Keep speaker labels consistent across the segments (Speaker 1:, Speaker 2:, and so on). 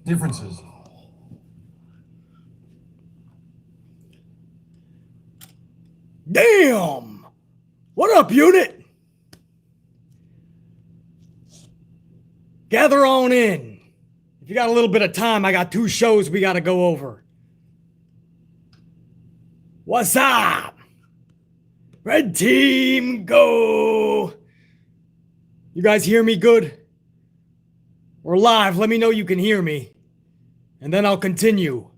Speaker 1: differences.
Speaker 2: Damn! What up, unit? Gather on in. If you got a little bit of time, I got 2 shows we gotta go over. What's up? Red team, go! You guys hear me good? We're live, let me know you can hear me. And then I'll continue.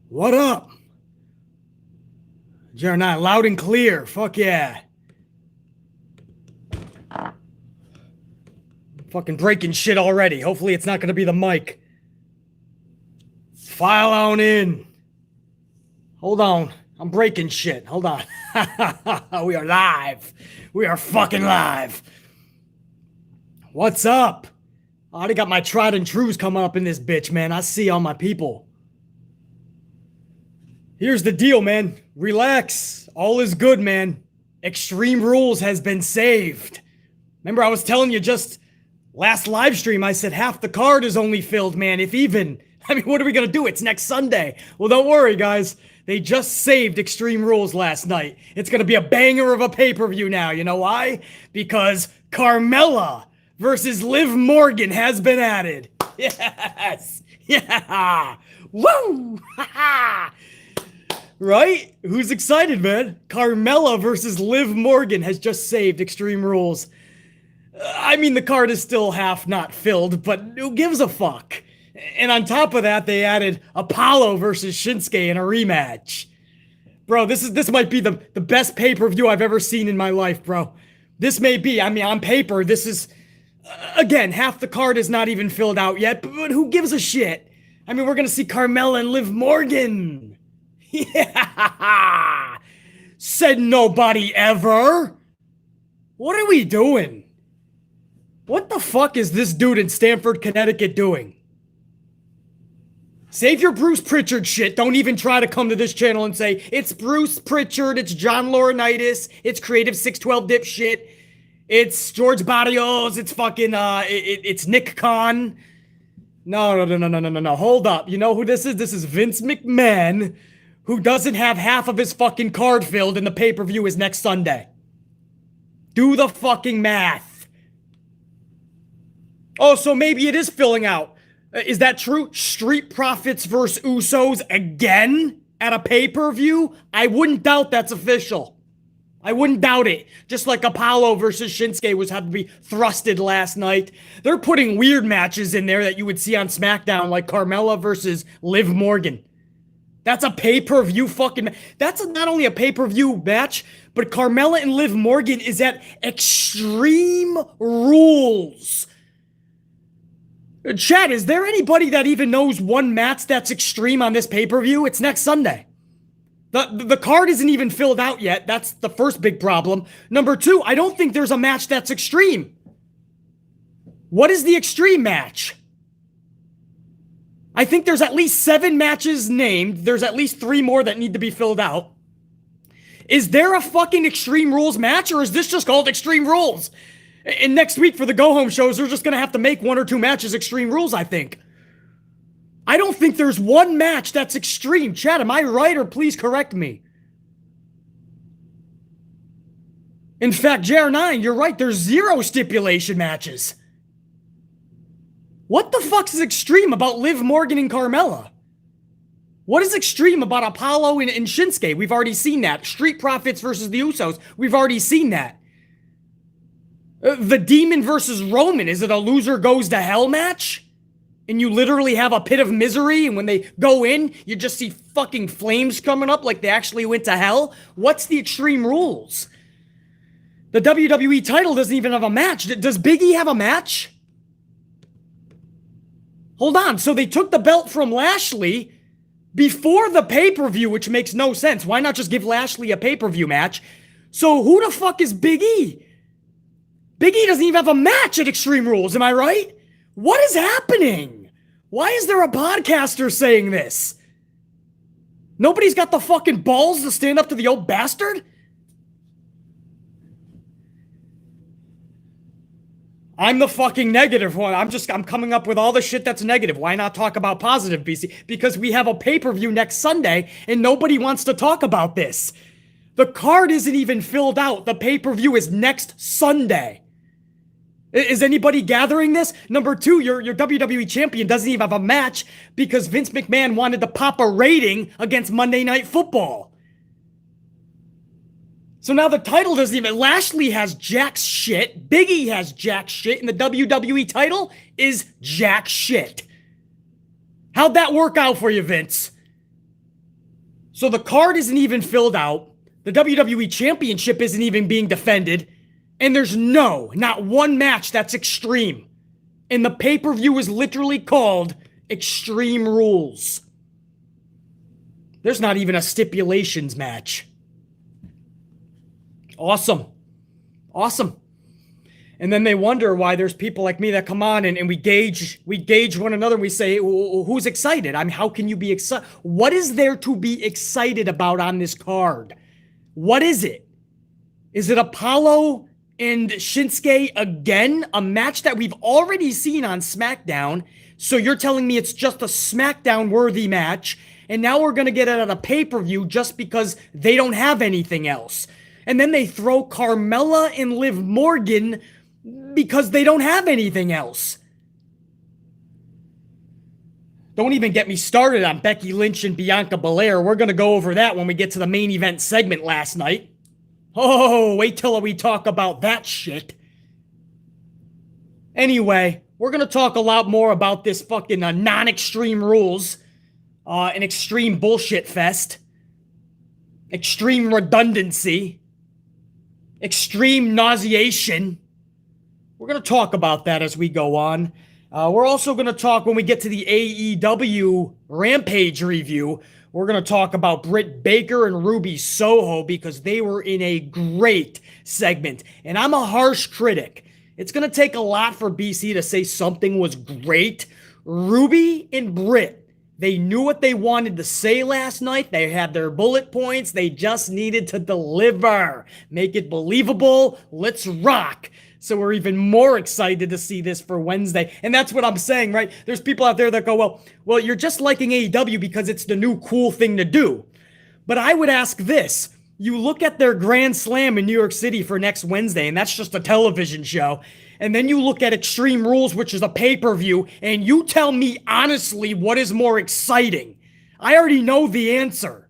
Speaker 2: What up? Jar9, loud and clear, fuck yeah. Fucking breaking shit already. Hopefully it's not gonna be the mic. File on in. Hold on. I'm breaking shit. Hold on. We are live. We are fucking live. What's up? I already got my tried and trues coming up in this bitch, man. I see all my people. Here's the deal, man. Relax. All is good, man. Extreme Rules has been saved. Remember, I was telling you just last live stream, I said half the card is only filled, man, if even. I mean, what are we going to do? It's next Sunday. Well, don't worry, guys. They just saved Extreme Rules last night. It's going to be a banger of a pay-per-view now. You know why? Because Carmella versus Liv Morgan has been added. Yes. Yeah. Woo. Right? Who's excited, man? Carmella versus Liv Morgan has just saved Extreme Rules. I mean, the card is still half not filled, but who gives a fuck? And on top of that, they added Apollo versus Shinsuke in a rematch. Bro, this might be the best pay-per-view I've ever seen in my life, bro. This may be, I mean, on paper, this is, again, half the card is not even filled out yet, but who gives a shit? I mean, we're gonna see Carmella and Liv Morgan. Yeah! Said nobody ever. What are we doing? What the fuck is this dude in Stamford, Connecticut doing? Save your Bruce Pritchard shit. Don't even try to come to this channel and say, it's Bruce Pritchard, it's John Laurinaitis, it's Creative 612 dipshit, it's George Barrios, it's fucking, it's Nick Khan. No. Hold up. You know who this is? This is Vince McMahon, who doesn't have half of his fucking card filled and the pay-per-view is next Sunday. Do the fucking math. Oh, so maybe it is filling out. Is that true? Street Profits versus Usos again at a pay-per-view? I wouldn't doubt that's official. I wouldn't doubt it. Just like Apollo versus Shinsuke had to be thrusted last night. They're putting weird matches in there that you would see on SmackDown, like Carmella versus Liv Morgan. That's a pay-per-view fucking... That's not only a pay-per-view match, but Carmella and Liv Morgan is at Extreme Rules. Chat, is there anybody that even knows one match that's extreme on this pay-per-view? It's next Sunday. The card isn't even filled out yet. That's the first big problem. Number 2, I don't think there's a match that's extreme. What is the extreme match? I think there's at least 7 matches named. There's at least 3 more that need to be filled out. Is there a fucking Extreme Rules match, or is this just called Extreme Rules? And next week for the go-home shows, they're just going to have to make 1 or 2 matches Extreme Rules, I think. I don't think there's one match that's extreme. Chat, am I right, or please correct me? In fact, JR9, you're right. There's 0 stipulation matches. What the fuck is extreme about Liv Morgan and Carmella? What is extreme about Apollo and Shinsuke? We've already seen that. Street Profits versus the Usos. We've already seen that. The Demon versus Roman. Is it a loser goes to hell match? And you literally have a pit of misery, and when they go in, you just see fucking flames coming up like they actually went to hell? What's the Extreme Rules? The WWE title doesn't even have a match. Does Big E have a match? Hold on, so they took the belt from Lashley before the pay-per-view, which makes no sense. Why not just give Lashley a pay-per-view match? So who the fuck is Big E? Big E doesn't even have a match at Extreme Rules, am I right? What is happening? Why is there a podcaster saying this? Nobody's got the fucking balls to stand up to the old bastard? I'm the fucking negative one. I'm coming up with all the shit that's negative. Why not talk about positive, BC? Because we have a pay-per-view next Sunday and nobody wants to talk about this. The card isn't even filled out. The pay-per-view is next Sunday. Is anybody gathering this? Number two, your WWE champion doesn't even have a match because Vince McMahon wanted to pop a rating against Monday Night Football. So now the title doesn't even... Lashley has jack shit. Big E has jack shit. And the WWE title is jack shit. How'd that work out for you, Vince? So the card isn't even filled out. The WWE Championship isn't even being defended. And there's not one match that's extreme. And the pay-per-view is literally called Extreme Rules. There's not even a stipulations match. Awesome. And then they wonder why there's people like me that come on and we gauge one another and we say, who's excited? I mean, how can you be excited? What is there to be excited about on this card? What is it? Is it Apollo and Shinsuke again? A match that we've already seen on SmackDown. So you're telling me it's just a SmackDown-worthy match, and now we're going to get it at a pay-per-view just because they don't have anything else. And then they throw Carmella and Liv Morgan because they don't have anything else. Don't even get me started on Becky Lynch and Bianca Belair. We're going to go over that when we get to the main event segment last night. Oh, wait till we talk about that shit. Anyway, we're going to talk a lot more about this fucking non-extreme rules. An extreme bullshit fest. Extreme redundancy. Extreme nauseation. We're going to talk about that as we go on. We're also going to talk when we get to the AEW Rampage review. We're going to talk about Britt Baker and Ruby Soho because they were in a great segment. And I'm a harsh critic. It's going to take a lot for BC to say something was great. Ruby and Britt, they knew what they wanted to say last night. They had their bullet points. They just needed to deliver. Make it believable. Let's rock. So we're even more excited to see this for Wednesday. And that's what I'm saying, right? There's people out there that go, well, you're just liking AEW because it's the new cool thing to do. But I would ask this. You look at their Grand Slam in New York City for next Wednesday, and that's just a television show. And then you look at Extreme Rules, which is a pay-per-view, and you tell me honestly what is more exciting. I already know the answer.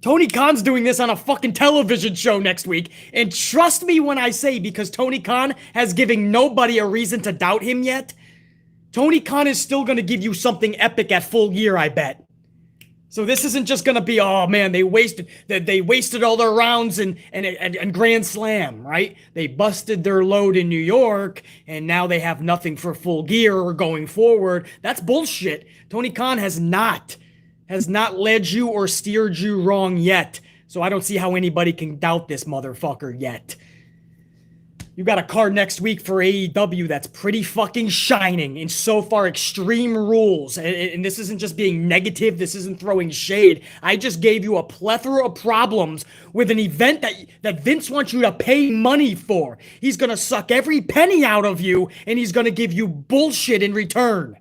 Speaker 2: Tony Khan's doing this on a fucking television show next week. And trust me when I say, because Tony Khan has given nobody a reason to doubt him yet, Tony Khan is still going to give you something epic at Full Gear, I bet. So this isn't just going to be, oh man, they wasted all their rounds and Grand Slam, right? They busted their load in New York, and now they have nothing for Full Gear or going forward. That's bullshit. Tony Khan has not led you or steered you wrong yet. So I don't see how anybody can doubt this motherfucker yet. You got a card next week for AEW that's pretty fucking shining in so far Extreme Rules. And this isn't just being negative. This isn't throwing shade. I just gave you a plethora of problems with an event that Vince wants you to pay money for. He's going to suck every penny out of you, and he's going to give you bullshit in return.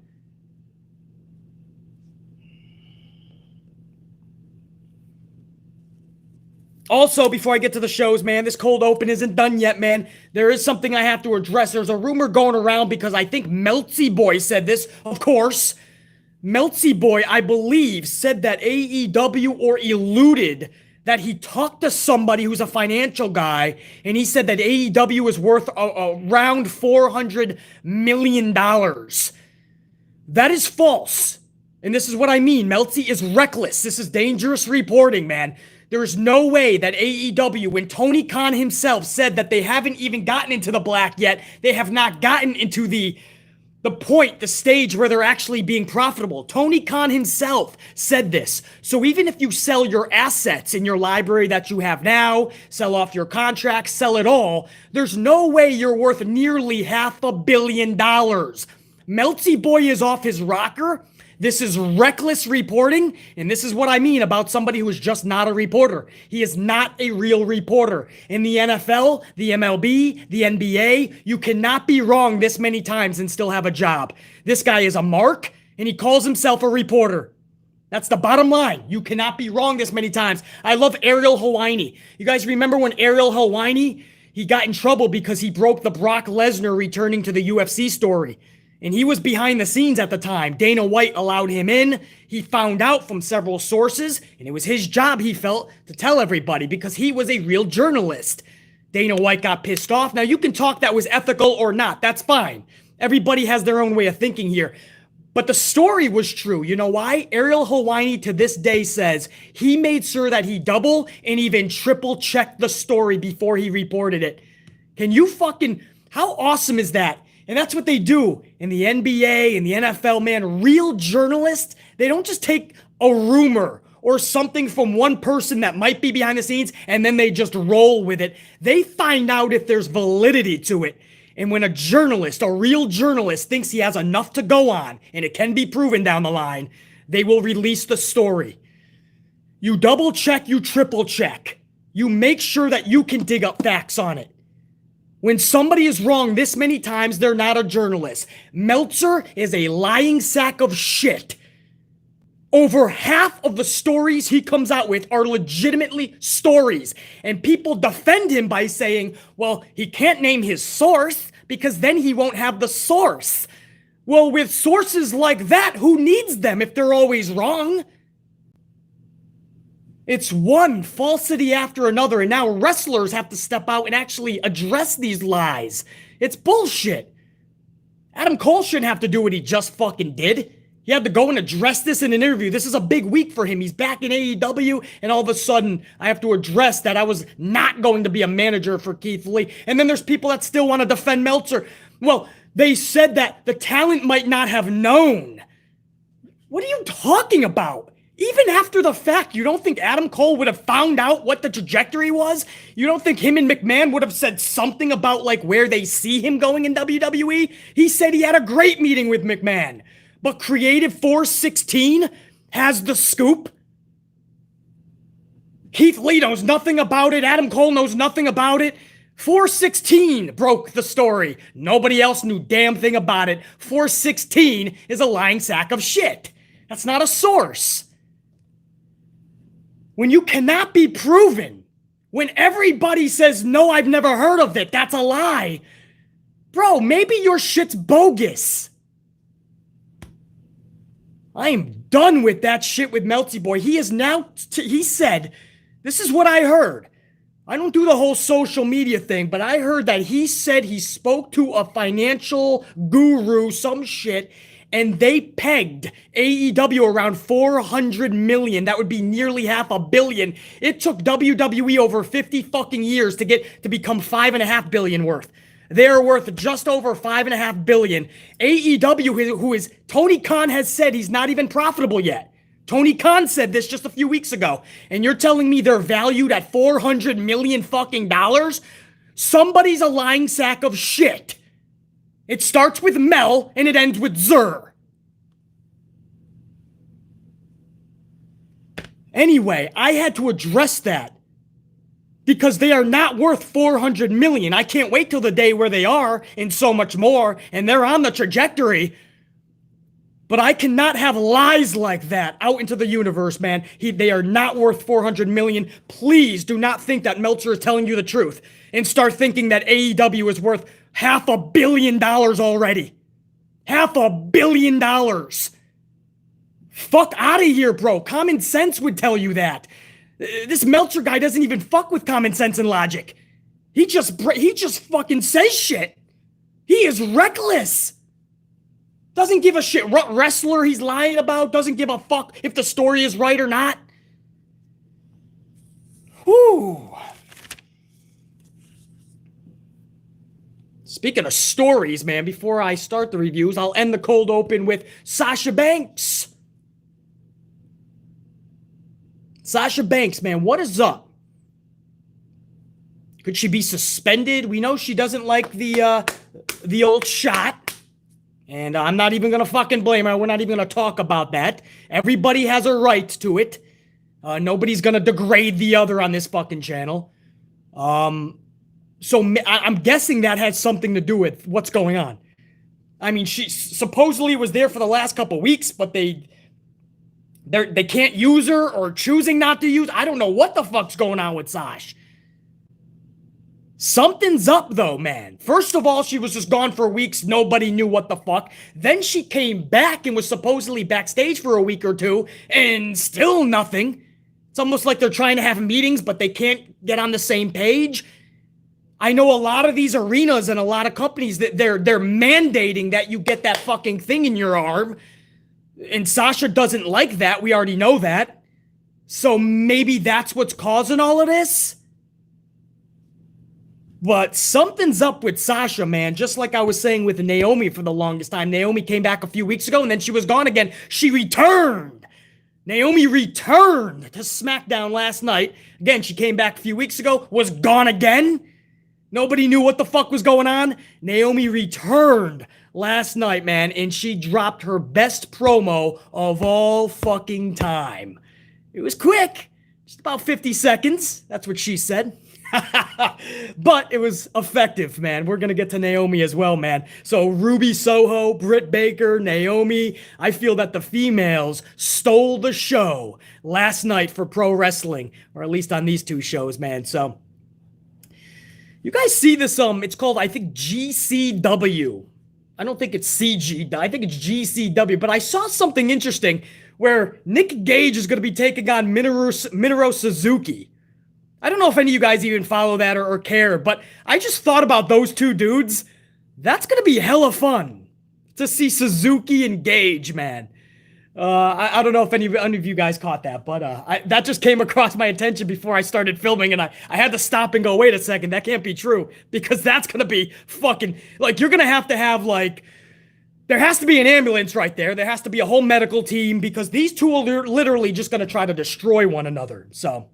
Speaker 2: Also, before I get to the shows, man, this cold open isn't done yet, man. There is something I have to address. There's a rumor going around because I think Meltzy Boy said this, of course. Meltzy Boy, I believe, said that AEW or alluded that he talked to somebody who's a financial guy, and he said that AEW is worth around $400 million. That is false. And this is what I mean. Meltzy is reckless. This is dangerous reporting, man. There is no way that AEW, when Tony Khan himself said that they haven't even gotten into the black yet, they have not gotten into the stage where they're actually being profitable. Tony Khan himself said this. So even if you sell your assets in your library that you have now, sell off your contract, sell it all, there's no way you're worth nearly $500 million. Meltzy Boy is off his rocker. This is reckless reporting, and this is what I mean about somebody who is just not a reporter. He is not a real reporter. In the NFL, the MLB, the NBA, you cannot be wrong this many times and still have a job. This guy is a mark, and he calls himself a reporter. That's the bottom line. You cannot be wrong this many times. I love Ariel Helwani. You guys remember when Ariel Helwani, he got in trouble because he broke the Brock Lesnar returning to the UFC story. And he was behind the scenes at the time. Dana White allowed him in. He found out from several sources, and it was his job, he felt, to tell everybody because he was a real journalist. Dana White got pissed off. Now, you can talk that was ethical or not. That's fine. Everybody has their own way of thinking here. But the story was true. You know why? Ariel Helwani to this day says he made sure that he double and even triple checked the story before he reported it. Can you how awesome is that? And that's what they do in the NBA and the NFL, man. Real journalists, they don't just take a rumor or something from one person that might be behind the scenes and then they just roll with it. They find out if there's validity to it. And when a journalist, a real journalist, thinks he has enough to go on, and it can be proven down the line, they will release the story. You double check, you triple check. You make sure that you can dig up facts on it. When somebody is wrong this many times, they're not a journalist. Meltzer is a lying sack of shit. Over half of the stories he comes out with are legitimately stories. And people defend him by saying, well, he can't name his source because then he won't have the source. Well, with sources like that, who needs them if they're always wrong? It's one falsity after another, and now wrestlers have to step out and actually address these lies. It's bullshit. Adam Cole shouldn't have to do what he just fucking did. He had to go and address this in an interview. This is a big week for him. He's back in AEW, and all of a sudden, I have to address that I was not going to be a manager for Keith Lee. And then there's people that still want to defend Meltzer. Well, they said that the talent might not have known. What are you talking about? Even after the fact, you don't think Adam Cole would have found out what the trajectory was? You don't think him and McMahon would have said something about like where they see him going in WWE? He said he had a great meeting with McMahon. But Creative 416 has the scoop. Keith Lee knows nothing about it. Adam Cole knows nothing about it. 416 broke the story. Nobody else knew damn thing about it. 416 is a lying sack of shit. That's not a source. When you cannot be proven, when everybody says, no, I've never heard of it, that's a lie. Bro, maybe your shit's bogus. I am done with that shit with Melty Boy. He is now, he said, this is what I heard. I don't do the whole social media thing, but I heard that he said he spoke to a financial guru, some shit, and they pegged AEW around $400 million. That would be nearly $500 million. It took WWE over 50 fucking years to get to become $5.5 billion worth. They're worth just over $5.5 billion. AEW, who is Tony Khan has said he's not even profitable yet. Tony Khan said this just a few weeks ago, and you're telling me they're valued at $400 million fucking dollars? Somebody's a lying sack of shit. It starts with Mel and it ends with Zer. Anyway, I had to address that. Because they are not worth $400 million. I can't wait till the day where they are and so much more, and they're on the trajectory. But I cannot have lies like that out into the universe, man. They are not worth $400 million. Please do not think that Meltzer is telling you the truth and start thinking that AEW is worth $500 million already. $500 million. Fuck out of here, bro. Common sense would tell you that. This Meltzer guy doesn't even fuck with common sense and logic. He just fucking says shit. He is reckless. Doesn't give a shit what wrestler he's lying about. Doesn't give a fuck if the story is right or not. Whew. Speaking of stories, man, before I start the reviews, I'll end the cold open with Sasha Banks. Sasha Banks, man, what is up? Could she be suspended? We know she doesn't like the old shot. And I'm not even going to fucking blame her. We're not even going to talk about that. Everybody has a right to it. Nobody's going to degrade the other on this fucking channel. So I'm guessing that has something to do with what's going on. I mean, she supposedly was there for the last couple weeks, but they can't use her or choosing not to use. I don't know what the fuck's going on with Sash. Something's up though, man. First of all, she was just gone for weeks. Nobody knew what the fuck. Then she came back and was supposedly backstage for a week or two and still nothing. It's almost like they're trying to have meetings, but they can't get on the same page. I know a lot of these arenas and a lot of companies that they're mandating that you get that fucking thing in your arm. And Sasha doesn't like that. We already know that. So maybe that's what's causing all of this. But something's up with Sasha, man. Just like I was saying with Naomi for the longest time. Naomi came back a few weeks ago and then she was gone again. She returned. Naomi returned to SmackDown last night. Again, she came back a few weeks ago, was gone again. Nobody knew what the fuck was going on. Naomi returned last night, man, and she dropped her best promo of all fucking time. It was quick. Just about 50 seconds. That's what she said. But it was effective, man. We're going to get to Naomi as well, man. So Ruby Soho, Britt Baker, Naomi. I feel that the females stole the show last night for pro wrestling, or at least on these two shows, man. So you guys see this, it's called, I think, GCW. I don't think it's CG. I think it's GCW. But I saw something interesting where Nick Gage is going to be taking on Minoru Suzuki. I don't know if any of you guys even follow that or care, but I just thought about those two dudes. That's going to be hella fun to see Suzuki and Gage, man. I don't know if any of you guys caught that, but that just came across my attention before I started filming, and I had to stop and go, wait a second, that can't be true, because that's going to be fucking, like, you're going to have, like, there has to be an ambulance right there. There has to be a whole medical team, because these two are literally just going to try to destroy one another, so...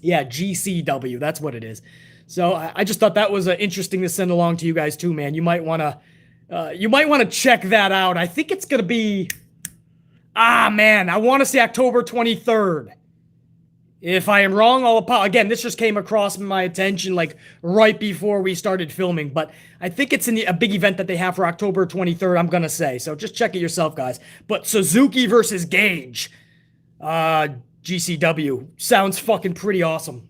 Speaker 2: Yeah, GCW, that's what it is. So I just thought that was interesting to send along to you guys too, man. You might want to check that out. I think it's going to be, man, I want to say October 23rd. If I am wrong, I'll apologize. Again, this just came across my attention like right before we started filming, but I think it's a big event that they have for October 23rd, I'm going to say. So just check it yourself, guys. But Suzuki versus Gage. GCW. Sounds fucking pretty awesome.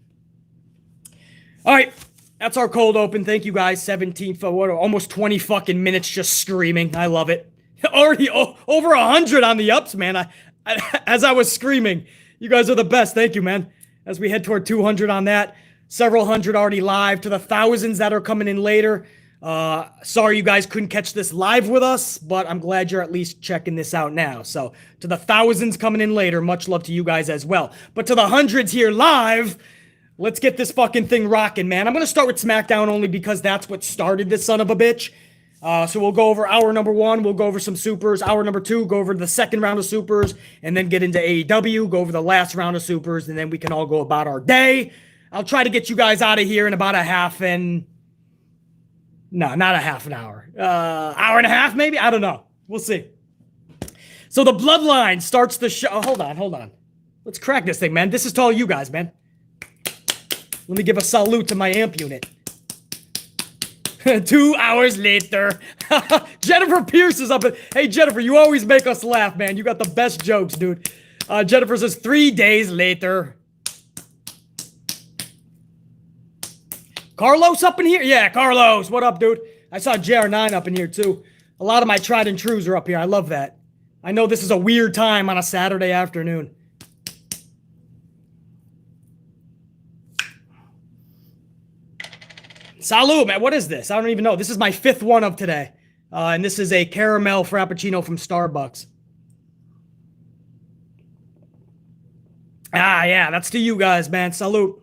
Speaker 2: All right. That's our cold open. Thank you guys. 17, almost 20 fucking minutes just screaming. I love it. Already over 100 on the ups, man. As I was screaming. You guys are the best. Thank you, man. As we head toward 200 on that. Several hundred already live. To the thousands that are coming in later. Sorry you guys couldn't catch this live with us, but I'm glad you're at least checking this out now. So to the thousands coming in later, much love to you guys as well. But to the hundreds here live, let's get this fucking thing rocking, man. I'm going to start with SmackDown only because that's what started this son of a bitch. So we'll go over hour number 1, we'll go over some supers. Hour number 2, go over the second round of supers, and then get into AEW, go over the last round of supers, and then we can all go about our day. I'll try to get you guys out of here in about No, not a half an hour. Hour and a half, maybe? I don't know. We'll see. So the Bloodline starts the show. Oh, hold on. Let's crack this thing, man. This is to all you guys, man. Let me give a salute to my amp unit. 2 hours later. Jennifer Pierce is up. Hey, Jennifer, you always make us laugh, man. You got the best jokes, dude. Jennifer says 3 days later. Carlos up in here? Yeah, Carlos. What up, dude? I saw JR9 up in here, too. A lot of my tried and trues are up here. I love that. I know this is a weird time on a Saturday afternoon. Salud, man. What is this? I don't even know. This is my 5th one of today. And this is a caramel frappuccino from Starbucks. Yeah. That's to you guys, man. Salute.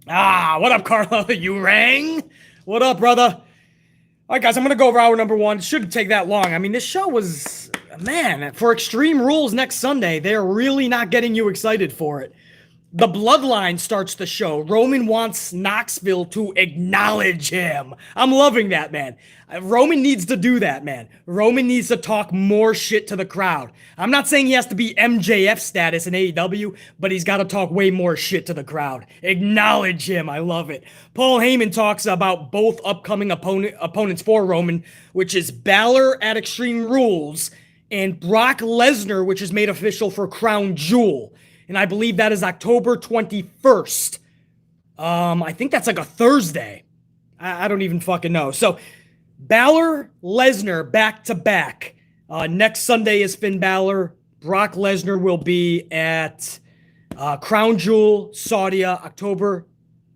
Speaker 2: What up, Carlo? You rang? What up, brother? All right, guys, I'm going to go over hour number 1. It shouldn't take that long. I mean, this show was, man, for Extreme Rules next Sunday, they're really not getting you excited for it. The Bloodline starts the show. Roman wants Knoxville to acknowledge him. I'm loving that, man. Roman needs to do that, man. Roman needs to talk more shit to the crowd. I'm not saying he has to be MJF status in AEW, but he's got to talk way more shit to the crowd. Acknowledge him. I love it. Paul Heyman talks about both upcoming opponents for Roman, which is Balor at Extreme Rules and Brock Lesnar, which is made official for Crown Jewel. And I believe that is October 21st. I think that's like a Thursday. I don't even fucking know. So, Balor, Lesnar, back to back. Next Sunday is Finn Balor. Brock Lesnar will be at Crown Jewel, Saudi, October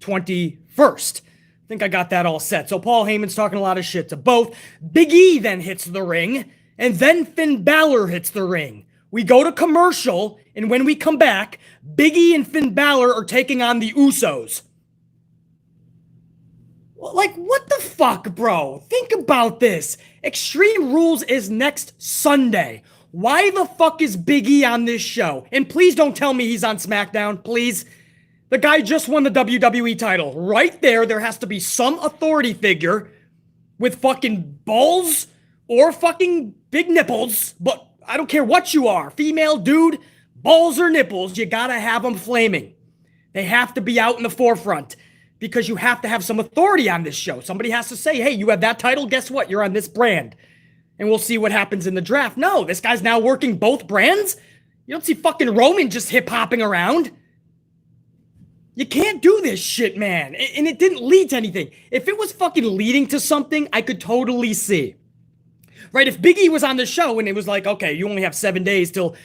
Speaker 2: 21st. I think I got that all set. So, Paul Heyman's talking a lot of shit to both. Big E then hits the ring, and then Finn Balor hits the ring. We go to commercial, and when we come back, Big E and Finn Balor are taking on the Usos. Like, what the fuck, bro? Think about this. Extreme Rules is next Sunday. Why the fuck is Big E on this show? And please don't tell me he's on SmackDown, please. The guy just won the WWE title. Right there has to be some authority figure with fucking balls or fucking big nipples, but I don't care what you are, female, dude, balls or nipples, you gotta have them flaming. They have to be out in the forefront because you have to have some authority on this show. Somebody has to say, hey, you have that title, guess what? You're on this brand. And we'll see what happens in the draft. No, this guy's now working both brands. You don't see fucking Roman just hip-hopping around. You can't do this shit, man. And it didn't lead to anything. If it was fucking leading to something, I could totally see. Right, if Big E was on the show and it was like, okay, you only have 7 days till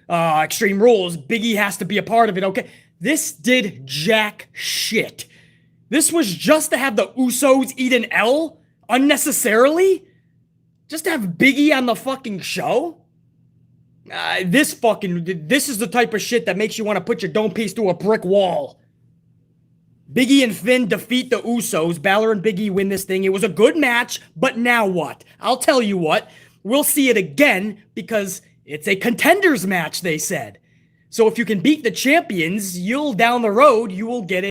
Speaker 2: Extreme Rules, Big E has to be a part of it, okay? This did jack shit. This was just to have the Usos eat an L unnecessarily? Just to have Big E on the fucking show? This is the type of shit that makes you want to put your dome piece through a brick wall. Big E and Finn defeat the Usos. Balor and Big E win this thing. It was a good match, but now what? I'll tell you what. We'll see it again because it's a contenders match, they said. So if you can beat the champions, down the road, you will get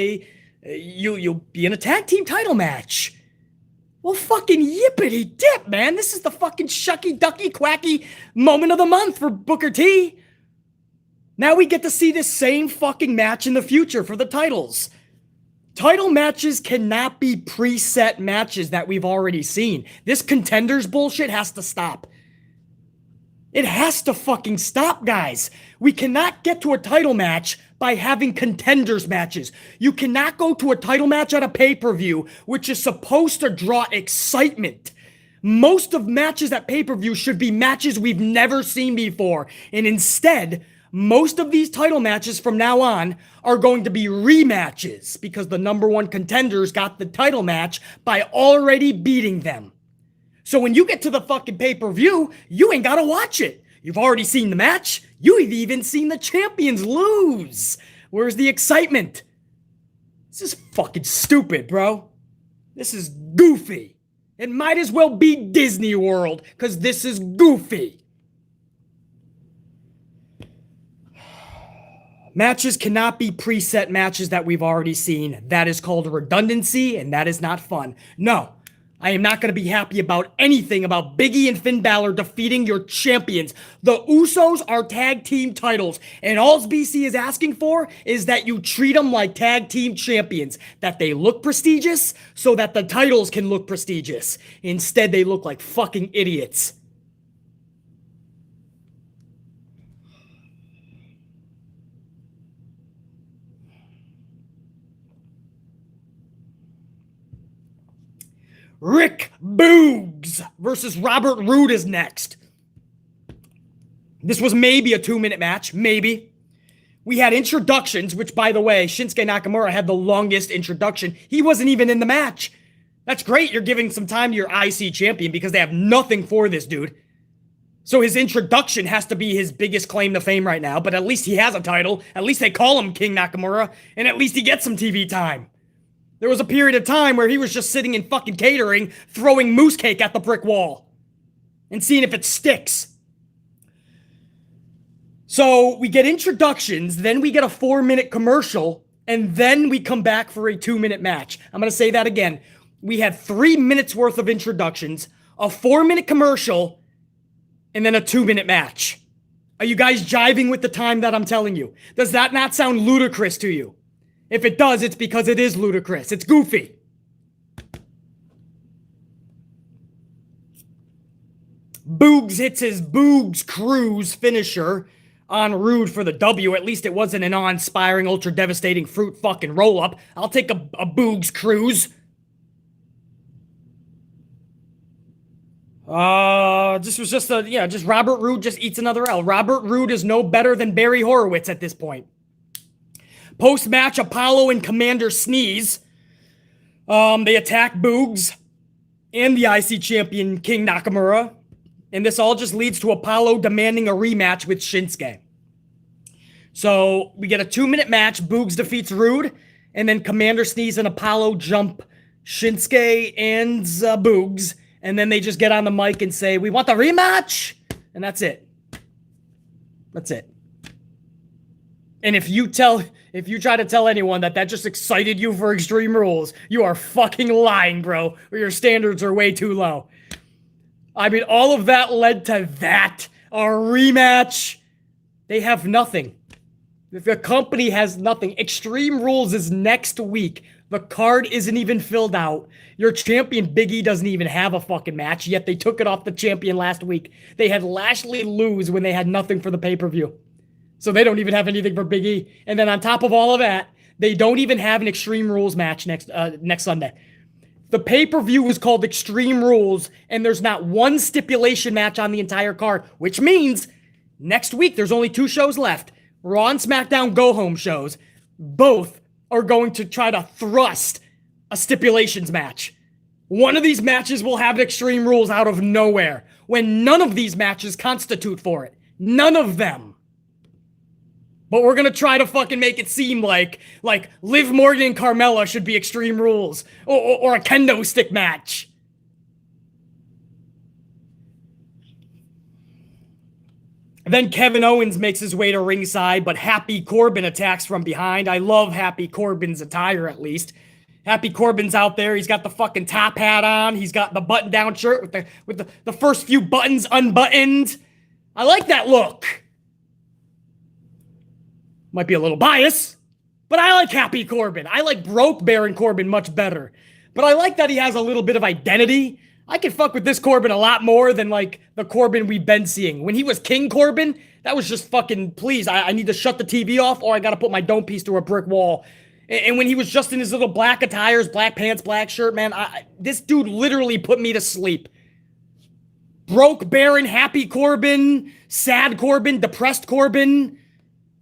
Speaker 2: you'll be in a tag team title match. Well, fucking yippity dip, man. This is the fucking shucky ducky quacky moment of the month for Booker T. Now we get to see this same fucking match in the future for the titles. Title matches cannot be preset matches that we've already seen. This contenders bullshit has to stop. It has to fucking stop, guys. We cannot get to a title match by having contenders matches. You cannot go to a title match at a pay-per-view, which is supposed to draw excitement. Most of matches at pay-per-view should be matches we've never seen before. And instead, most of these title matches from now on are going to be rematches because the number one contenders got the title match by already beating them. So when you get to the fucking pay-per-view, you ain't gotta watch it. You've already seen the match. You've even seen the champions lose. Where's the excitement? This is fucking stupid, bro. This is goofy. It might as well be Disney World because this is goofy. Matches cannot be preset matches that we've already seen. That is called redundancy, and that is not fun. No, I am not going to be happy about anything about Big E and Finn Balor defeating your champions. The Usos are tag team titles, and all BC is asking for is that you treat them like tag team champions, that they look prestigious so that the titles can look prestigious. Instead, they look like fucking idiots. Rick Boogs versus Robert Roode is next. This was maybe a 2-minute match, maybe. We had introductions, which, by the way, Shinsuke Nakamura had the longest introduction. He wasn't even in the match. That's great, you're giving some time to your IC champion because they have nothing for this dude. So his introduction has to be his biggest claim to fame right now, but at least he has a title. At least they call him King Nakamura, and at least he gets some TV time. There was a period of time where he was just sitting in fucking catering, throwing moose cake at the brick wall and seeing if it sticks. So we get introductions, then we get a 4-minute commercial, and then we come back for a 2-minute match. I'm going to say that again. We had 3 minutes worth of introductions, a 4-minute commercial, and then a 2-minute match. Are you guys jiving with the time that I'm telling you? Does that not sound ludicrous to you? If it does, it's because it is ludicrous. It's goofy. Boogs hits his Boogs Cruise finisher on Rude for the W. At least it wasn't an awe-inspiring, ultra-devastating fruit fucking roll-up. I'll take a Boogs Cruise. This was just just Robert Roode just eats another L. Robert Roode is no better than Barry Horowitz at this point. Post-match, Apollo and Commander Sneeze. They attack Boogs and the IC champion King Nakamura. And this all just leads to Apollo demanding a rematch with Shinsuke. So we get a 2-minute match. Boogs defeats Rude. And then Commander Sneeze and Apollo jump Shinsuke and Boogs. And then they just get on the mic and say, "We want the rematch." And that's it. That's it. And if you try to tell anyone that just excited you for Extreme Rules, you are fucking lying, bro. Or your standards are way too low. I mean, all of that led to that. A rematch. They have nothing. The company has nothing. Extreme Rules is next week. The card isn't even filled out. Your champion, Big E, doesn't even have a fucking match, yet they took it off the champion last week. They had Lashley lose when they had nothing for the pay-per-view. So they don't even have anything for Big E. And then on top of all of that, they don't even have an Extreme Rules match next Sunday. The pay-per-view was called Extreme Rules, and there's not one stipulation match on the entire card, which means next week there's only 2 shows left. Raw and SmackDown go-home shows. Both are going to try to thrust a stipulations match. One of these matches will have Extreme Rules out of nowhere, when none of these matches constitute for it. None of them. But we're gonna try to fucking make it seem like Liv Morgan and Carmelo should be Extreme Rules. Or a kendo stick match. Then Kevin Owens makes his way to ringside, but Happy Corbin attacks from behind. I love Happy Corbin's attire, at least. Happy Corbin's out there. He's got the fucking top hat on. He's got the button-down shirt with the first few buttons unbuttoned. I like that look. Might be a little biased, but I like Happy Corbin. I like broke Baron Corbin much better. But I like that he has a little bit of identity. I can fuck with this Corbin a lot more than like the Corbin we've been seeing. When he was King Corbin, that was just fucking, please, I need to shut the TV off or I gotta put my dome piece through a brick wall. And when he was just in his little black attires, black pants, black shirt, man, this dude literally put me to sleep. Broke Baron, Happy Corbin, sad Corbin, depressed Corbin,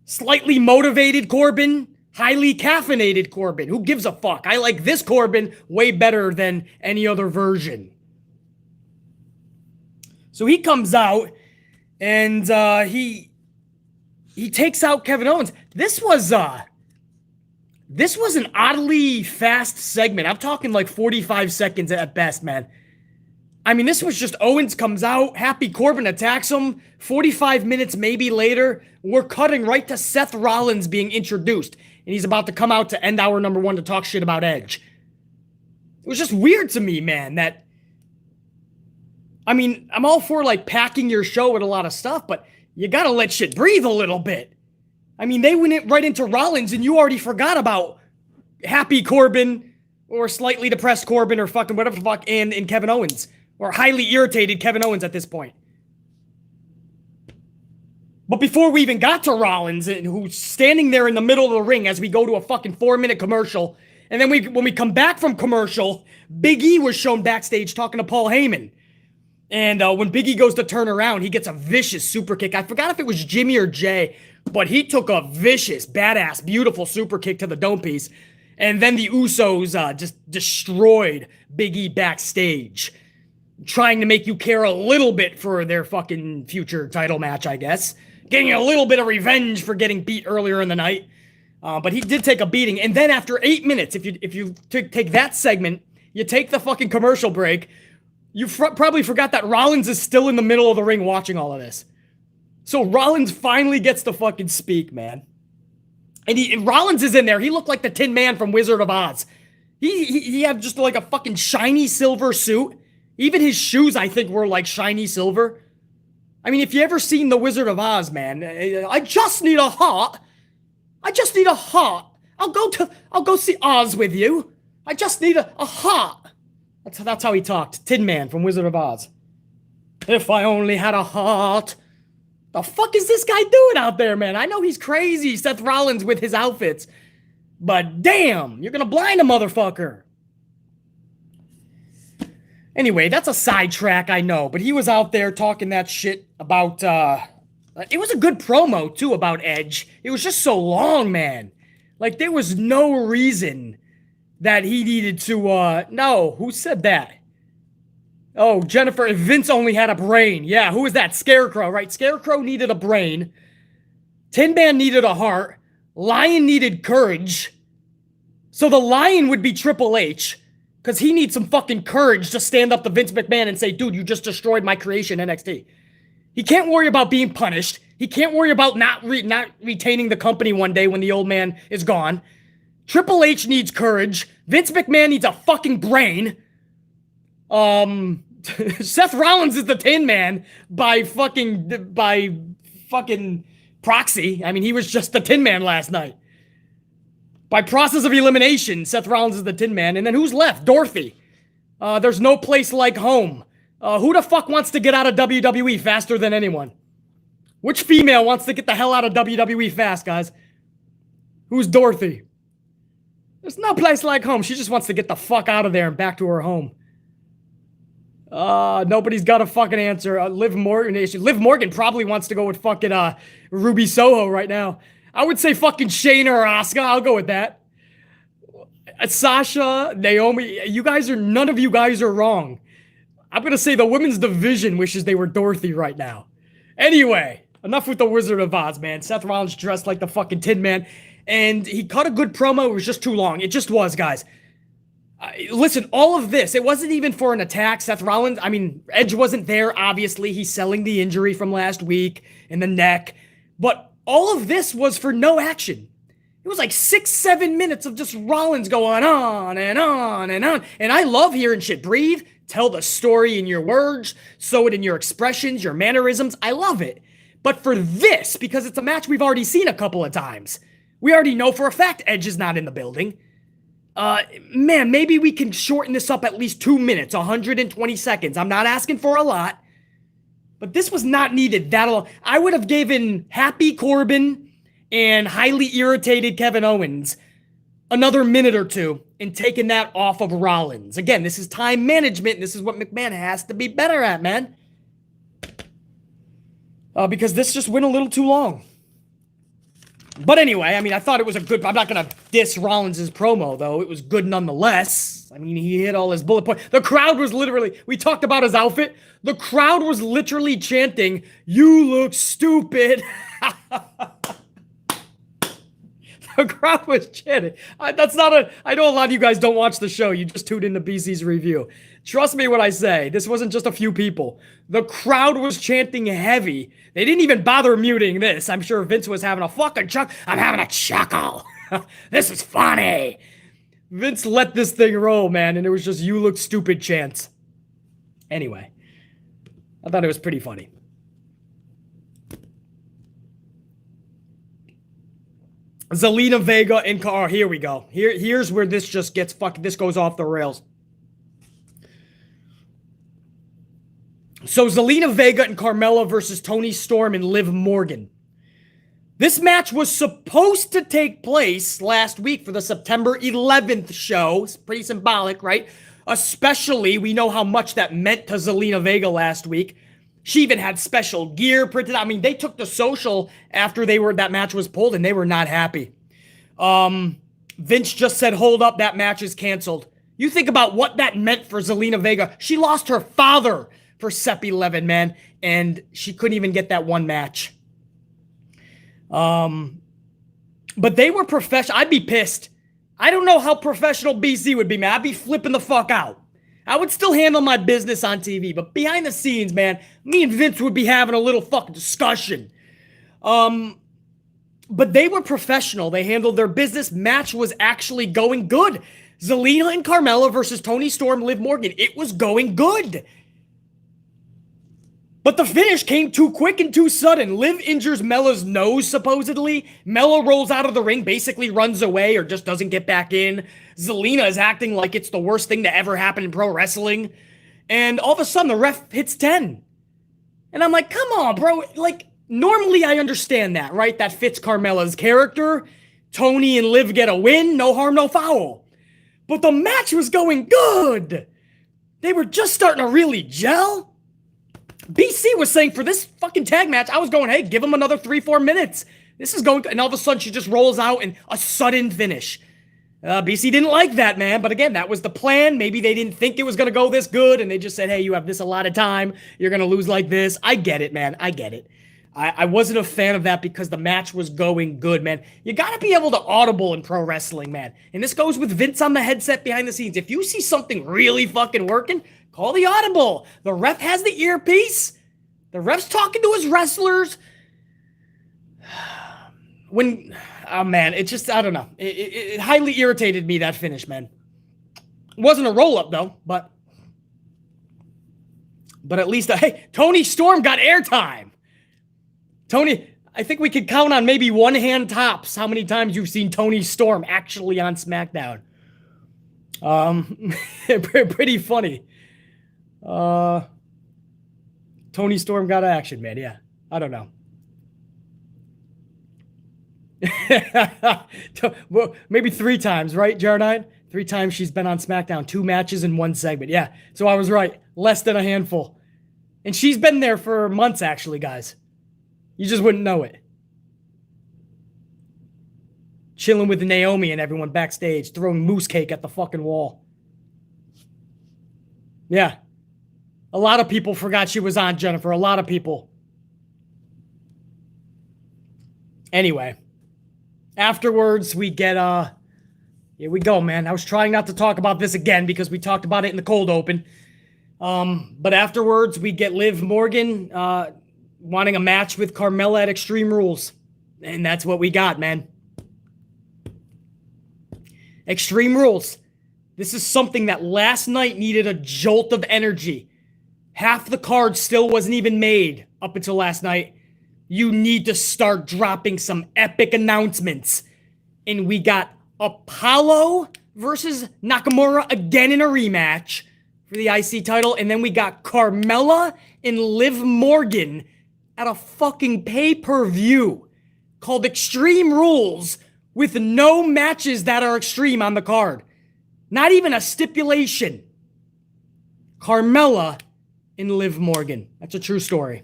Speaker 2: slightly motivated Corbin, highly caffeinated Corbin. Who gives a fuck? I like this Corbin way better than any other version. So he comes out and he takes out Kevin Owens. This was an oddly fast segment. I'm talking like 45 seconds at best, man. I mean, this was just Owens comes out, Happy Corbin attacks him. 45 minutes maybe later, we're cutting right to Seth Rollins being introduced. And he's about to come out to end hour number 1 to talk shit about Edge. It was just weird to me, man, that... I mean, I'm all for, like, packing your show with a lot of stuff, but you gotta let shit breathe a little bit. I mean, they went right into Rollins, and you already forgot about Happy Corbin, or slightly depressed Corbin, or fucking whatever the fuck, and Kevin Owens. Or highly irritated Kevin Owens at this point. But before we even got to Rollins, who's standing there in the middle of the ring as we go to a fucking 4-minute commercial, and then when we come back from commercial, Big E was shown backstage talking to Paul Heyman. And when Big E goes to turn around, he gets a vicious super kick. I forgot if it was Jimmy or Jay, but he took a vicious, badass, beautiful super kick to the dome piece. And then the Usos just destroyed Big E backstage, trying to make you care a little bit for their fucking future title match, I guess. Getting a little bit of revenge for getting beat earlier in the night. But he did take a beating. And then after 8 minutes, if you take that segment, you take the fucking commercial break, you probably forgot that Rollins is still in the middle of the ring watching all of this. So Rollins finally gets to fucking speak, man. And Rollins is in there. He looked like the Tin Man from Wizard of Oz. He had just like a fucking shiny silver suit. Even his shoes, I think, were like shiny silver. I mean, if you ever seen the Wizard of Oz, man, I just need a heart. I just need a heart. I'll go see Oz with you. I just need a heart. That's how he talked. Tin Man from Wizard of Oz. If I only had a heart. The fuck is this guy doing out there, man? I know he's crazy, Seth Rollins, with his outfits. But damn, you're gonna blind a motherfucker. Anyway, that's a sidetrack, I know. But he was out there talking that shit about, it was a good promo, too, about Edge. It was just so long, man. Like, there was no reason that he needed to, no, who said that? Oh, Jennifer, if Vince only had a brain. Yeah, who was that? Scarecrow, right? Scarecrow needed a brain. Tin Man needed a heart. Lion needed courage. So the Lion would be Triple H, because he needs some fucking courage to stand up to Vince McMahon and say, dude, you just destroyed my creation, NXT. He can't worry about being punished. He can't worry about not retaining the company one day when the old man is gone. Triple H needs courage. Vince McMahon needs a fucking brain. Seth Rollins is the Tin Man by fucking proxy. I mean, he was just the Tin Man last night. By process of elimination, Seth Rollins is the Tin Man. And then who's left? Dorothy. There's no place like home. Who the fuck wants to get out of WWE faster than anyone? Which female wants to get the hell out of WWE fast, guys? Who's Dorothy? There's no place like home. She just wants to get the fuck out of there and back to her home. Nobody's got a fucking answer. Liv Morgan probably wants to go with fucking Ruby Soho right now. I would say fucking Shayna or Asuka. I'll go with that. Sasha, Naomi, none of you guys are wrong. I'm gonna say the women's division wishes they were Dorothy right now. Anyway, enough with the Wizard of Oz, man. Seth Rollins dressed like the fucking Tin Man, and he cut a good promo. It was just too long. It just was, guys. Listen, all of this, it wasn't even for an attack. Seth Rollins, I mean, Edge wasn't there, obviously. He's selling the injury from last week in the neck. But all of this was for no action. It was like 6-7 minutes of just Rollins going on and on and on. And I love hearing shit. Breathe, tell the story in your words, show it in your expressions, your mannerisms. I love it. But for this, because it's a match we've already seen a couple of times, we already know for a fact Edge is not in the building. Man, maybe we can shorten this up at least 2 minutes, 120 seconds. I'm not asking for a lot, but this was not needed that long. I would have given Happy Corbin and highly irritated Kevin Owens another minute or two and taken that off of Rollins. Again, this is time management. This is what McMahon has to be better at, man. Because this just went a little too long. But anyway, I mean, I thought it was a good... I'm not going to diss Rollins' promo, though. It was good nonetheless. I mean, he hit all his bullet points. The crowd was literally... We talked about his outfit. The crowd was literally chanting, "You look stupid." The crowd was chanting. That's not a... I know a lot of you guys don't watch the show. You just tuned into BC's review. Trust me when I say, this wasn't just a few people. The crowd was chanting heavy. They didn't even bother muting this. I'm sure Vince was having a fucking chuckle. I'm having a chuckle. This is funny. Vince let this thing roll, man, and it was just "you look stupid" chants. Anyway, I thought it was pretty funny. Zelena, Vega, and Car. Here we go. Here's where this just gets this goes off the rails. So Zelena Vega and Carmelo versus Toni Storm and Liv Morgan. This match was supposed to take place last week for the September 11th show. It's pretty symbolic, right? Especially, we know how much that meant to Zelena Vega last week. She even had special gear printed out. I mean, they took the social after that match was pulled, and they were not happy. Vince just said, "Hold up, that match is canceled." You think about what that meant for Zelena Vega. She lost her father for Sep 11, man, and she couldn't even get that one match. But they were professional. I'd be pissed. I don't know how professional BC would be, man. I'd be flipping the fuck out. I would still handle my business on TV, but behind the scenes, man, me and Vince would be having a little fucking discussion. But they were professional. They handled their business. Match was actually going good. Zelena and Carmelo versus Toni Storm, Liv Morgan. It was going good. But the finish came too quick and too sudden. Liv injures Mella's nose, supposedly. Mella rolls out of the ring, basically runs away or just doesn't get back in. Zelena is acting like it's the worst thing to ever happen in pro wrestling. And all of a sudden, the ref hits 10. And I'm like, come on, bro. Like, normally I understand that, right? That fits Carmella's character. Toni and Liv get a win. No harm, no foul. But the match was going good. They were just starting to really gel. BC was saying for this fucking tag match, I was going, hey, give them another 3-4 minutes. This is going, and all of a sudden she just rolls out and a sudden finish. BC didn't like that, man. But again, that was the plan. Maybe they didn't think it was going to go this good, and they just said, hey, you have this a lot of time. You're going to lose like this. I get it, man. I get it. I wasn't a fan of that because the match was going good, man. You got to be able to audible in pro wrestling, man. And this goes with Vince on the headset behind the scenes. If you see something really fucking working, call the audible. The ref has the earpiece. The ref's talking to his wrestlers. Oh man, it just, I don't know. It highly irritated me, that finish, man. It wasn't a roll-up, though, but at least, hey, Toni Storm got airtime. Toni, I think we could count on maybe one hand tops how many times you've seen Toni Storm actually on SmackDown. Pretty funny. Toni Storm got action, man. Yeah, I don't know. Well, maybe 3 times, right, Jar9? 3 times she's been on SmackDown. 2 matches in 1 segment. Yeah, so I was right. Less than a handful. And she's been there for months, actually, guys. You just wouldn't know it. Chilling with Naomi and everyone backstage, throwing moose cake at the fucking wall. Yeah. A lot of people forgot she was on, Jennifer. A lot of people. Anyway. Afterwards, we get, here we go, man. I was trying not to talk about this again because we talked about it in the cold open. But afterwards, we get Liv Morgan, wanting a match with Carmella at Extreme Rules. And that's what we got, man. Extreme Rules. This is something that last night needed a jolt of energy. Half the card still wasn't even made up until last night. You need to start dropping some epic announcements. And we got Apollo versus Nakamura again in a rematch for the IC title. And then we got Carmella and Liv Morgan at a fucking pay-per-view called Extreme Rules with no matches that are extreme on the card. Not even a stipulation. Carmella and Liv Morgan. That's a true story.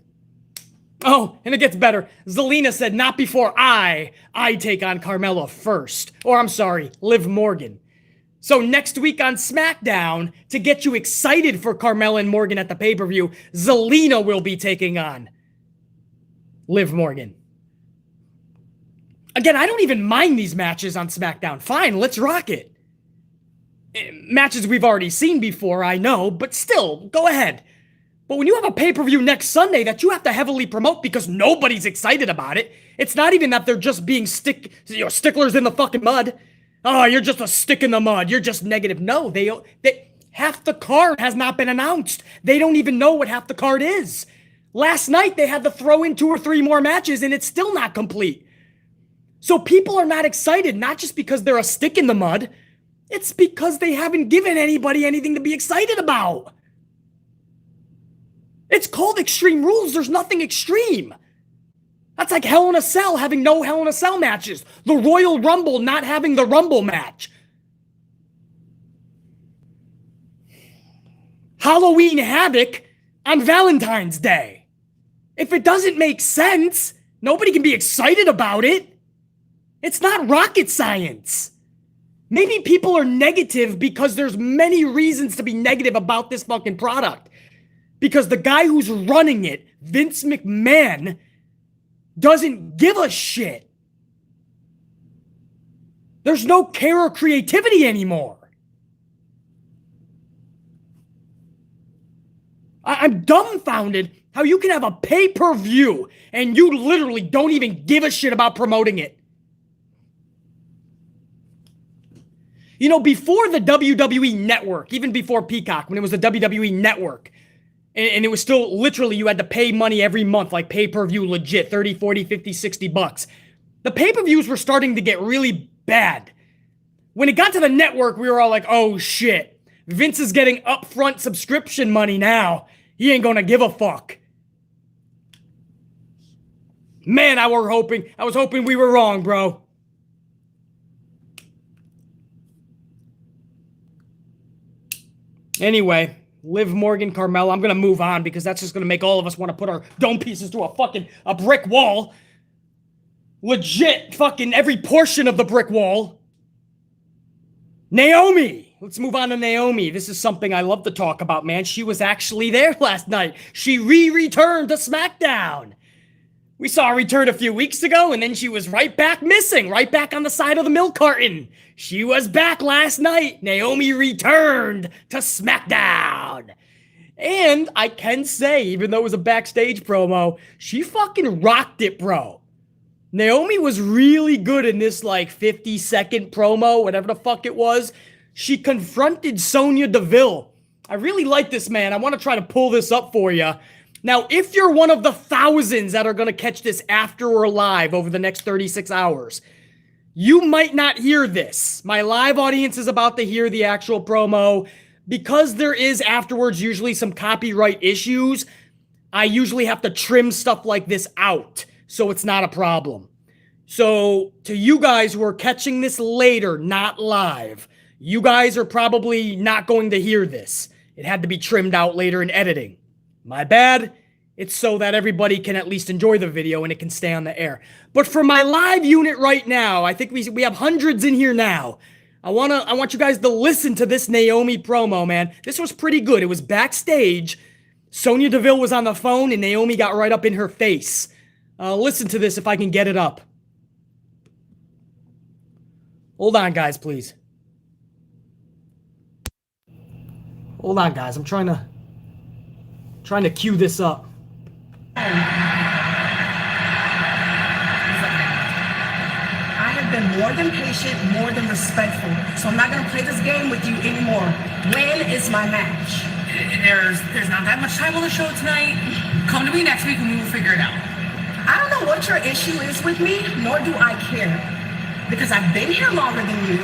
Speaker 2: Oh, and it gets better. Zelena said, not before I take on Carmella first. Or I'm sorry, Liv Morgan. So next week on SmackDown, to get you excited for Carmella and Morgan at the pay-per-view, Zelena will be taking on Liv Morgan. Again, I don't even mind these matches on SmackDown. Fine, let's rock it. Matches we've already seen before, I know, but still, go ahead. But when you have a pay-per-view next Sunday that you have to heavily promote because nobody's excited about it, it's not even that they're just being sticklers in the fucking mud. Oh, you're just a stick in the mud. You're just negative. No, they half the card has not been announced. They don't even know what half the card is. Last night, they had to throw in 2 or 3 more matches, and it's still not complete. So people are not excited, not just because they're a stick in the mud. It's because they haven't given anybody anything to be excited about. It's called Extreme Rules. There's nothing extreme. That's like Hell in a Cell having no Hell in a Cell matches. The Royal Rumble not having the Rumble match. Halloween Havoc on Valentine's Day. If it doesn't make sense, nobody can be excited about it. It's not rocket science. Maybe people are negative because there's many reasons to be negative about this fucking product. Because the guy who's running it, Vince McMahon, doesn't give a shit. There's no care or creativity anymore. I'm dumbfounded how you can have a pay-per-view and you literally don't even give a shit about promoting it. You know, before the WWE Network, even before Peacock, when it was the WWE Network, and it was still literally you had to pay money every month, like pay-per-view legit, 30, 40, 50, 60 bucks. The pay-per-views were starting to get really bad. When it got to the network, we were all like, oh shit, Vince is getting upfront subscription money now. He ain't gonna give a fuck. Man, I was hoping we were wrong, bro. Anyway, Liv Morgan, Carmelo, I'm gonna move on because that's just gonna make all of us want to put our dome pieces to a brick wall. Legit fucking every portion of the brick wall. Naomi! Let's move on to Naomi. This is something I love to talk about, man. She was actually there last night. She returned to SmackDown. We saw her return a few weeks ago, and then she was right back missing, right back on the side of the milk carton. She was back last night. Naomi returned to SmackDown. And I can say, even though it was a backstage promo, she fucking rocked it, bro. Naomi was really good in this, like, 50-second promo, whatever the fuck it was. She confronted Sonya Deville. I really like this, man. I want to try to pull this up for you. Now, if you're one of the thousands that are going to catch this after we're live over the next 36 hours, you might not hear this. My live audience is about to hear the actual promo. Because there is afterwards usually some copyright issues, I usually have to trim stuff like this out, so it's not a problem. So, to you guys who are catching this later, not live, you guys are probably not going to hear this. It had to be trimmed out later in editing. My bad. It's so that everybody can at least enjoy the video and it can stay on the air. But for my live unit right now, I think we have hundreds in here now. I want you guys to listen to this Naomi promo, man. This was pretty good. It was backstage. Sonya Deville was on the phone and Naomi got right up in her face. Listen to this if I can get it up. Hold on, guys, please. Hold on, guys. I'm trying to cue this up.
Speaker 1: I have been more than patient, more than respectful. So I'm not going to play this game with you anymore. When is my match?
Speaker 3: There's not that much time on the show tonight. Come to me next week and we will figure it out.
Speaker 1: I don't know what your issue is with me, nor do I care. Because I've been here longer than you.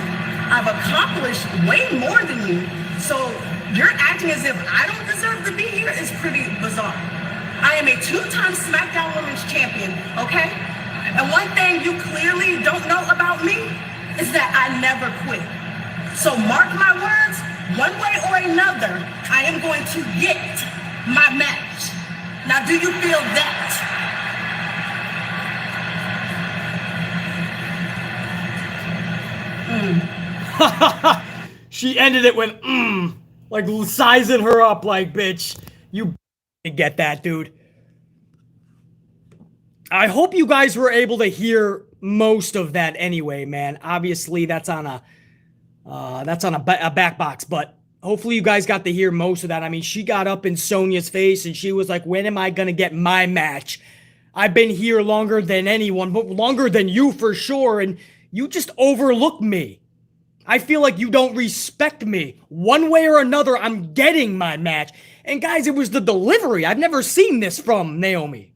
Speaker 1: I've accomplished way more than you. So you're acting as if I don't deserve to be here is pretty bizarre. I am a two-time SmackDown Women's Champion, okay? And one thing you clearly don't know about me is that I never quit. So mark my words, one way or another, I am going to get my match. Now, do you feel that?
Speaker 2: She ended it with, like sizing her up like, bitch, you get that, dude. I hope you guys were able to hear most of that anyway, man. Obviously, that's on a back box, but hopefully you guys got to hear most of that. I mean, she got up in Sonya's face and she was like, when am I going to get my match? I've been here longer than anyone, but longer than you for sure, and you just overlook me. I feel like you don't respect me. One way or another, I'm getting my match. And guys, it was the delivery. I've never seen this from Naomi.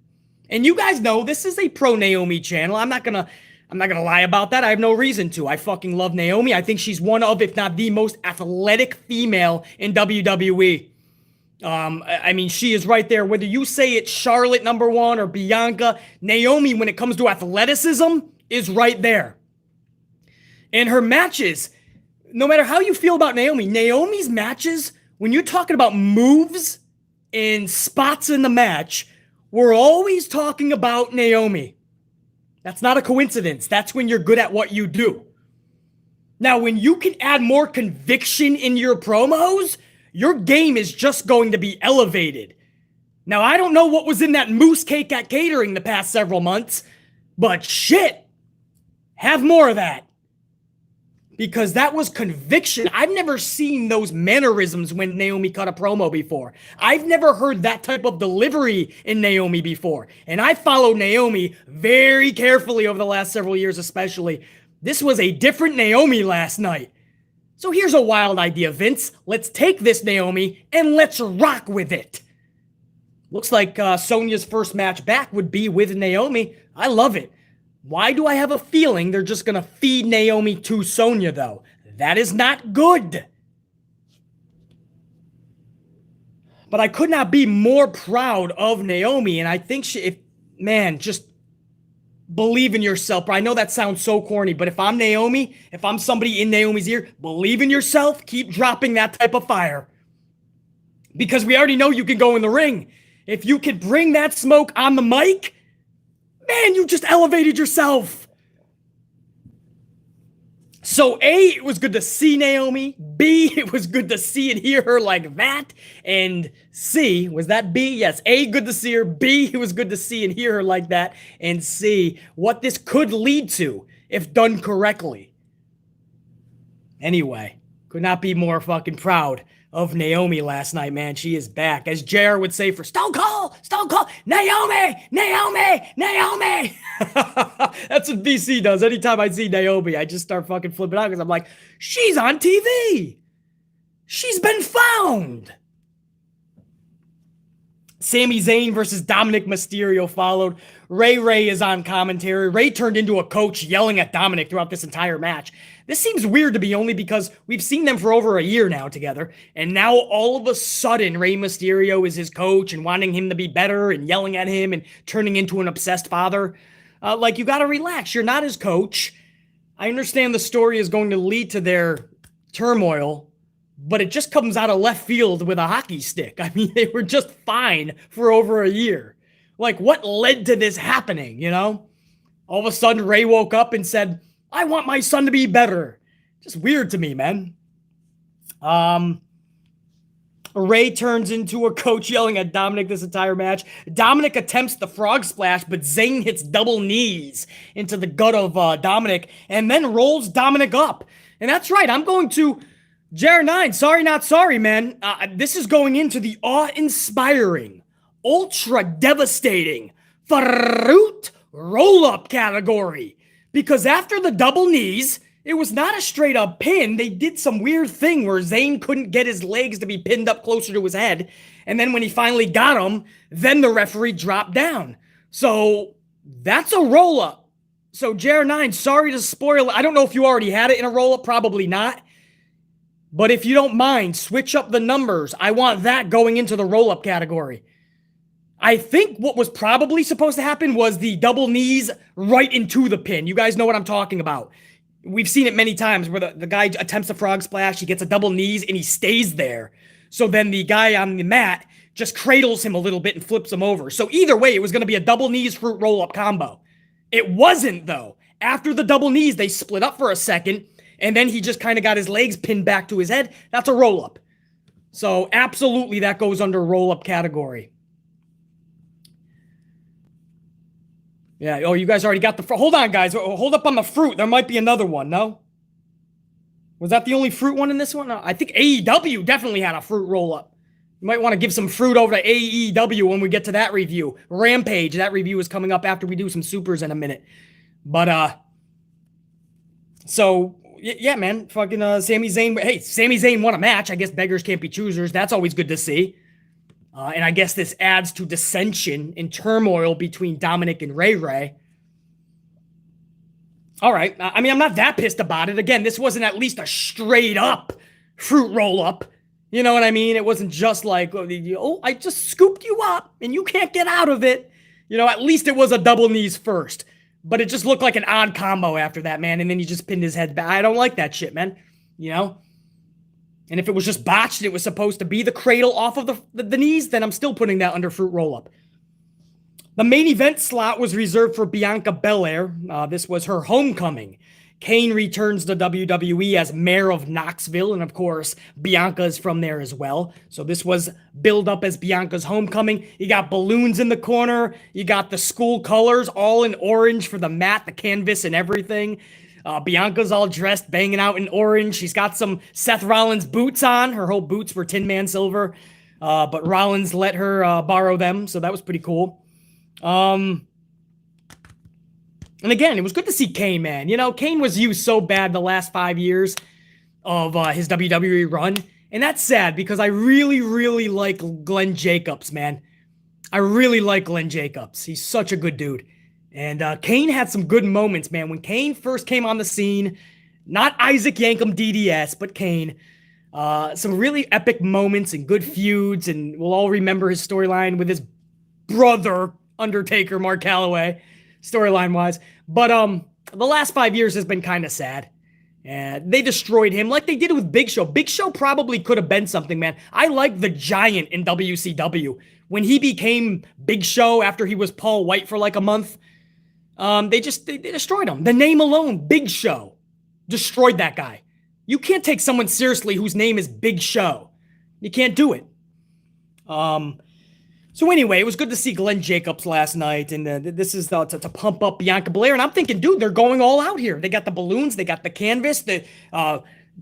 Speaker 2: And you guys know this is a pro Naomi channel. I'm not gonna lie about that. I have no reason to. I fucking love Naomi. I think she's one of, if not the most athletic female in WWE. I mean, she is right there. Whether you say it's Charlotte #1 or Bianca, Naomi, when it comes to athleticism, is right there. And her matches, no matter how you feel about Naomi, Naomi's matches, when you're talking about moves and spots in the match, we're always talking about Naomi. That's not a coincidence. That's when you're good at what you do. Now, when you can add more conviction in your promos, your game is just going to be elevated. Now, I don't know what was in that moose cake at catering the past several months, but shit, have more of that. because that was conviction. I've never seen those mannerisms when Naomi cut a promo before. I've never heard that type of delivery in Naomi before. And I followed Naomi very carefully over the last several years especially. This was a different Naomi last night. So here's a wild idea, Vince. Let's take this Naomi and let's rock with it. Looks like Sonya's first match back would be with Naomi. I love it. Why do I have a feeling they're just going to feed Naomi to Sonya, though? That is not good. But I could not be more proud of Naomi, and I think just believe in yourself. I know that sounds so corny, but if I'm Naomi, if I'm somebody in Naomi's ear, believe in yourself, keep dropping that type of fire. Because we already know you can go in the ring. If you could bring that smoke on the mic, man, you just elevated yourself. So A, it was good to see Naomi. B, it was good to see and hear her like that. And C, was that B? Yes, A, good to see her. B, it was good to see and hear her like that. And C, what this could lead to if done correctly. Anyway, could not be more fucking proud of Naomi last night, man. She is back. As JR would say for Stone Cold, Naomi. That's what BC does. Anytime I see Naomi, I just start fucking flipping out because I'm like, she's on TV. She's been found. Sami Zayn versus Dominic Mysterio followed. Ray is on commentary. Ray turned into a coach yelling at Dominic throughout this entire match. This seems weird to me only because we've seen them for over a year now together. And now all of a sudden, Rey Mysterio is his coach and wanting him to be better and yelling at him and turning into an obsessed father. You got to relax. You're not his coach. I understand the story is going to lead to their turmoil, but it just comes out of left field with a hockey stick. I mean, they were just fine for over a year. Like, what led to this happening, you know? All of a sudden, Ray woke up and said, I want my son to be better. Just weird to me, man. Ray turns into a coach yelling at Dominic this entire match. Dominic attempts the frog splash, but Zayn hits double knees into the gut of Dominic and then rolls Dominic up. And that's right, I'm going to JR9, sorry not sorry, man. This is going into the awe-inspiring, ultra-devastating fruit roll-up category. Because after the double knees, it was not a straight-up pin. They did some weird thing where Zayn couldn't get his legs to be pinned up closer to his head. And then when he finally got them, then the referee dropped down. So that's a roll-up. So JR9, sorry to spoil it. I don't know if you already had it in a roll-up. Probably not. But if you don't mind, switch up the numbers. I want that going into the roll-up category. I think what was probably supposed to happen was the double knees right into the pin. You guys know what I'm talking about. We've seen it many times where the guy attempts a frog splash, he gets a double knees, and he stays there. So then the guy on the mat just cradles him a little bit and flips him over. So either way, it was going to be a double knees fruit roll-up combo. It wasn't, though. After the double knees, they split up for a second, and then he just kind of got his legs pinned back to his head. That's a roll-up. So absolutely that goes under roll-up category. Yeah, oh, you guys already got the fruit. Hold on, guys. Hold up on the fruit. There might be another one, no? Was that the only fruit one in this one? No, I think AEW definitely had a fruit roll-up. You might want to give some fruit over to AEW when we get to that review. Rampage, that review is coming up after we do some supers in a minute. But, so, yeah, man. Fucking Sami Zayn. Hey, Sami Zayn won a match. I guess beggars can't be choosers. That's always good to see. And I guess this adds to dissension and turmoil between Dominic and Ray. All right. I mean, I'm not that pissed about it. Again, this wasn't at least a straight up fruit roll up. You know what I mean? It wasn't just like, oh, I just scooped you up and you can't get out of it. You know, at least it was a double knees first. But it just looked like an odd combo after that, man. And then he just pinned his head back. I don't like that shit, man. You know? And if it was just botched and it was supposed to be the cradle off of the knees, then I'm still putting that under fruit roll-up. The main event slot was reserved for Bianca Belair. This was her homecoming. Kane returns to WWE as mayor of Knoxville, and of course, Bianca is from there as well. So this was billed up as Bianca's homecoming. You got balloons in the corner. You got the school colors all in orange for the mat, the canvas, and everything. Bianca's all dressed, banging out in orange. She's got some Seth Rollins boots on. Her whole boots were Tin Man silver, but Rollins let her borrow them, so that was pretty cool. And again, it was good to see Kane, man. You know, Kane was used so bad the last 5 years of his WWE run, and that's sad because I really, really like Glenn Jacobs, man. I really like Glenn Jacobs. He's such a good dude. And Kane had some good moments, man. When Kane first came on the scene, not Isaac Yankem DDS, but Kane, some really epic moments and good feuds, and we'll all remember his storyline with his brother, Undertaker, Mark Calloway, storyline-wise. But the last 5 years has been kind of sad. And they destroyed him like they did with Big Show. Big Show probably could have been something, man. I like the Giant in WCW. When he became Big Show after he was Paul White for like a month, they destroyed him. The name alone, Big Show, destroyed that guy. You can't take someone seriously whose name is Big Show. You can't do it. So anyway, it was good to see Glenn Jacobs last night, and this is to pump up Bianca Belair. And I'm thinking, dude, they're going all out here. They got the balloons, they got the canvas.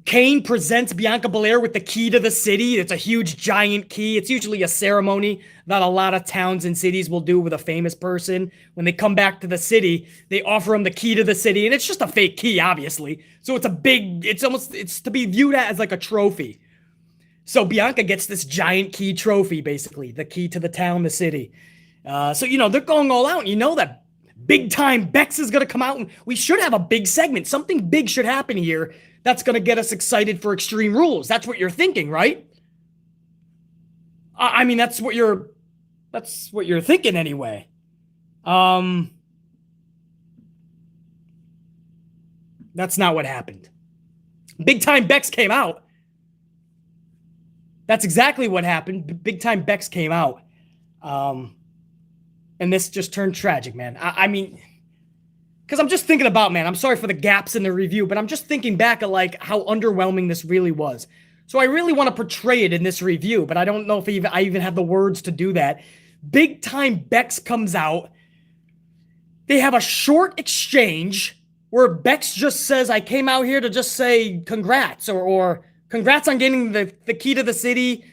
Speaker 2: Kane presents Bianca Belair with the key to the city. It's a huge, giant key. It's usually a ceremony that a lot of towns and cities will do with a famous person. When they come back to the city, they offer them the key to the city, and it's just a fake key, obviously. So it's it's to be viewed as like a trophy. So Bianca gets this giant key trophy, basically, the key to the town, the city. So, you know, they're going all out, and you know that big time Bex is going to come out, and we should have a big segment. Something big should happen here that's going to get us excited for Extreme Rules. That's what you're thinking, right? I mean, that's what you're thinking anyway. That's not what happened. Big time Bex came out. That's exactly what happened. Big time Bex came out. And this just turned tragic, man. I mean, because I'm just thinking about, man, I'm sorry for the gaps in the review, but I'm just thinking back at like how underwhelming this really was. So I really want to portray it in this review, but I don't know if I even have the words to do that. Big time Bex comes out. They have a short exchange where Bex just says, I came out here to just say congrats, or congrats on getting the key to the city,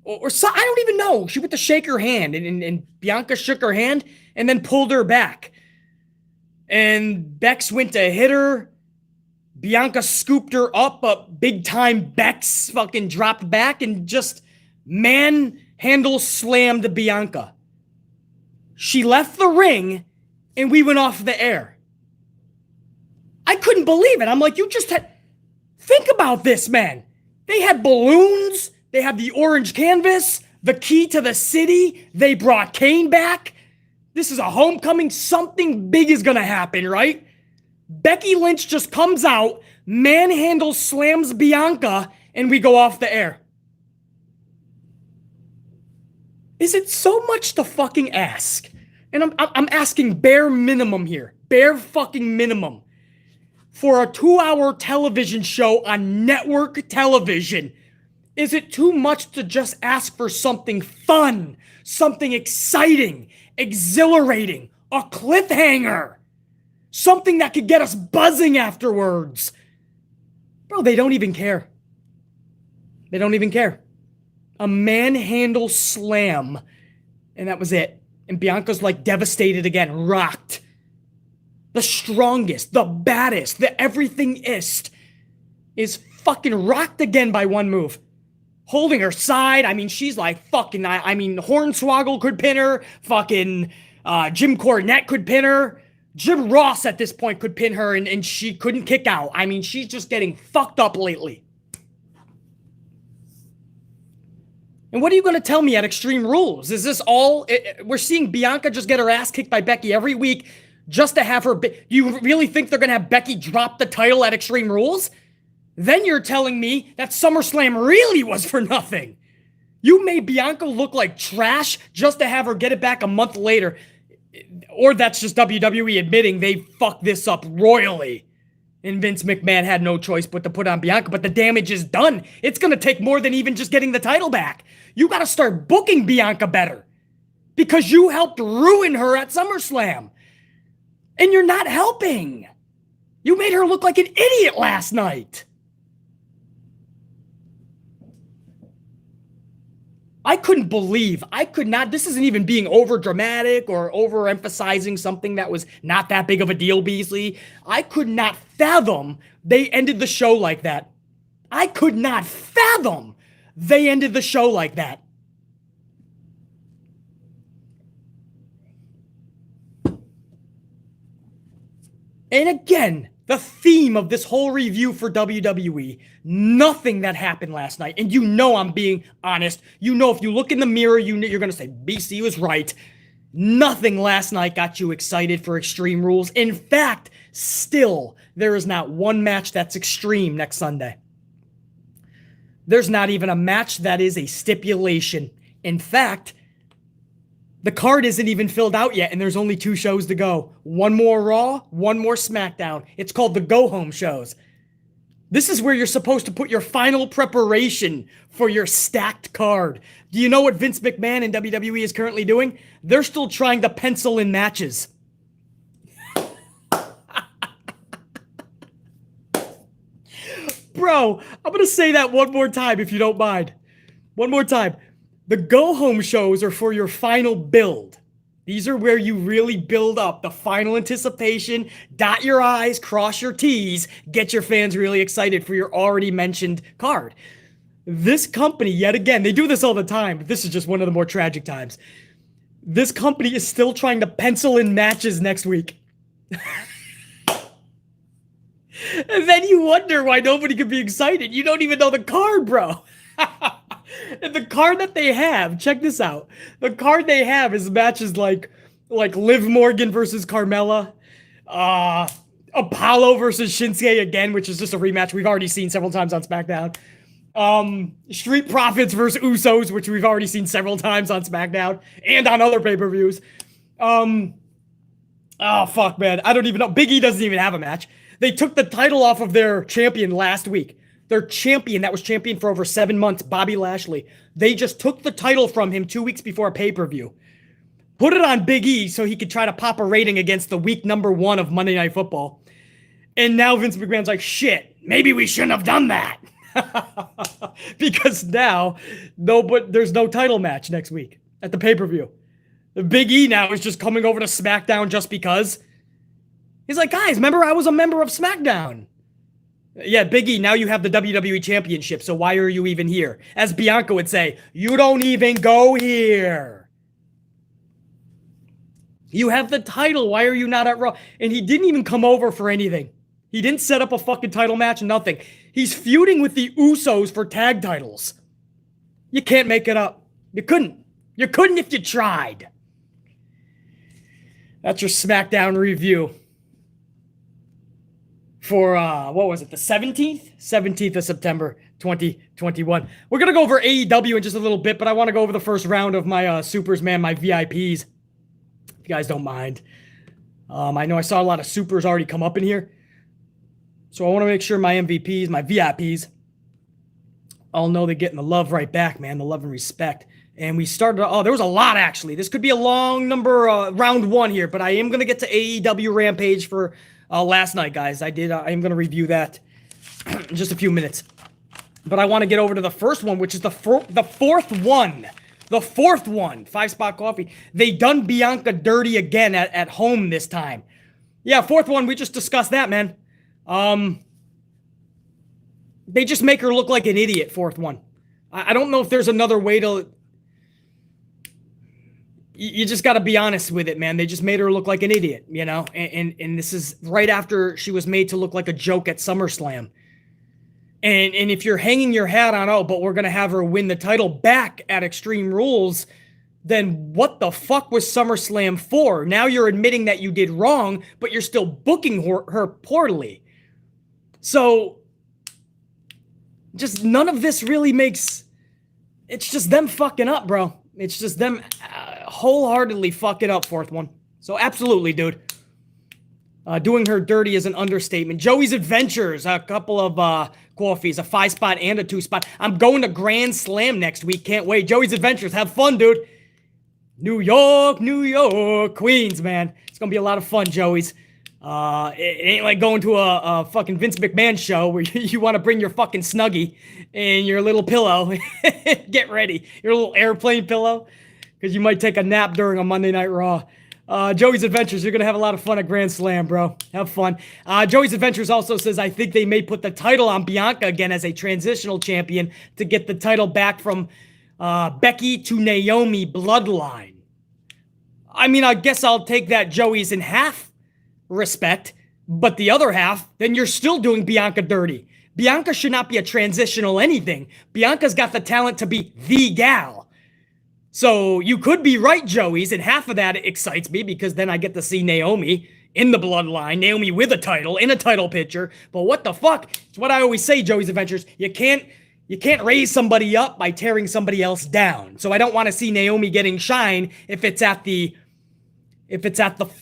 Speaker 2: or so, I don't even know. She went to shake her hand, and Bianca shook her hand and then pulled her back. And Bex went to hit her. Bianca scooped her up, but big time Bex fucking dropped back and just manhandle slammed Bianca. She left the ring and we went off the air. I couldn't believe it. I'm like, you just had... Think about this, man. They had balloons. They had the orange canvas, the key to the city. They brought Kane back. This is a homecoming. Something big is going to happen, right? Becky Lynch just comes out, manhandles, slams Bianca, and we go off the air. Is it so much to fucking ask? And I'm asking bare minimum here. Bare fucking minimum. For a 2-hour television show on network television, is it too much to just ask for something fun, something exciting, exhilarating, a cliffhanger, something that could get us buzzing afterwards? Bro, they don't even care. They don't even care. A manhandle slam, and that was it. And Bianca's like devastated again, rocked. The strongest, the baddest, the everything-ist is fucking rocked again by one move. Holding her side. I mean, she's like fucking, I mean, Hornswoggle could pin her. Fucking Jim Cornette could pin her. Jim Ross at this point could pin her, and she couldn't kick out. I mean, she's just getting fucked up lately. And what are you going to tell me at Extreme Rules? Is this all... We're seeing Bianca just get her ass kicked by Becky every week just to have her... Do you really think they're going to have Becky drop the title at Extreme Rules? Then you're telling me that SummerSlam really was for nothing. You made Bianca look like trash just to have her get it back a month later. Or that's just WWE admitting they fucked this up royally. And Vince McMahon had no choice but to put on Bianca. But the damage is done. It's going to take more than even just getting the title back. You got to start booking Bianca better. Because you helped ruin her at SummerSlam. And you're not helping. You made her look like an idiot last night. I couldn't believe, this isn't even being over dramatic or overemphasizing something that was not that big of a deal, Beasley. I could not fathom they ended the show like that. I could not fathom they ended the show like that. And again, the theme of this whole review for WWE, nothing that happened last night. And you know I'm being honest. You know if you look in the mirror, you're going to say, BC was right. Nothing last night got you excited for Extreme Rules. In fact, still, there is not one match that's extreme next Sunday. There's not even a match that is a stipulation. In fact, the card isn't even filled out yet, and there's only 2 shows to go. One more Raw, one more SmackDown. It's called the go-home shows. This is where you're supposed to put your final preparation for your stacked card. Do you know what Vince McMahon and WWE is currently doing? They're still trying to pencil in matches. Bro, I'm going to say that one more time if you don't mind. One more time. The go-home shows are for your final build. These are where you really build up the final anticipation, dot your I's, cross your T's, get your fans really excited for your already mentioned card. This company, yet again, they do this all the time, but this is just one of the more tragic times. This company is still trying to pencil in matches next week. And then you wonder why nobody could be excited. You don't even know the card, bro. And the card that they have, check this out. The card they have is matches like Liv Morgan versus Carmella, Apollo versus Shinsuke again, which is just a rematch we've already seen several times on SmackDown. Street Profits versus Usos, which we've already seen several times on SmackDown and on other pay-per-views. Oh, fuck, man. I don't even know. Big E doesn't even have a match. They took the title off of their champion last week. Their champion that was champion for over 7 months, Bobby Lashley. They just took the title from him 2 weeks before a pay-per-view. Put it on Big E so he could try to pop a rating against the week number 1 of Monday Night Football. And now Vince McMahon's like, shit, maybe we shouldn't have done that. Because now, there's no title match next week at the pay-per-view. The Big E now is just coming over to SmackDown just because. He's like, guys, remember I was a member of SmackDown. Yeah, Big E, now you have the WWE Championship, so why are you even here? As Bianca would say, you don't even go here. You have the title, why are you not at Raw? And he didn't even come over for anything. He didn't set up a fucking title match, nothing. He's feuding with the Usos for tag titles. You can't make it up. You couldn't. You couldn't if you tried. That's your SmackDown review. For, what was it, the 17th? 17th of September, 2021. We're going to go over AEW in just a little bit, but I want to go over the first round of my supers, man, my VIPs. If you guys don't mind. I know I saw a lot of supers already come up in here. So I want to make sure my MVPs, my VIPs, all know they're getting the love right back, man, the love and respect. And we started, there was a lot, actually. This could be a long number, round 1 here, but I am going to get to AEW Rampage for last night, guys. I am going to review that in just a few minutes. But I want to get over to the first one, which is the fourth one. The fourth one, 5-Spot Coffee. They done Bianca dirty again at home this time. Yeah, fourth one, we just discussed that, man. They just make her look like an idiot, fourth one. I don't know if there's another way to... You just got to be honest with it, man. They just made her look like an idiot, you know? And this is right after she was made to look like a joke at SummerSlam. And if you're hanging your hat on, but we're going to have her win the title back at Extreme Rules, then what the fuck was SummerSlam for? Now you're admitting that you did wrong, but you're still booking her poorly. So, just none of this really makes... It's just them fucking up, bro. It's just them wholeheartedly fucking up, fourth one. So absolutely, dude. Doing her dirty is an understatement. Joey's Adventures, a couple of coffees, a 5-spot and a 2-spot. I'm going to Grand Slam next week. Can't wait. Joey's Adventures. Have fun, dude. New York, Queens, man. It's going to be a lot of fun, Joey's. It ain't like going to a fucking Vince McMahon show where you want to bring your fucking Snuggie and your little pillow. Get ready. Your little airplane pillow. Because you might take a nap during a Monday Night Raw. Joey's Adventures, you're going to have a lot of fun at Grand Slam, bro. Have fun. Joey's Adventures also says, I think they may put the title on Bianca again as a transitional champion to get the title back from Becky to Naomi bloodline. I mean, I guess I'll take that Joey's in half respect, but the other half, then you're still doing Bianca dirty. Bianca should not be a transitional anything. Bianca's got the talent to be the gal. So you could be right, Joey's, and half of that excites me because then I get to see Naomi in the bloodline, Naomi with a title, in a title picture. But what the fuck? It's what I always say, Joey's Adventures. You can't raise somebody up by tearing somebody else down. So I don't want to see Naomi getting shine if it's at the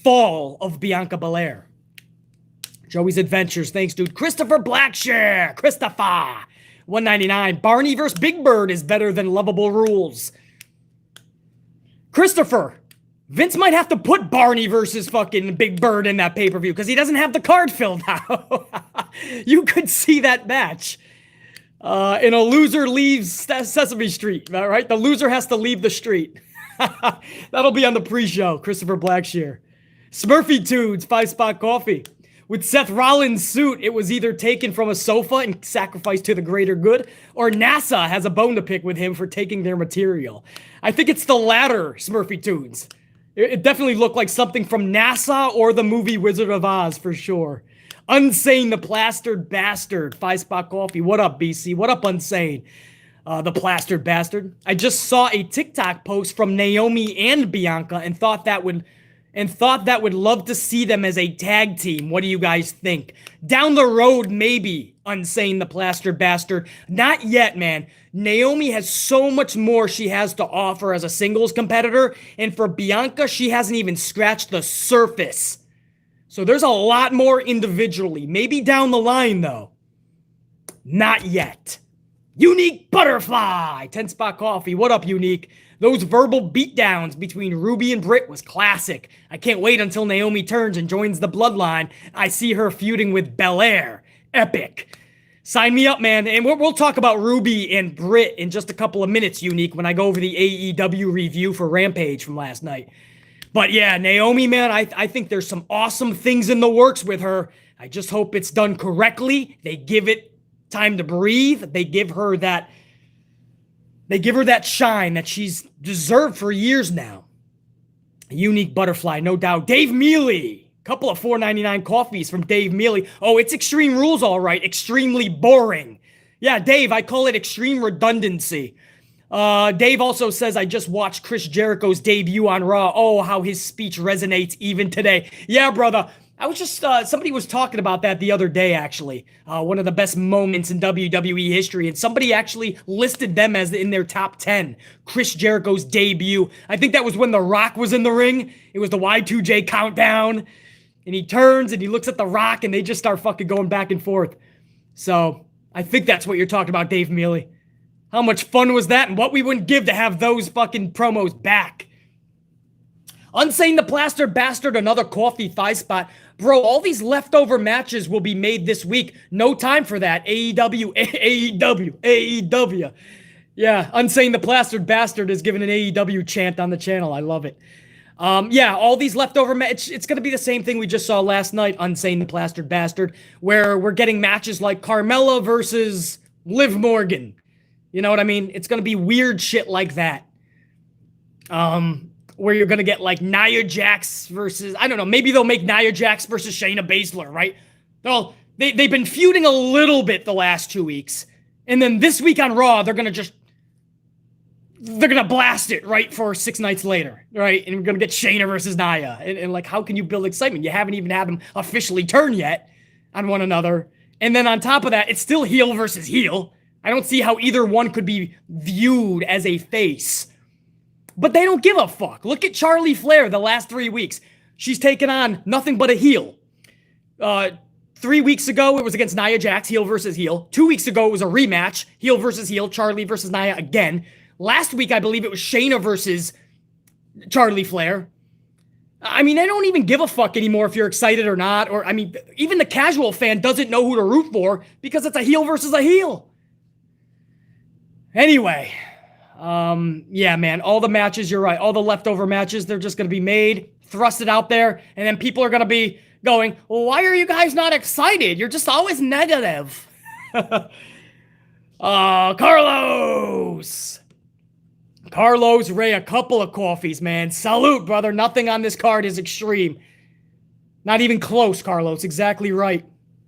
Speaker 2: fall of Bianca Belair. Joey's Adventures, thanks, dude. Christopher Blackshare, Christopher, $1.99. Barney vs. Big Bird is better than Lovable Rules. Christopher, Vince might have to put Barney versus fucking Big Bird in that pay-per-view because he doesn't have the card filled out. You could see that match. And a loser leaves Sesame Street, all right? The loser has to leave the street. That'll be on the pre-show, Christopher Blackshare. Smurfy Tudes, 5-spot coffee. With Seth Rollins' suit, it was either taken from a sofa and sacrificed to the greater good, or NASA has a bone to pick with him for taking their material. I think it's the latter, Smurfy Tunes. It definitely looked like something from NASA or the movie Wizard of Oz, for sure. Unsane the Plastered Bastard, 5-spot coffee. What up, BC? What up, Unsane? The Plastered Bastard. I just saw a TikTok post from Naomi and Bianca and thought that would love to see them as a tag team. What do you guys think? Down the road, maybe, Unsane the Plastered Bastard. Not yet, man. Naomi has so much more she has to offer as a singles competitor, and for Bianca, she hasn't even scratched the surface. So there's a lot more individually. Maybe down the line, though. Not yet. Unique Butterfly, 10-spot coffee. What up, Unique? Those verbal beatdowns between Ruby and Britt was classic. I can't wait until Naomi turns and joins the bloodline. I see her feuding with Belair. Epic. Sign me up, man. And we'll talk about Ruby and Britt in just a couple of minutes, Unique, when I go over the AEW review for Rampage from last night. But yeah, Naomi, man, I think there's some awesome things in the works with her. I just hope it's done correctly. They give it time to breathe. They give her that shine that she's deserved for years now. A unique butterfly, no doubt. Dave Mealy. Couple of $4.99 coffees from Dave Mealy. Oh, it's Extreme Rules, all right. Extremely boring. Yeah, Dave, I call it extreme redundancy. Dave also says, I just watched Chris Jericho's debut on Raw. Oh, how his speech resonates even today. Yeah, brother. I was just, somebody was talking about that the other day, actually. One of the best moments in WWE history. And somebody actually listed them as in their top 10. Chris Jericho's debut. I think that was when The Rock was in the ring. It was the Y2J countdown. And he turns and he looks at The Rock and they just start fucking going back and forth. So I think that's what you're talking about, Dave Mealy. How much fun was that? And what we wouldn't give to have those fucking promos back. Unsane the Plaster Bastard, another coffee thigh spot. Bro, all these leftover matches will be made this week. No time for that. AEW. Yeah, Unsane the Plastered Bastard is giving an AEW chant on the channel. I love it. Yeah, all these leftover matches, it's going to be the same thing we just saw last night, Unsane the Plastered Bastard, where we're getting matches like Carmelo versus Liv Morgan. You know what I mean? It's going to be weird shit like that. Where you're going to get like Nia Jax versus, I don't know, maybe they'll make Nia Jax versus Shayna Baszler, right? They've been feuding a little bit the last 2 weeks. And then this week on Raw, they're going to blast it right for 6 nights later, right? And we're going to get Shayna versus Nia. And like, how can you build excitement? You haven't even had them officially turn yet on one another. And then on top of that, it's still heel versus heel. I don't see how either one could be viewed as a face. But they don't give a fuck. Look at Charlie Flair the last 3 weeks. She's taken on nothing but a heel. 3 weeks ago, it was against Nia Jax, heel versus heel. 2 weeks ago, it was a rematch, heel versus heel, Charlie versus Nia again. Last week, I believe it was Shayna versus Charlie Flair. I mean, I don't even give a fuck anymore if you're excited or not. Or, I mean, even the casual fan doesn't know who to root for because it's a heel versus a heel. Anyway, yeah, man, all the matches, you're right. All the leftover matches, they're just going to be made, thrusted out there, and then people are going to be going, well, why are you guys not excited? You're just always negative. Carlos Ray, a couple of coffees, man. Salute, brother. Nothing on this card is extreme. Not even close, Carlos. Exactly right.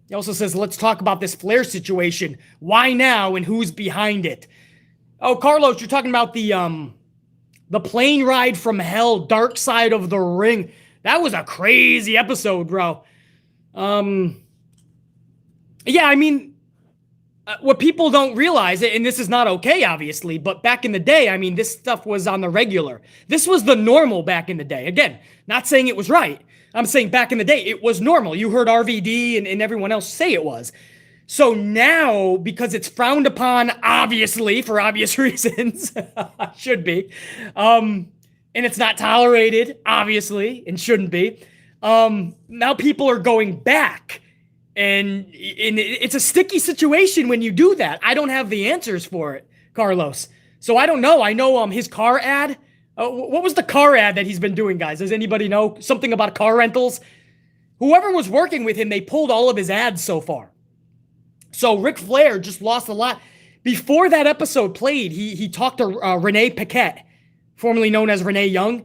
Speaker 2: He also says, let's talk about this Flair situation. Why now and who's behind it? Oh, Carlos, you're talking about the plane ride from hell, Dark Side of the Ring. That was a crazy episode, bro. Yeah, I mean, what people don't realize, and this is not okay, obviously, but back in the day, I mean, this stuff was on the regular. This was the normal back in the day. Again, not saying it was right. I'm saying back in the day, it was normal. You heard RVD and everyone else say it was. So now, because it's frowned upon, obviously, for obvious reasons, should be, and it's not tolerated, obviously, and shouldn't be, now people are going back. And it's a sticky situation when you do that. I don't have the answers for it, Carlos. So I don't know. I know his car ad. What was the car ad that he's been doing, guys? Does anybody know? Something about car rentals? Whoever was working with him, they pulled all of his ads so far. So Ric Flair just lost a lot. Before that episode played, he talked to Renee Paquette, formerly known as Renee Young.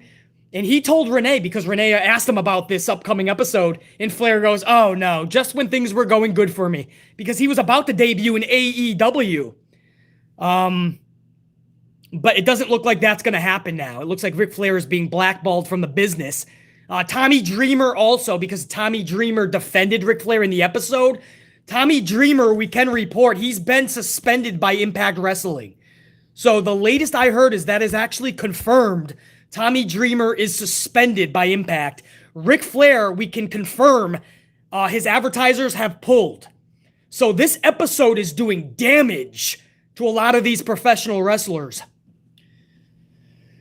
Speaker 2: And he told Renee, because Renee asked him about this upcoming episode, and Flair goes, oh no, just when things were going good for me. Because he was about to debut in AEW. But it doesn't look like that's going to happen now. It looks like Ric Flair is being blackballed from the business. Tommy Dreamer also, because Tommy Dreamer defended Ric Flair in the episode. Tommy Dreamer, we can report, he's been suspended by Impact Wrestling. So the latest I heard is that is actually confirmed. Tommy Dreamer is suspended by Impact. Ric Flair, we can confirm, his advertisers have pulled. So this episode is doing damage to a lot of these professional wrestlers.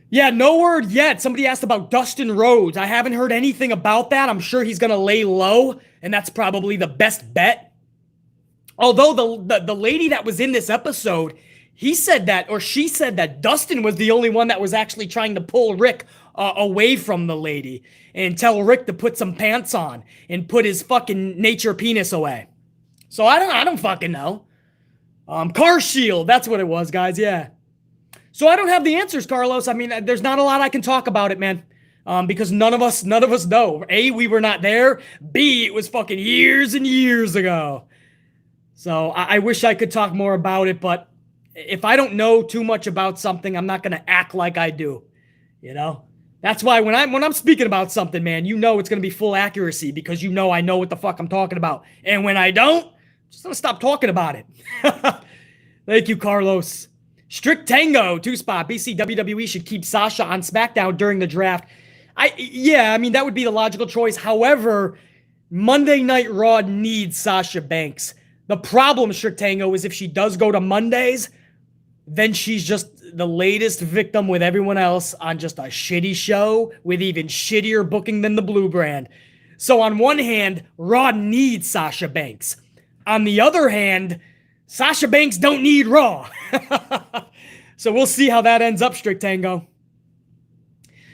Speaker 2: Yeah, no word yet. Somebody asked about Dustin Rhodes. I haven't heard anything about that. I'm sure he's going to lay low, and that's probably the best bet. Although the lady that was in this episode, he said that, or she said that Dustin was the only one that was actually trying to pull Rick away from the lady and tell Rick to put some pants on and put his fucking nature penis away. So I don't fucking know. Car Shield, that's what it was, guys. Yeah. So I don't have the answers, Carlos. I mean, there's not a lot I can talk about it, man. Because none of us know. A, we were not there. B, it was fucking years and years ago. So I wish I could talk more about it, but if I don't know too much about something, I'm not going to act like I do, you know? That's why when I'm speaking about something, man, you know it's going to be full accuracy because you know I know what the fuck I'm talking about. And when I don't, I'm just going to stop talking about it. Thank you, Carlos. Strict Tango, 2-spot. BC WWE should keep Sasha on SmackDown during the draft. Yeah, I mean, that would be the logical choice. However, Monday Night Raw needs Sasha Banks. The problem, Strict Tango, is if she does go to Mondays, then she's just the latest victim with everyone else on just a shitty show with even shittier booking than the Blue Brand. So on one hand, Raw needs Sasha Banks. On the other hand, Sasha Banks don't need Raw. So we'll see how that ends up, Strict Tango.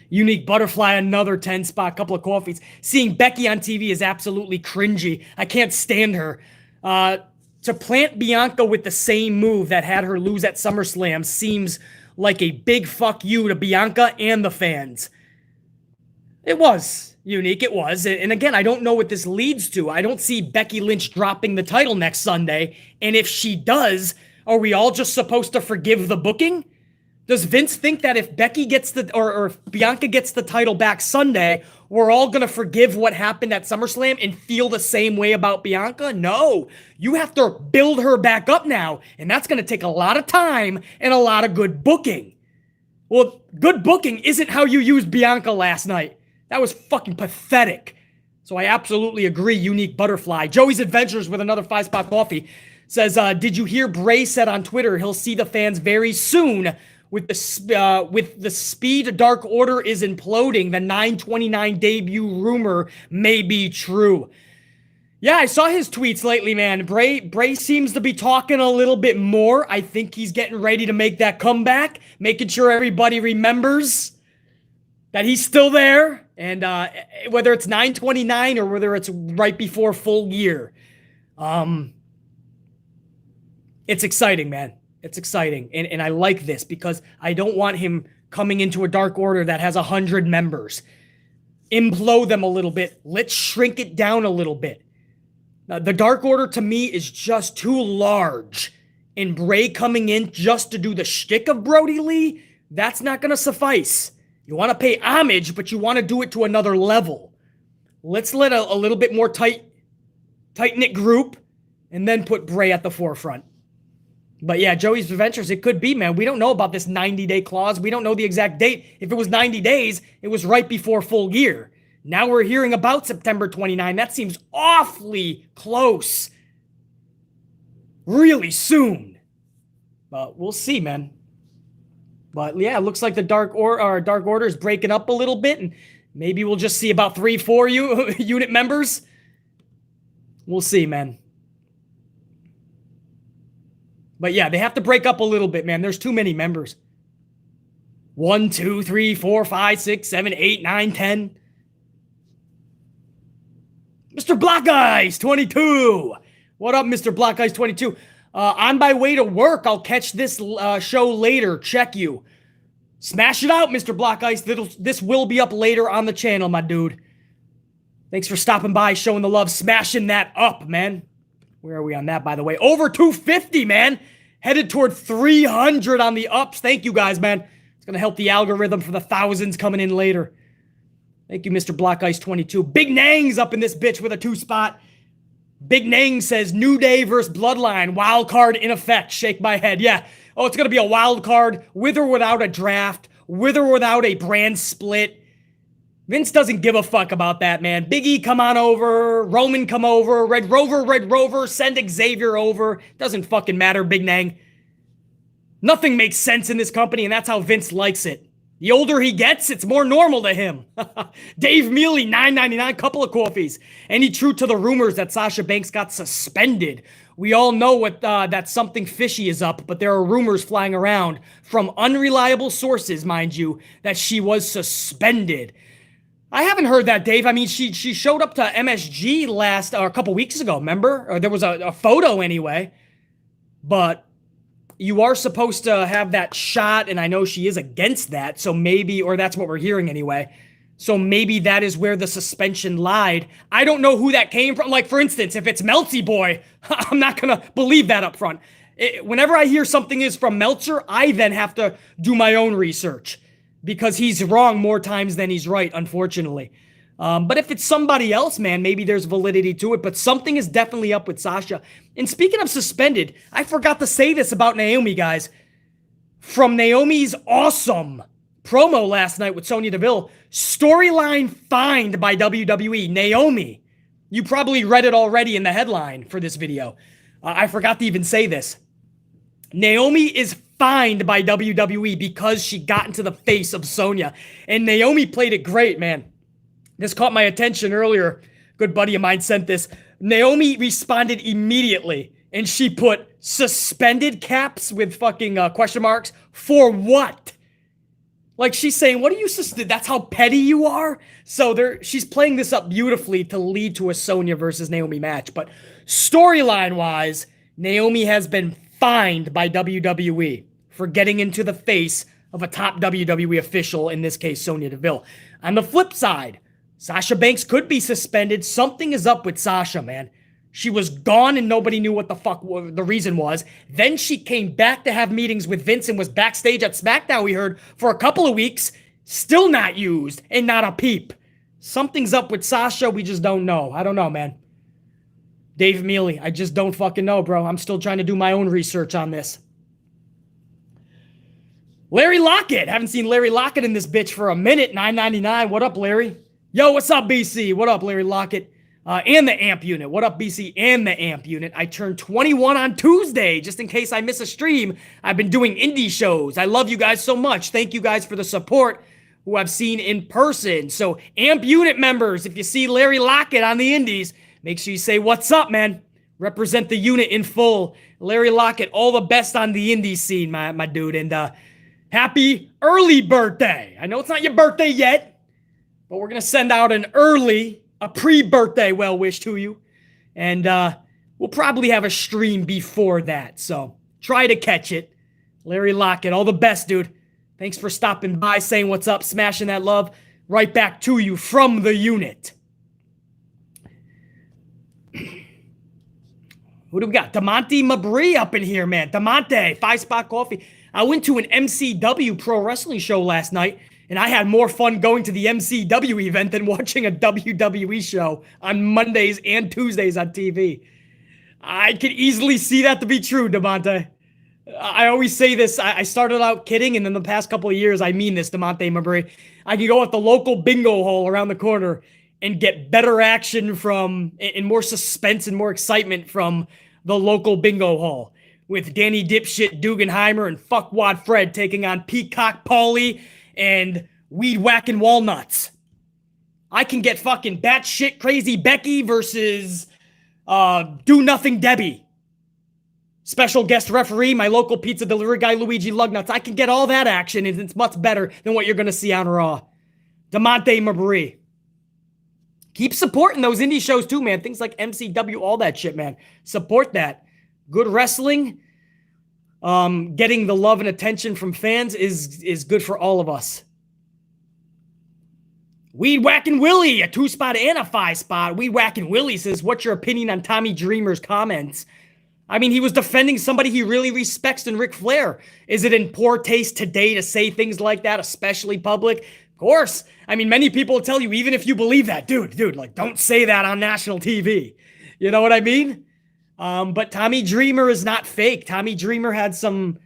Speaker 2: Unique Butterfly, another 10-spot, couple of coffees. Seeing Becky on TV is absolutely cringy. I can't stand her. To plant Bianca with the same move that had her lose at SummerSlam seems like a big fuck you to Bianca and the fans. It was unique. It was. And again, I don't know what this leads to. I don't see Becky Lynch dropping the title next Sunday. And if she does, are we all just supposed to forgive the booking? Does Vince think that if Becky gets or if Bianca gets the title back Sunday, we're all going to forgive what happened at SummerSlam and feel the same way about Bianca? No. You have to build her back up now, and that's going to take a lot of time and a lot of good booking. Well, good booking isn't how you used Bianca last night. That was fucking pathetic. So I absolutely agree, Unique Butterfly. Joey's Adventures with another 5-spot coffee says, did you hear Bray said on Twitter he'll see the fans very soon with the speed Dark Order is imploding, the 9/29 debut rumor may be true. Yeah, I saw his tweets lately, man. Bray seems to be talking a little bit more. I think he's getting ready to make that comeback, making sure everybody remembers that he's still there. And whether it's 9/29 or whether it's right before full year, it's exciting, man. It's exciting. And I like this because I don't want him coming into a Dark Order that has 100 members. Implode them a little bit. Let's shrink it down a little bit. The Dark Order to me is just too large. And Bray coming in just to do the shtick of Brody Lee, that's not going to suffice. You want to pay homage, but you want to do it to another level. Let's let a little bit more tight-knit group and then put Bray at the forefront. But yeah, Joey's Adventures, it could be, man. We don't know about this 90-day clause. We don't know the exact date. If it was 90 days, it was right before full year. Now we're hearing about September 29. That seems awfully close. Really soon. But we'll see, man. But yeah, it looks like the Dark Order is breaking up a little bit, and maybe we'll just see about 3-4 unit members. We'll see, man. But yeah, they have to break up a little bit, man. There's too many members. 1, 2, 3, 4, 5, 6, 7, 8, 9, 10. Mr. Black Eyes 22. What up, Mr. Black Eyes 22? On my way to work, I'll catch this show later. Check you. Smash it out, Mr. Black Ice. This will be up later on the channel, my dude. Thanks for stopping by, showing the love, smashing that up, man. Where are we on that, by the way? Over 250, man. Headed toward 300 on the ups. Thank you guys, man. It's going to help the algorithm for the thousands coming in later. Thank you, Mr. Black Ice 22. Big Nang's up in this bitch with a 2-spot. Big Nang says, New Day versus Bloodline. Wild card in effect. Shake my head. Yeah. Oh, it's going to be a wild card with or without a draft, with or without a brand split. Vince doesn't give a fuck about that, man. Big E, come on over. Roman, come over. Red Rover, send Xavier over. Doesn't fucking matter, Big Nang. Nothing makes sense in this company, and that's how Vince likes it. The older he gets, it's more normal to him. Dave Mealy, $9.99, couple of coffees. Any truth to the rumors that Sasha Banks got suspended? We all know what that something fishy is up, but there are rumors flying around from unreliable sources, mind you, that she was suspended. I haven't heard that, Dave. I mean, she showed up to MSG a couple weeks ago, remember? Or there was a photo anyway. But you are supposed to have that shot, and I know she is against that, so maybe, or that's what we're hearing anyway. So maybe that is where the suspension lied. I don't know who that came from. Like, for instance, if it's Melty Boy, I'm not going to believe that up front. Whenever I hear something is from Meltzer, I then have to do my own research. Because he's wrong more times than he's right, unfortunately. But if it's somebody else, man, maybe there's validity to it. But something is definitely up with Sasha. And speaking of suspended, I forgot to say this about Naomi, guys. From Naomi's awesome promo last night with Sonya Deville, storyline fined by WWE. Naomi, you probably read it already in the headline for this video. I forgot to even say this. Naomi is fined by WWE because she got into the face of Sonya. And Naomi played it great, man. This caught my attention earlier. Good buddy of mine sent this. Naomi responded immediately, and she put suspended caps with fucking question marks. For what? Like, she's saying, what are you suspended? That's how petty you are? So she's playing this up beautifully to lead to a Sonya versus Naomi match. But storyline-wise, Naomi has been fined by WWE for getting into the face of a top WWE official, in this case, Sonya Deville. On the flip side, Sasha Banks could be suspended. Something is up with Sasha, man. She was gone and nobody knew what the fuck the reason was. Then she came back to have meetings with Vince and was backstage at SmackDown, we heard, for a couple of weeks. Still not used and not a peep. Something's up with Sasha. We just don't know. I don't know, man. Dave Mealy, I just don't fucking know, bro. I'm still trying to do my own research on this. Larry Lockett. Haven't seen Larry Lockett in this bitch for a minute. $9.99. What up, Larry? Yo, what's up, BC? What up, Larry Lockett? and the AMP unit. What up, BC and the AMP unit? I turned 21 on Tuesday, just in case I miss a stream. I've been doing indie shows. I love you guys so much. Thank you guys for the support who I've seen in person. So AMP unit members, if you see Larry Lockett on the indies, make sure you say, what's up, man? Represent the unit in full. Larry Lockett, all the best on the indie scene, my dude. And happy early birthday. I know it's not your birthday yet, but we're going to send out a pre-birthday well wish to you. And we'll probably have a stream before that. So try to catch it. Larry Lockett, all the best, dude. Thanks for stopping by, saying what's up, smashing that love right back to you from the unit. Who do we got? DeMonte Mabry up in here, man. DeMonte, 5-Spot Coffee. I went to an MCW pro wrestling show last night, and I had more fun going to the MCW event than watching a WWE show on Mondays and Tuesdays on TV. I could easily see that to be true, DeMonte. I always say this. I started out kidding, and in the past couple of years, I mean this, DeMonte Mabry. I can go at the local bingo hall around the corner and get better action and more suspense and more excitement from the local bingo hall with Danny Dipshit Dugenheimer and Fuckwad Fred taking on Peacock Paulie and Weed Whacking Walnuts. I can get fucking batshit crazy Becky versus Do Nothing Debbie. Special guest referee, my local pizza delivery guy, Luigi Lugnuts. I can get all that action, and it's much better than what you're going to see on Raw. DeMonte Mabry. Keep supporting those indie shows too, man. Things like MCW, all that shit, man. Support that. Good wrestling, getting the love and attention from fans is good for all of us. Weed Whacking Willie, a 2-spot and a 5-spot. Weed Whacking Willie says, what's your opinion on Tommy Dreamer's comments? I mean, he was defending somebody he really respects in Ric Flair. Is it in poor taste today to say things like that, especially public? Of course. I mean, many people will tell you, even if you believe that, dude, like, don't say that on national TV. You know what I mean? But Tommy Dreamer is not fake. Tommy Dreamer had some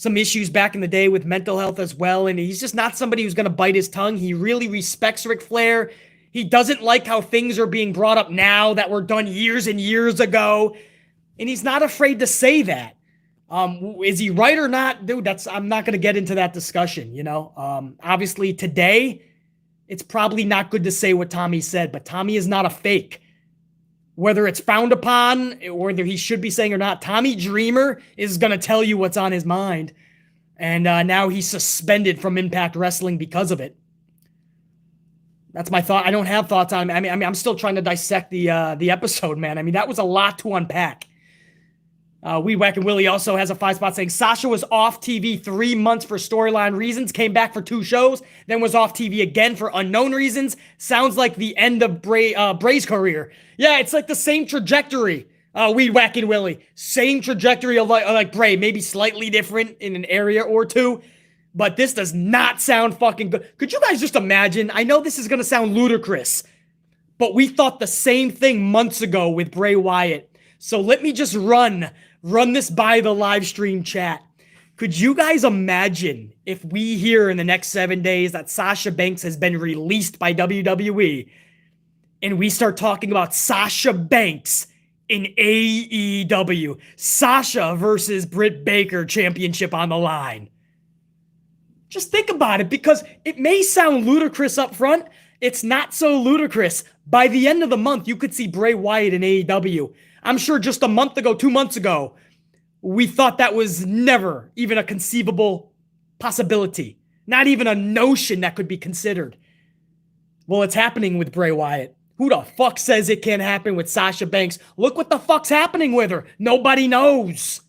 Speaker 2: issues back in the day with mental health as well, and he's just not somebody who's going to bite his tongue. He really respects Ric Flair. He doesn't like how things are being brought up now that were done years and years ago. And he's not afraid to say that. Is he right or not? Dude, I'm not going to get into that discussion, you know? Obviously, today, it's probably not good to say what Tommy said, but Tommy is not a fake. Whether it's frowned upon, or whether he should be saying or not, Tommy Dreamer is going to tell you what's on his mind. And now he's suspended from Impact Wrestling because of it. That's my thought. I don't have thoughts on it. I mean, I'm still trying to dissect the episode, man. I mean, that was a lot to unpack. Weed Whacking Willie also has a 5-spot saying Sasha was off TV 3 months for storyline reasons, came back for 2 shows, then was off TV again for unknown reasons. Sounds like the end of Bray's career. Yeah, it's like the same trajectory. Weed Whacking Willie. Same trajectory of like Bray, maybe slightly different in an area or two. But this does not sound fucking good. Could you guys just imagine? I know this is going to sound ludicrous, but we thought the same thing months ago with Bray Wyatt. So let me just run this by the live stream chat. Could you guys imagine if we hear in the next 7 days that Sasha Banks has been released by WWE and we start talking about Sasha Banks in AEW? Sasha versus Britt Baker championship on the line. Just think about it, because it may sound ludicrous up front. It's not so ludicrous. By the end of the month, you could see Bray Wyatt in AEW. I'm sure just a month ago, 2 months ago, we thought that was never even a conceivable possibility. Not even a notion that could be considered. Well, it's happening with Bray Wyatt. Who the fuck says it can't happen with Sasha Banks? Look what the fuck's happening with her. Nobody knows.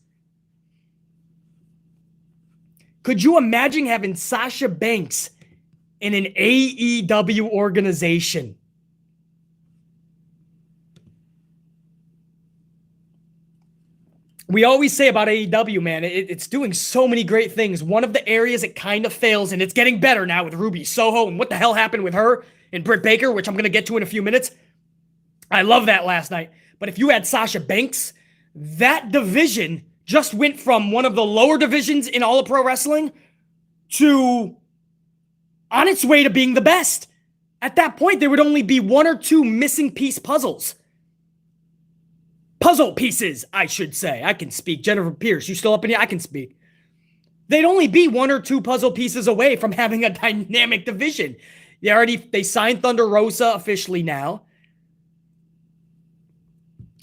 Speaker 2: Could you imagine having Sasha Banks in an AEW organization? We always say about AEW, man, it's doing so many great things. One of the areas it kind of fails, and it's getting better now with Ruby Soho and what the hell happened with her and Britt Baker, which I'm going to get to in a few minutes. I love that last night. But if you had Sasha Banks, that division just went from one of the lower divisions in all of pro wrestling to on its way to being the best. At that point, there would only be 1 or 2 missing piece puzzles. Puzzle pieces, I should say. I can speak. Jennifer Pierce, you still up in here? I can speak. They'd only be 1 or 2 puzzle pieces away from having a dynamic division. They signed Thunder Rosa officially now.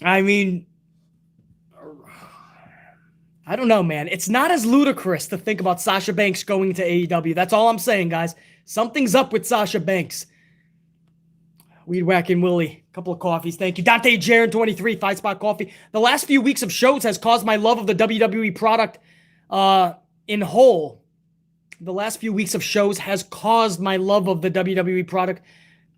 Speaker 2: I mean, I don't know, man. It's not as ludicrous to think about Sasha Banks going to AEW. That's all I'm saying, guys. Something's up with Sasha Banks. Weed Whacking Willie, a couple of coffees. Thank you. Dante Jaron, 23, 5-spot coffee. The last few weeks of shows has caused my love of the WWE product in whole. The last few weeks of shows has caused my love of the WWE product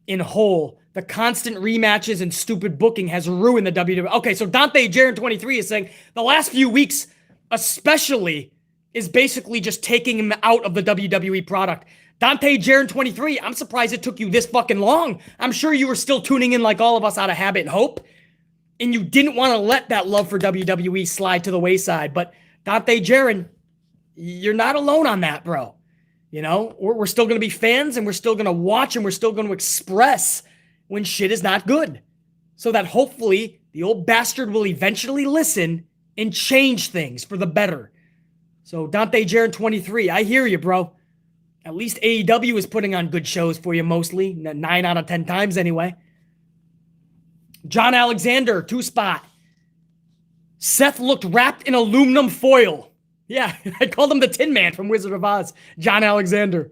Speaker 2: in whole. The constant rematches and stupid booking has ruined the WWE. Okay, so Dante Jaron, 23 is saying the last few weeks especially is basically just taking him out of the WWE product. Dante Jaron 23, I'm surprised it took you this fucking long. I'm sure you were still tuning in like all of us out of habit and hope. And you didn't want to let that love for WWE slide to the wayside. But Dante Jaron, you're not alone on that, bro. You know, we're still going to be fans and we're still going to watch and we're still going to express when shit is not good. So that hopefully the old bastard will eventually listen and change things for the better. So Dante Jaron 23, I hear you, bro. At least AEW is putting on good shows for you mostly. 9 out of 10 times anyway. John Alexander, 2-spot. Seth looked wrapped in aluminum foil. Yeah, I called him the Tin Man from Wizard of Oz. John Alexander.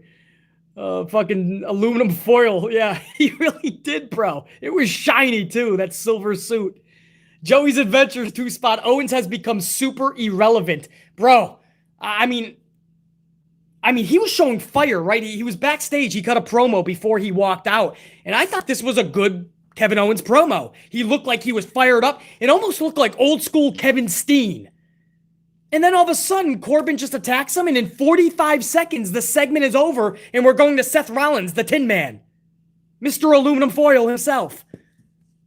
Speaker 2: Fucking aluminum foil. Yeah, he really did, bro. It was shiny too, that silver suit. Joey's Adventures, 2-spot. Owens has become super irrelevant. Bro, I mean, he was showing fire, right? He was backstage. He cut a promo before he walked out. And I thought this was a good Kevin Owens promo. He looked like he was fired up. It almost looked like old school Kevin Steen. And then all of a sudden, Corbin just attacks him. And in 45 seconds, the segment is over. And we're going to Seth Rollins, the Tin Man. Mr. Aluminum Foil himself.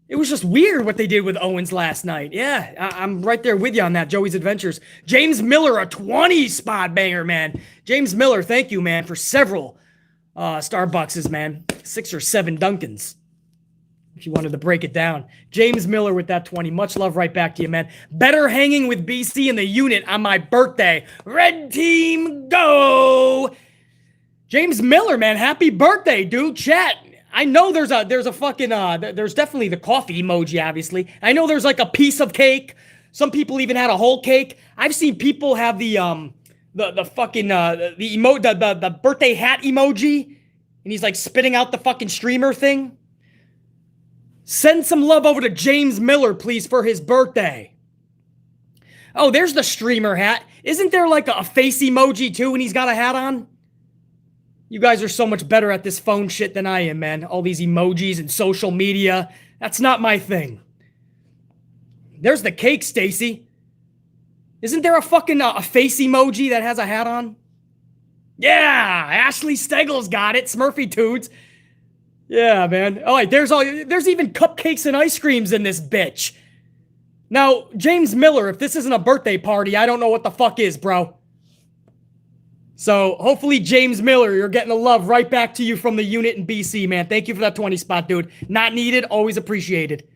Speaker 2: It was just weird what they did with Owens last night. Yeah, I'm right there with you on that, Joey's Adventures. James Miller, a 20-spot banger, man. James Miller, thank you, man, for several Starbuckses, man. 6 or 7 Dunkins, if you wanted to break it down. James Miller with that 20. Much love right back to you, man. Better hanging with BC in the unit on my birthday. Red team, go! James Miller, man, happy birthday, dude. Chat. I know there's a fucking, there's definitely the coffee emoji, obviously. I know there's like a piece of cake. Some people even had a whole cake. I've seen people have the fucking, the birthday hat emoji. And he's like spitting out the fucking streamer thing. Send some love over to James Miller, please, for his birthday. Oh, there's the streamer hat. Isn't there like a face emoji too when he's got a hat on? You guys are so much better at this phone shit than I am, man. All these emojis and social media. That's not my thing. There's the cake, Stacy. Isn't there a fucking a face emoji that has a hat on? Yeah, Ashley Stegel's got it. Smurfy Toots. Yeah, man. All right, there's even cupcakes and ice creams in this bitch. Now, James Miller, if this isn't a birthday party, I don't know what the fuck is, bro. So, hopefully, James Miller, you're getting the love right back to you from the unit in BC, man. Thank you for that 20-spot, dude. Not needed, always appreciated.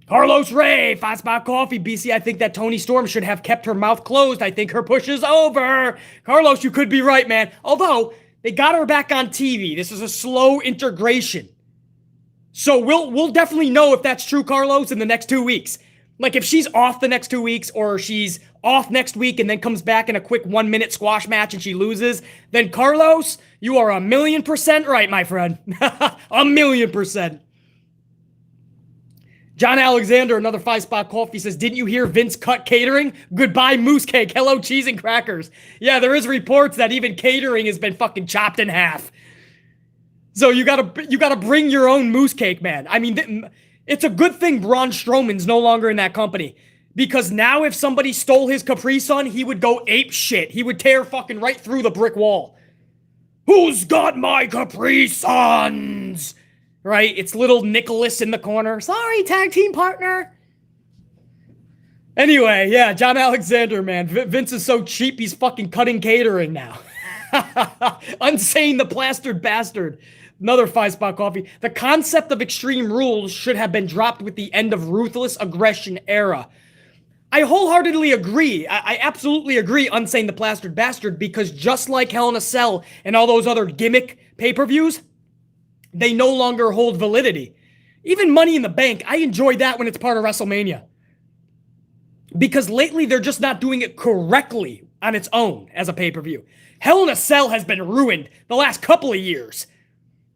Speaker 2: Carlos Ray, 5-spot coffee. BC, I think that Toni Storm should have kept her mouth closed. I think her push is over. Carlos, you could be right, man. Although, they got her back on TV. This is a slow integration. So, we'll definitely know if that's true, Carlos, in the next 2 weeks. Like, if she's off the next 2 weeks, or she's off next week and then comes back in a quick 1-minute squash match and she loses, then Carlos, you are 1,000,000% right, my friend. 1,000,000%. John Alexander, another 5-spot coffee, says, didn't you hear Vince cut catering? Goodbye, moose cake. Hello, cheese and crackers. Yeah, there is reports that even catering has been fucking chopped in half. So you gotta bring your own moose cake, man. I mean, it's a good thing Braun Strowman's no longer in that company. Because now if somebody stole his Capri Sun, he would go ape shit. He would tear fucking right through the brick wall. Who's got my Capri Suns? Right? It's little Nicholas in the corner. Sorry, tag team partner. Anyway, yeah, John Alexander, man. Vince is so cheap, he's fucking cutting catering now. Unsane the plastered bastard. Another 5-spot coffee. The concept of Extreme Rules should have been dropped with the end of Ruthless Aggression era. I wholeheartedly agree. I absolutely agree, Unsane the Plastered Bastard, because just like Hell in a Cell and all those other gimmick pay-per-views, they no longer hold validity. Even Money in the Bank, I enjoy that when it's part of WrestleMania. Because lately, they're just not doing it correctly on its own as a pay-per-view. Hell in a Cell has been ruined the last couple of years.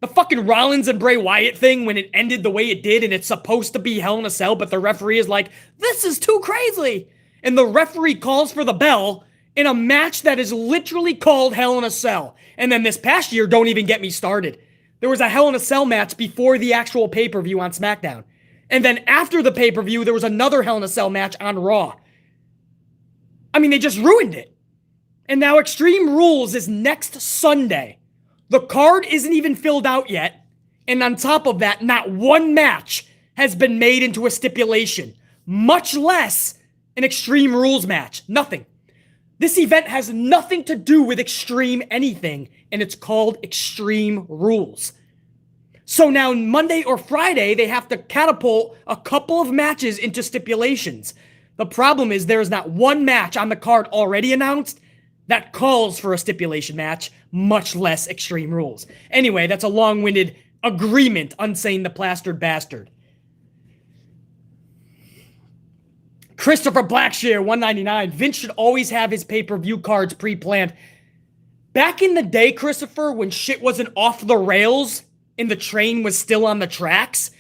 Speaker 2: The fucking Rollins and Bray Wyatt thing, when it ended the way it did, and it's supposed to be Hell in a Cell, but the referee is like, this is too crazy. And the referee calls for the bell in a match that is literally called Hell in a Cell. And then this past year, don't even get me started. There was a Hell in a Cell match before the actual pay-per-view on SmackDown. And then after the pay-per-view, there was another Hell in a Cell match on Raw. I mean, they just ruined it. And now Extreme Rules is next Sunday. The card isn't even filled out yet. And on top of that, not one match has been made into a stipulation, much less an Extreme Rules match. Nothing. This event has nothing to do with Extreme anything, and it's called Extreme Rules. So now Monday or Friday, they have to catapult a couple of matches into stipulations. The problem is there is not one match on the card already announced that calls for a stipulation match, much less Extreme Rules. Anyway, that's a long-winded agreement, Unsane the Plastered Bastard. Christopher Blackshear, 199. Vince should always have his pay-per-view cards pre-planned. Back in the day, Christopher, when shit wasn't off the rails and the train was still on the tracks,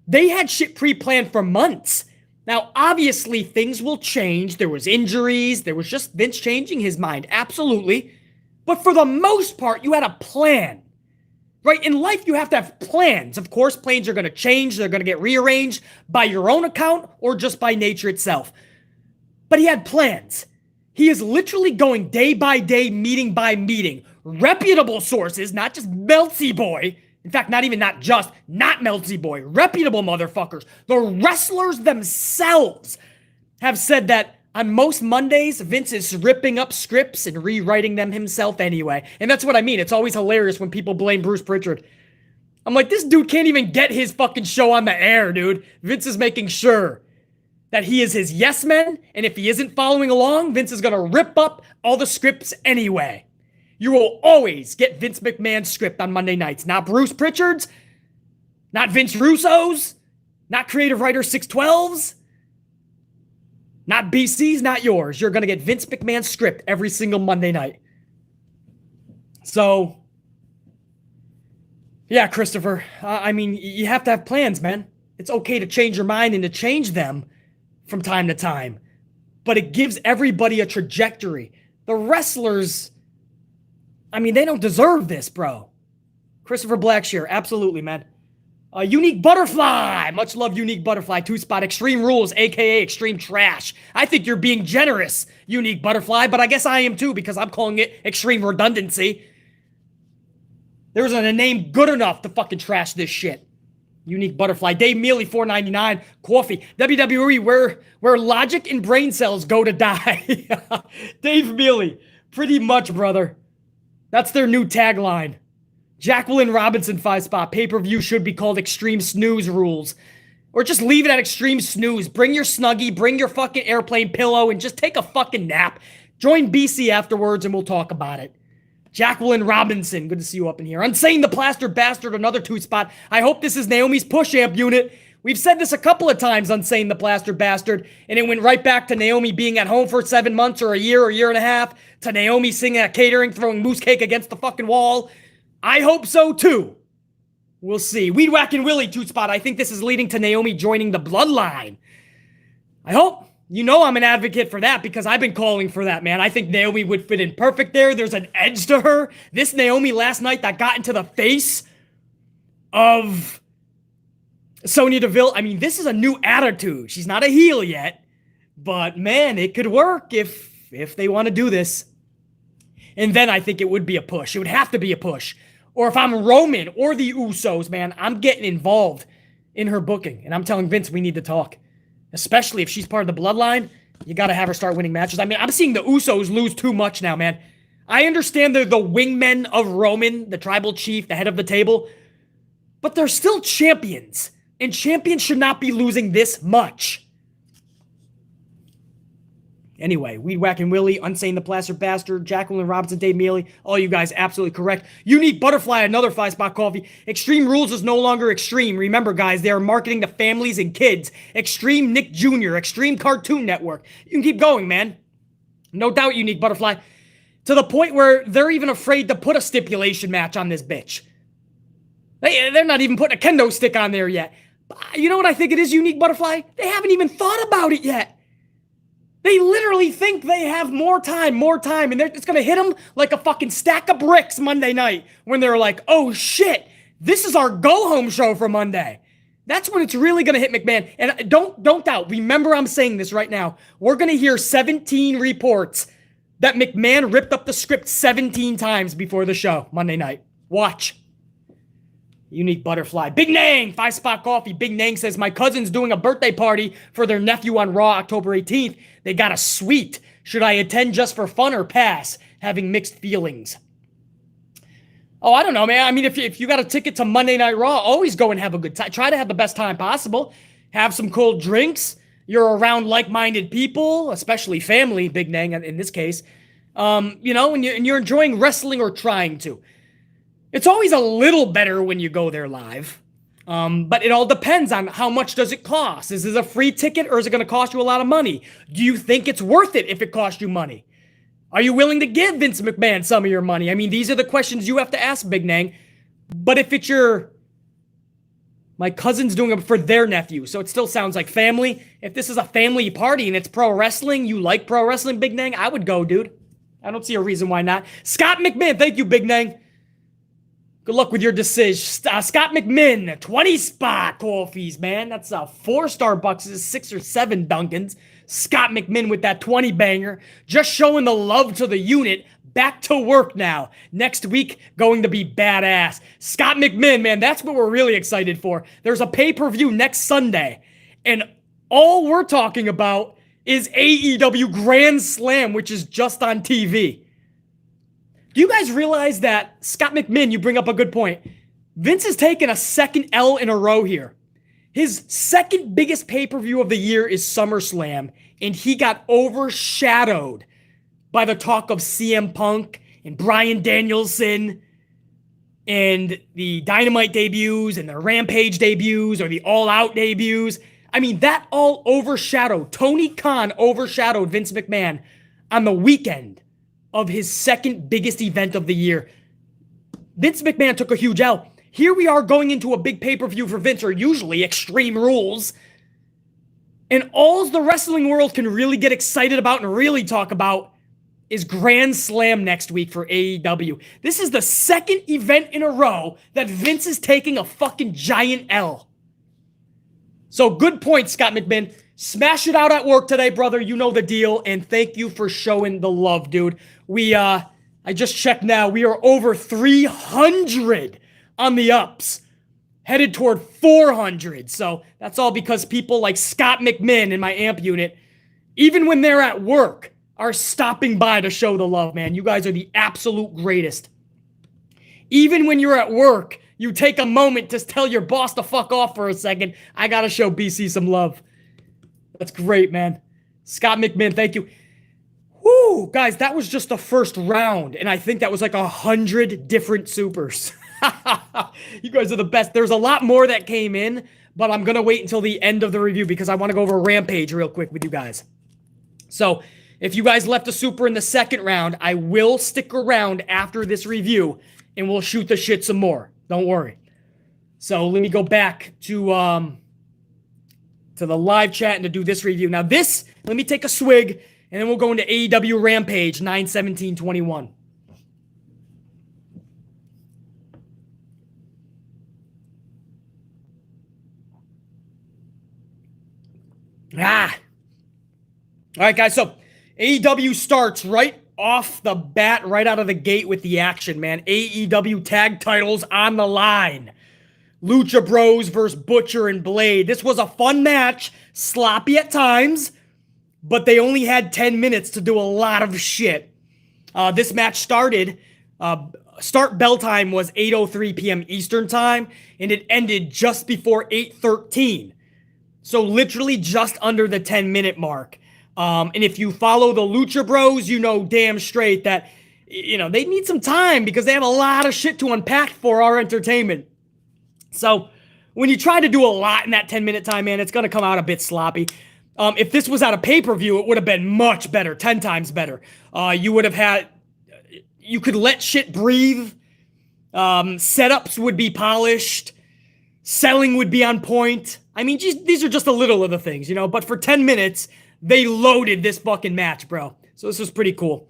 Speaker 2: they had shit pre-planned for months. Now, obviously, things will change. There was injuries. There was just Vince changing his mind. Absolutely. But for the most part, you had a plan. Right? In life, you have to have plans. Of course, plans are going to change. They're going to get rearranged by your own account or just by nature itself. But he had plans. He is literally going day by day, meeting by meeting. Reputable sources, not just Meltsy Boy. In fact, not Meltsy Boy. Reputable motherfuckers. The wrestlers themselves have said that on most Mondays, Vince is ripping up scripts and rewriting them himself anyway. And that's what I mean. It's always hilarious when people blame Bruce Pritchard. I'm like, this dude can't even get his fucking show on the air, dude. Vince is making sure that he is his yes man, and if he isn't following along, Vince is going to rip up all the scripts anyway. You will always get Vince McMahon's script on Monday nights. Not Bruce Pritchard's, not Vince Russo's, not Creative Writer 612's, not BC's, not yours. You're going to get Vince McMahon's script every single Monday night. So, yeah, Christopher, I mean, you have to have plans, man. It's okay to change your mind and to change them from time to time. But it gives everybody a trajectory. The wrestlers, I mean, they don't deserve this, bro. Christopher Blackshear, absolutely, man. Unique Butterfly, much love, Unique Butterfly. 2-spot Extreme Rules, aka Extreme Trash. I think you're being generous, Unique Butterfly, but I guess I am too because I'm calling it Extreme Redundancy. There isn't a name good enough to fucking trash this shit. Unique Butterfly. Dave Mealy, $4.99. Coffee. WWE, where logic and brain cells go to die. Dave Mealy. Pretty much, brother. That's their new tagline. Jacqueline Robinson, 5-spot. Pay-per-view should be called Extreme Snooze Rules. Or just leave it at Extreme Snooze. Bring your Snuggie, bring your fucking airplane pillow, and just take a fucking nap. Join BC afterwards, and we'll talk about it. Jacqueline Robinson, good to see you up in here. Unsane the Plastered Bastard, another 2-spot. I hope this is Naomi's push amp unit. We've said this a couple of times, Unsane the Plastered Bastard, and it went right back to Naomi being at home for 7 months or a year and a half, to Naomi singing at catering, throwing moose cake against the fucking wall. I hope so too. We'll see. Weed Whackin' Willie, 2-spot. I think this is leading to Naomi joining the bloodline. I hope. You know I'm an advocate for that because I've been calling for that, man. I think Naomi would fit in perfect there. There's an edge to her. This Naomi last night that got into the face of Sonya Deville. I mean, this is a new attitude. She's not a heel yet, but man, it could work if they want to do this. And then I think it would be a push. It would have to be a push. Or if I'm Roman or the Usos, man, I'm getting involved in her booking. And I'm telling Vince we need to talk. Especially if she's part of the bloodline, you got to have her start winning matches. I mean, I'm seeing the Usos lose too much now, man. I understand they're the wingmen of Roman, the tribal chief, the head of the table, but they're still champions, and champions should not be losing this much. Anyway, Weed Whacking Willie, Unsane the Plaster Bastard, Jacqueline Robinson, Dave Mealy, all you guys absolutely correct. Unique Butterfly, another 5-spot coffee. Extreme Rules is no longer Extreme. Remember, guys, they are marketing to families and kids. Extreme Nick Jr., Extreme Cartoon Network. You can keep going, man. No doubt, Unique Butterfly. To the point where they're even afraid to put a stipulation match on this bitch. They're not even putting a kendo stick on there yet. You know what I think it is, Unique Butterfly? They haven't even thought about it yet. They literally think they have more time, and it's going to hit them like a fucking stack of bricks Monday night when they're like, oh shit, this is our go-home show for Monday. That's when it's really going to hit McMahon. And don't doubt, remember I'm saying this right now, we're going to hear 17 reports that McMahon ripped up the script 17 times before the show Monday night. Watch. Unique Butterfly. Big Nang, 5-spot coffee. Big Nang says, my cousin's doing a birthday party for their nephew on Raw October 18th. They got a suite. Should I attend just for fun or pass? Having mixed feelings. Oh, I don't know, man. I mean, if you got a ticket to Monday Night Raw, always go and have a good time. Try to have the best time possible. Have some cold drinks. You're around like-minded people, especially family, Big Nang in this case. And you're enjoying wrestling or trying to. It's always a little better when you go there live. But it all depends on how much does it cost. Is this a free ticket or is it going to cost you a lot of money? Do you think it's worth it if it costs you money? Are you willing to give Vince McMahon some of your money? I mean, these are the questions you have to ask, Big Nang. But if it's my cousin's doing it for their nephew, so it still sounds like family. If this is a family party and it's pro wrestling, you like pro wrestling, Big Nang, I would go, dude. I don't see a reason why not. Scott McMahon, thank you, Big Nang. Good luck with your decision. Scott McMinn, 20-spot coffees, man. That's 4 Starbucks, 6 or 7 Dunkins. Scott McMinn with that 20 banger. Just showing the love to the unit. Back to work now. Next week, going to be badass. Scott McMinn, man, that's what we're really excited for. There's a pay-per-view next Sunday. And all we're talking about is AEW Grand Slam, which is just on TV. Do you guys realize that, Scott McMinn, you bring up a good point. Vince has taken a second L in a row here. His second biggest pay-per-view of the year is SummerSlam, and he got overshadowed by the talk of CM Punk and Bryan Danielson and the Dynamite debuts and the Rampage debuts or the All Out debuts. I mean, that all overshadowed. Tony Khan overshadowed Vince McMahon on the weekend of his second biggest event of the year. Vince McMahon took a huge L. Here we are going into a big pay-per-view for Vince, or usually Extreme Rules. And all the wrestling world can really get excited about and really talk about is Grand Slam next week for AEW. This is the second event in a row that Vince is taking a fucking giant L. So good point, Scott McMahon. Smash it out at work today, brother. You know the deal. And thank you for showing the love, dude. I just checked now. We are over 300 on the ups. Headed toward 400. So that's all because people like Scott McMahon in my amp unit, even when they're at work, are stopping by to show the love, man. You guys are the absolute greatest. Even when you're at work, you take a moment to tell your boss to fuck off for a second. I gotta show BC some love. That's great, man. Scott McMahon, thank you. Whoo, guys, that was just the first round, and I think that was like 100 different supers. You guys are the best. There's a lot more that came in, but I'm going to wait until the end of the review because I want to go over Rampage real quick with you guys. So, if you guys left a super in the second round, I will stick around after this review, and we'll shoot the shit some more. Don't worry. So, let me go back to the live chat and to do this review. Now this, let me take a swig, and then we'll go into AEW Rampage 9/17/21. All right, guys, so AEW starts right off the bat, right out of the gate with the action, man. AEW tag titles on the line. Lucha Bros versus Butcher and Blade. This was a fun match, sloppy at times, but they only had 10 minutes to do a lot of shit. This match started, start bell time was 8:03 p.m. Eastern time, and it ended just before 8:13. So literally just under the 10-minute mark. And if you follow the Lucha Bros, you know damn straight that, they need some time because they have a lot of shit to unpack for our entertainment. So when you try to do a lot in that 10-minute time, man, it's going to come out a bit sloppy. If this was at a pay-per-view, it would have been much better, 10 times better. You could let shit breathe. Setups would be polished. Selling would be on point. I mean, these are just a little of the things, but for 10 minutes, they loaded this fucking match, bro. So this was pretty cool.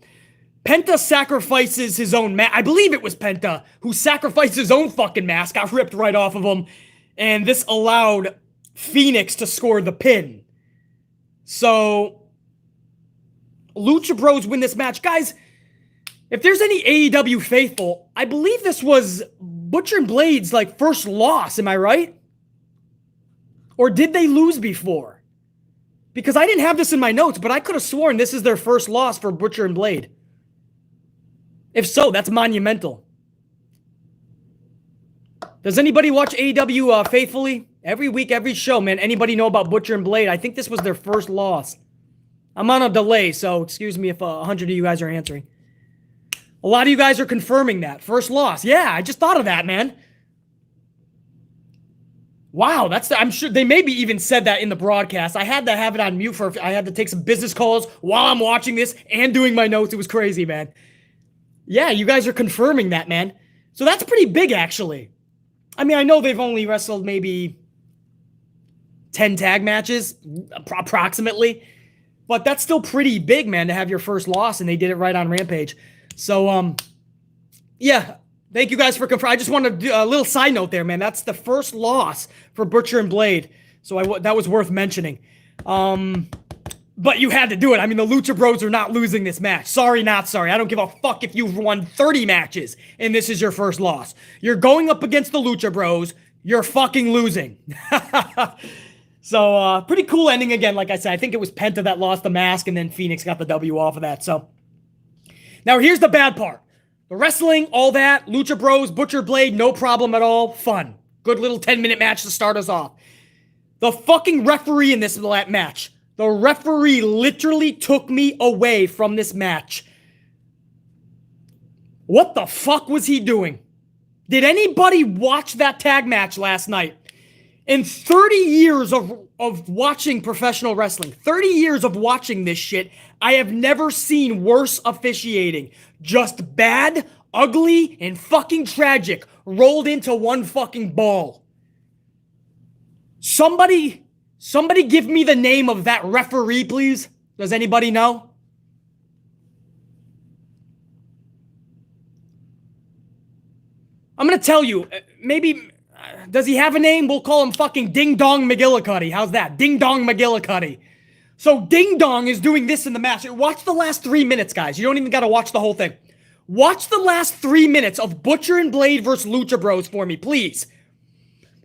Speaker 2: Penta sacrifices his own mask. I believe it was Penta who sacrificed his own fucking mask, got ripped right off of him, and this allowed Phoenix to score the pin. So, Lucha Bros win this match. Guys, if there's any AEW faithful, I believe this was Butcher and Blade's first loss, am I right? Or did they lose before? Because I didn't have this in my notes, but I could have sworn this is their first loss for Butcher and Blade. If so, that's monumental. Does anybody watch AEW faithfully? Every week, every show, man. Anybody know about Butcher and Blade? I think this was their first loss. I'm on a delay, so excuse me if 100 of you guys are answering. A lot of you guys are confirming that. First loss. Yeah, I just thought of that, man. Wow, I'm sure they maybe even said that in the broadcast. I had to have it on mute I had to take some business calls while I'm watching this and doing my notes. It was crazy, man. Yeah, you guys are confirming that, man. So that's pretty big, actually. I mean, I know they've only wrestled maybe 10 tag matches, approximately. But that's still pretty big, man, to have your first loss, and they did it right on Rampage. So, yeah, thank you guys for confirming. I just wanted to do a little side note there, man. That's the first loss for Butcher and Blade. So that was worth mentioning. But you had to do it. I mean, the Lucha Bros are not losing this match. Sorry, not sorry. I don't give a fuck if you've won 30 matches and this is your first loss. You're going up against the Lucha Bros. You're fucking losing. So, pretty cool ending again. Like I said, I think it was Penta that lost the mask and then Phoenix got the W off of that. So, now here's the bad part. The wrestling, all that, Lucha Bros, Butcher Blade, no problem at all. Fun. Good little 10-minute match to start us off. The fucking referee in this match. The referee literally took me away from this match. What the fuck was he doing? Did anybody watch that tag match last night? In 30 years of watching professional wrestling, 30 years of watching this shit, I have never seen worse officiating. Just bad, ugly, and fucking tragic rolled into one fucking ball. Somebody give me the name of that referee, please. Does anybody know? I'm going to tell you, maybe, does he have a name? We'll call him fucking Ding Dong McGillicuddy. How's that? Ding Dong McGillicuddy. So Ding Dong is doing this in the match. Watch the last 3 minutes, guys. You don't even got to watch the whole thing. Watch the last 3 minutes of Butcher and Blade versus Lucha Bros for me, please.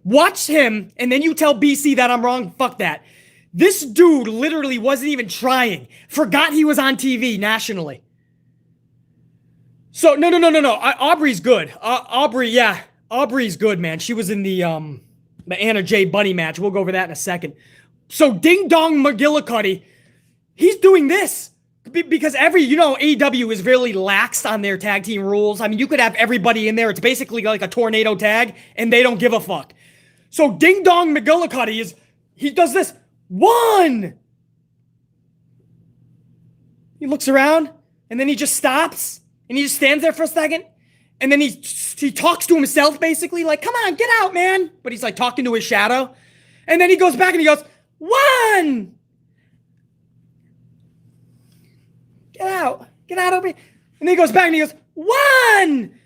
Speaker 2: Watch him, and then you tell BC that I'm wrong. Fuck that. This dude literally wasn't even trying. Forgot he was on TV nationally. So, no. Aubrey's good. Aubrey's good, man. She was in the Anna J. Bunny match. We'll go over that in a second. So, Ding Dong McGillicuddy, he's doing this. Because AEW is really lax on their tag team rules. I mean, you could have everybody in there. It's basically like a tornado tag, and they don't give a fuck. So Ding Dong McGillicuddy he does this. One! He looks around, and then he just stops, and he just stands there for a second, and then he talks to himself, basically, like, come on, get out, man. But he's, like, talking to his shadow. And then he goes back, and he goes, one! Get out over here. And then he goes back, and he goes, one!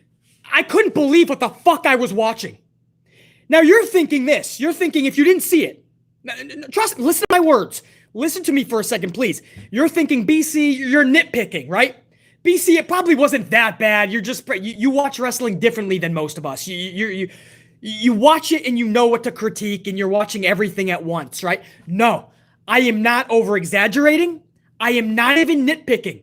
Speaker 2: I couldn't believe what the fuck I was watching. Now, you're thinking this. You're thinking, if you didn't see it, trust me, listen to my words. Listen to me for a second, please. You're thinking, BC, you're nitpicking, right? BC, it probably wasn't that bad. You're just, you watch wrestling differently than most of us. You watch it and you know what to critique and you're watching everything at once, right? No, I am not over-exaggerating. I am not even nitpicking.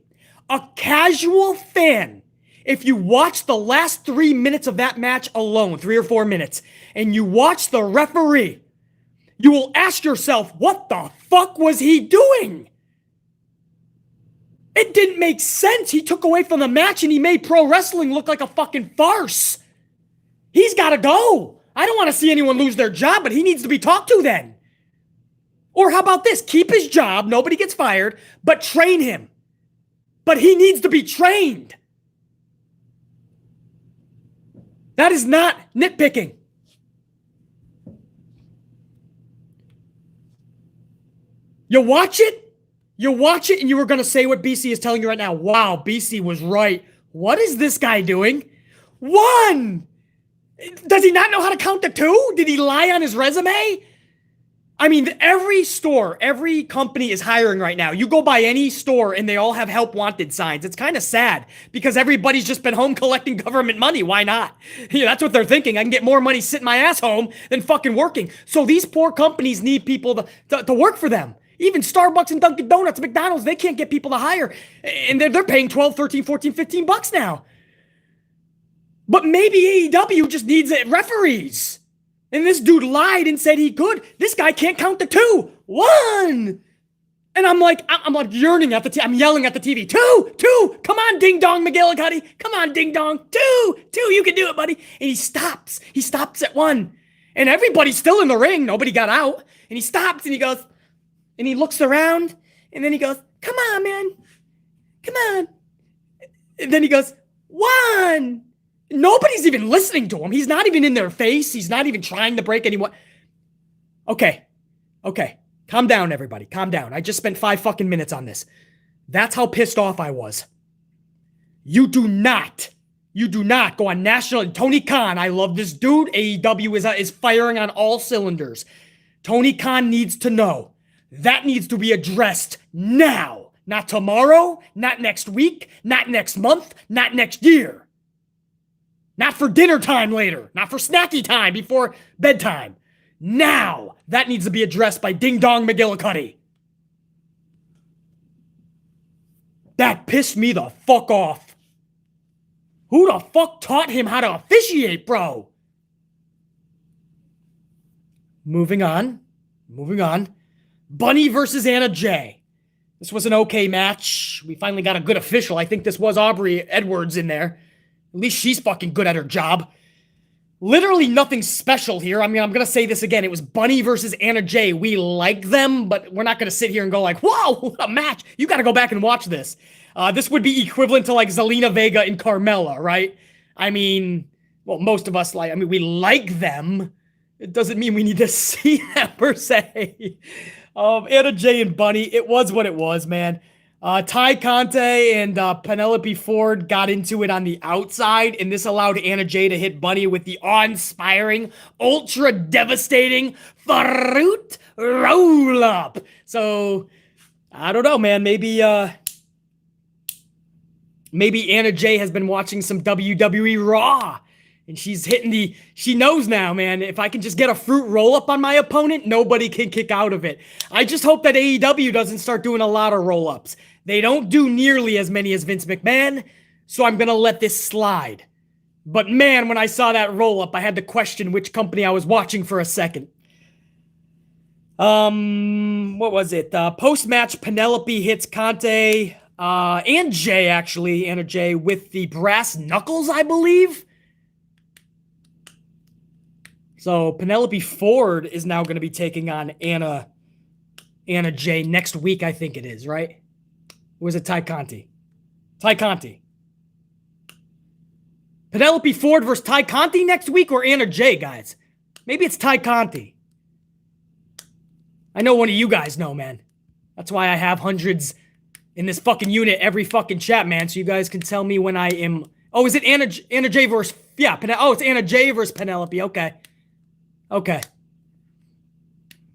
Speaker 2: A casual fan, if you watch the last 3 minutes of that match alone, 3 or 4 minutes, and you watch the referee, you will ask yourself, what the fuck was he doing? It didn't make sense. He took away from the match and he made pro wrestling look like a fucking farce. He's got to go. I don't want to see anyone lose their job, but he needs to be talked to then. Or how about this? Keep his job, nobody gets fired, but train him. But he needs to be trained. That is not nitpicking. You watch it, and you were going to say what BC is telling you right now. Wow, BC was right. What is this guy doing? 1! Does he not know how to count to 2? Did he lie on his resume? I mean, every store, every company is hiring right now. You go by any store and they all have help wanted signs. It's kind of sad because everybody's just been home collecting government money. Why not? Yeah, that's what they're thinking. I can get more money sitting my ass home than fucking working. So these poor companies need people to work for them. Even Starbucks and Dunkin' Donuts, McDonald's, they can't get people to hire. And they're paying 12, 13, 14, 15 bucks now. But maybe AEW just needs referees. And this dude lied and said he could. This guy can't count to 2. 1. And I'm like yearning at the TV. I'm yelling at the TV. 2. Come on, Ding Dong McGillicuddy. Come on, Ding Dong. 2. You can do it, buddy. And he stops. He stops at 1. And everybody's still in the ring. Nobody got out. And he stops and he goes, and he looks around. And then he goes, come on, man. Come on. And then he goes, 1. Nobody's even listening to him. He's not even in their face. He's not even trying to break anyone. Okay. Calm down, everybody. Calm down. I just spent 5 fucking minutes on this. That's how pissed off I was. You do not go on national. Tony Khan, I love this dude. AEW is firing on all cylinders. Tony Khan needs to know. That needs to be addressed now. Not tomorrow, not next week, not next month, not next year. Not for dinner time later. Not for snacky time before bedtime. Now, that needs to be addressed by Ding Dong McGillicuddy. That pissed me the fuck off. Who the fuck taught him how to officiate, bro? Moving on. Bunny versus Anna Jay. This was an okay match. We finally got a good official. I think this was Aubrey Edwards in there. At least she's fucking good at her job. Literally nothing special here. I mean, I'm going to say this again. It was Bunny versus Anna Jay. We like them, but we're not going to sit here and go like, whoa, what a match. You got to go back and watch this. This would be equivalent to like Zelena, Vega, and Carmelo, right? I mean, well, most of us we like them. It doesn't mean we need to see them per se. Anna Jay and Bunny, it was what it was, man. Tyconti and Penelope Ford got into it on the outside, and this allowed Anna Jay to hit Bunny with the awe-inspiring, ultra-devastating fruit roll-up. So, I don't know, man. Maybe Anna Jay has been watching some WWE Raw, and she's hitting she knows now, man, if I can just get a fruit roll-up on my opponent, nobody can kick out of it. I just hope that AEW doesn't start doing a lot of roll-ups. They don't do nearly as many as Vince McMahon, so I'm going to let this slide. But man, when I saw that roll-up, I had to question which company I was watching for a second. What was it? Post-match, Penelope hits Conte, and Jay, actually, Anna Jay, with the brass knuckles, I believe. So Penelope Ford is now going to be taking on Anna Jay next week, I think it is, right? Or was it Tyconti? Tyconti. Penelope Ford versus Tyconti next week or Anna Jay, guys? Maybe it's Tyconti. I know one of you guys know, man. That's why I have hundreds in this fucking unit every fucking chat, man, so you guys can tell me when I am... Oh, is it Anna Jay versus... Yeah, it's Anna Jay versus Penelope. Okay.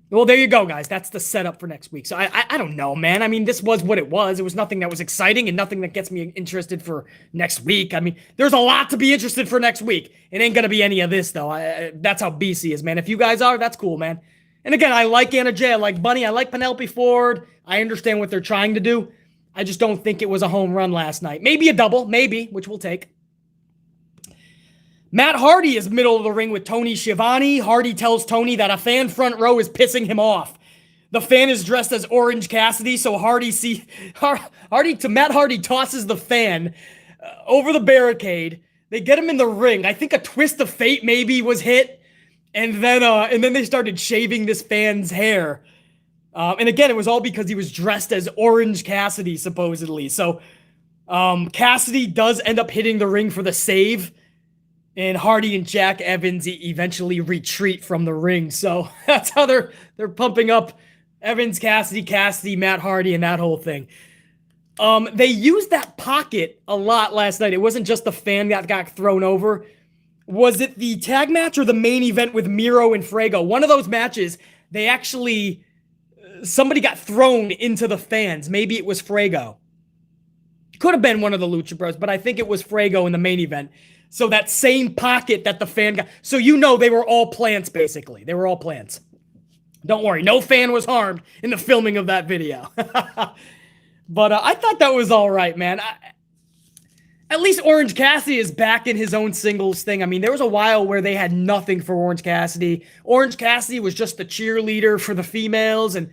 Speaker 2: Well, there you go, guys. That's the setup for next week. So I don't know, man. I mean, this was what it was. It was nothing that was exciting and nothing that gets me interested for next week. I mean, there's a lot to be interested for next week. It ain't going to be any of this, though. That's how BC is, man. If you guys are, that's cool, man. And again, I like Anna Jay. I like Bunny. I like Penelope Ford. I understand what they're trying to do. I just don't think it was a home run last night. Maybe a double, maybe, which we'll take. Matt Hardy is middle of the ring with Tony Schiavone. Hardy tells Tony that a fan front row is pissing him off. The fan is dressed as Orange Cassidy, so Matt Hardy tosses the fan over the barricade. They get him in the ring. I think a twist of fate maybe was hit, and then they started shaving this fan's hair. And again, it was all because he was dressed as Orange Cassidy, supposedly. So Cassidy does end up hitting the ring for the save, and Hardy and Jack Evans eventually retreat from the ring. So that's how they're pumping up Evans, Cassidy, Matt Hardy, and that whole thing. They used that pocket a lot last night. It wasn't just the fan that got thrown over. Was it the tag match or the main event with Miro and Fuego? One of those matches, they actually... somebody got thrown into the fans. Maybe it was Fuego. Could have been one of the Lucha Bros, but I think it was Fuego in the main event. So that same pocket that the fan got... so they were all plants, basically. They were all plants. Don't worry, no fan was harmed in the filming of that video. But I thought that was all right, man. At least Orange Cassidy is back in his own singles thing. I mean, there was a while where they had nothing for Orange Cassidy. Orange Cassidy was just the cheerleader for the females. And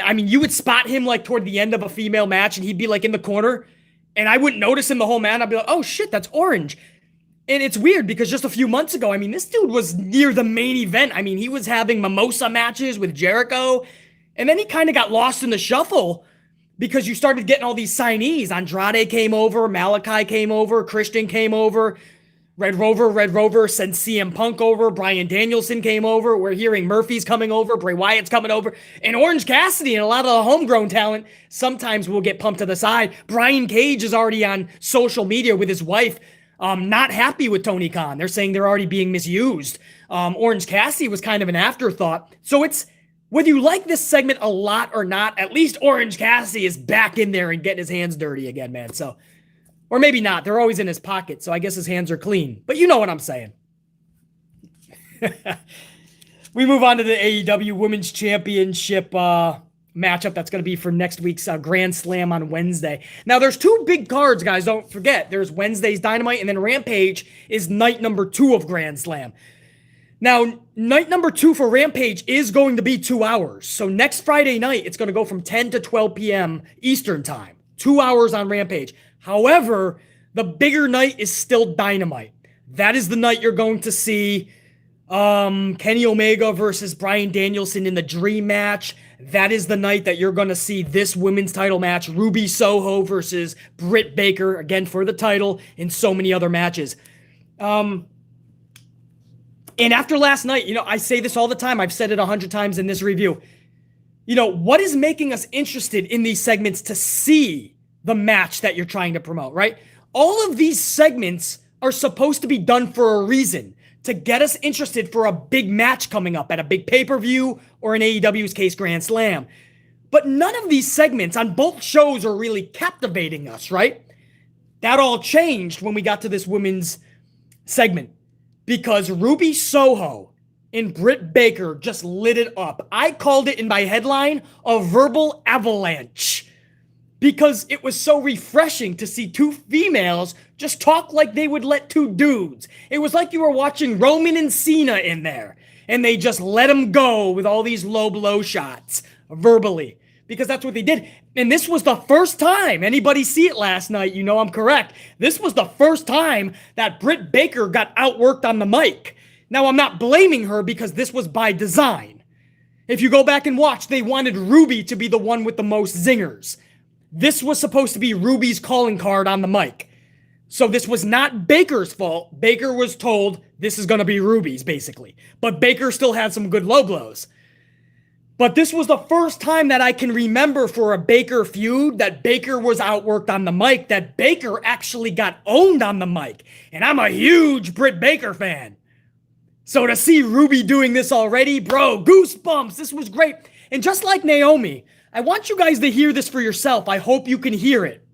Speaker 2: I mean, you would spot him like toward the end of a female match and he'd be like in the corner and I wouldn't notice him the whole match. I'd be like, oh shit, that's Orange. And it's weird because just a few months ago, I mean, this dude was near the main event. I mean, he was having mimosa matches with Jericho. And then he kind of got lost in the shuffle because you started getting all these signees. Andrade came over, Malachi came over, Christian came over, Red Rover sent CM Punk over, Bryan Danielson came over, we're hearing Murphy's coming over, Bray Wyatt's coming over, and Orange Cassidy and a lot of the homegrown talent sometimes will get pumped to the side. Brian Cage is already on social media with his wife, not happy with Tony Khan. They're saying they're already being misused. Orange Cassidy was kind of an afterthought. So it's, whether you like this segment a lot or not, at least Orange Cassidy is back in there and getting his hands dirty again, man. So, or maybe not. They're always in his pocket, so I guess his hands are clean. But you know what I'm saying. We move on to the AEW Women's Championship matchup that's going to be for next week's Grand Slam on Wednesday. Now, there's two big cards, guys. Don't forget. There's Wednesday's Dynamite, and then Rampage is night number 2 of Grand Slam. Now, night number 2 for Rampage is going to be 2 hours. So next Friday night, it's going to go from 10 to 12 p.m. Eastern time. 2 hours on Rampage. However, the bigger night is still Dynamite. That is the night you're going to see Kenny Omega versus Bryan Danielson in the Dream match. That is the night that you're going to see this women's title match. Ruby Soho versus Britt Baker, again for the title, and so many other matches. And after last night, I say this all the time. I've said it 100 times in this review. What is making us interested in these segments to see the match that you're trying to promote, right? All of these segments are supposed to be done for a reason, to get us interested for a big match coming up at a big pay-per-view or in AEW's case, Grand Slam. But none of these segments on both shows are really captivating us, right? That all changed when we got to this women's segment because Ruby Soho and Britt Baker just lit it up. I called it in my headline a verbal avalanche because it was so refreshing to see two females just talk like they would let two dudes. It was like you were watching Roman and Cena in there, and they just let them go with all these low blow shots verbally because that's what they did. And this was the first time, anybody see it last night, I'm correct. This was the first time that Britt Baker got outworked on the mic. Now, I'm not blaming her because this was by design. If you go back and watch, they wanted Ruby to be the one with the most zingers. This was supposed to be Ruby's calling card on the mic. So this was not Baker's fault. Baker was told this is going to be Ruby's, basically. But Baker still had some good low blows. But this was the first time that I can remember for a Baker feud that Baker was outworked on the mic, that Baker actually got owned on the mic. And I'm a huge Britt Baker fan. So to see Ruby doing this already, bro, goosebumps. This was great. And just like Naomi, I want you guys to hear this for yourself. I hope you can hear it.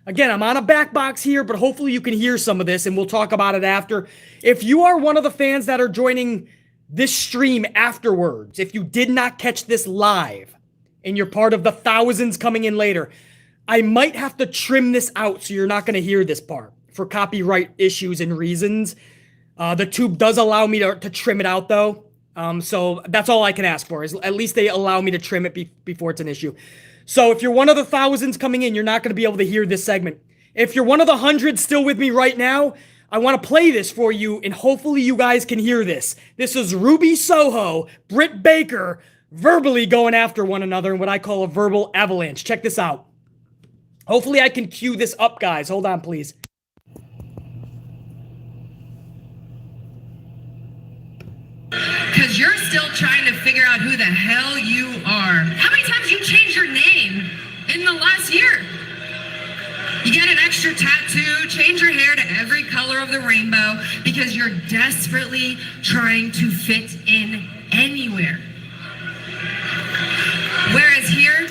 Speaker 2: Again, I'm on a back box here, but hopefully you can hear some of this, and we'll talk about it after. If you are one of the fans that are joining this stream afterwards, if you did not catch this live, and you're part of the thousands coming in later, I might have to trim this out so you're not going to hear this part for copyright issues and reasons. The tube does allow me to trim it out, though. So that's all I can ask for, is at least they allow me to trim it before it's an issue. So if you're one of the thousands coming in, you're not going to be able to hear this segment. If you're one of the hundreds still with me right now, I want to play this for you, and hopefully you guys can hear this. This is Ruby Soho, Britt Baker, verbally going after one another in what I call a verbal avalanche. Check this out. Hopefully I can cue this up, guys. Hold on, please.
Speaker 4: Because you're still trying to figure out who the hell you are. How many times you changed your name in the last year? You get an extra tattoo, change your hair to every color of the rainbow because you're desperately trying to fit in anywhere. Whereas here,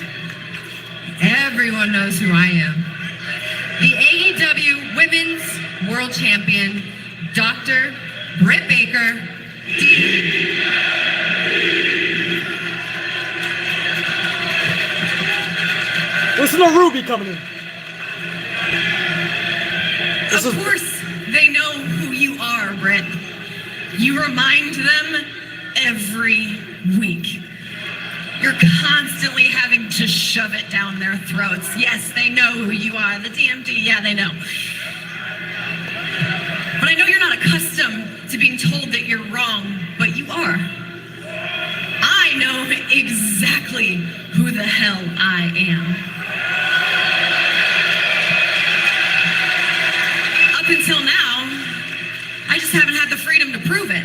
Speaker 4: everyone knows who I am. The AEW Women's World Champion, Dr. Britt Baker.
Speaker 2: Listen to Ruby coming in.
Speaker 4: Of course, they know who you are, Britt. You remind them every week. You're constantly having to shove it down their throats. Yes, they know who you are. The DMD, yeah, they know. But I know you're not accustomed to being told that you're wrong, but you are. I know exactly who the hell I am. Up until now, I just haven't had the freedom to prove it.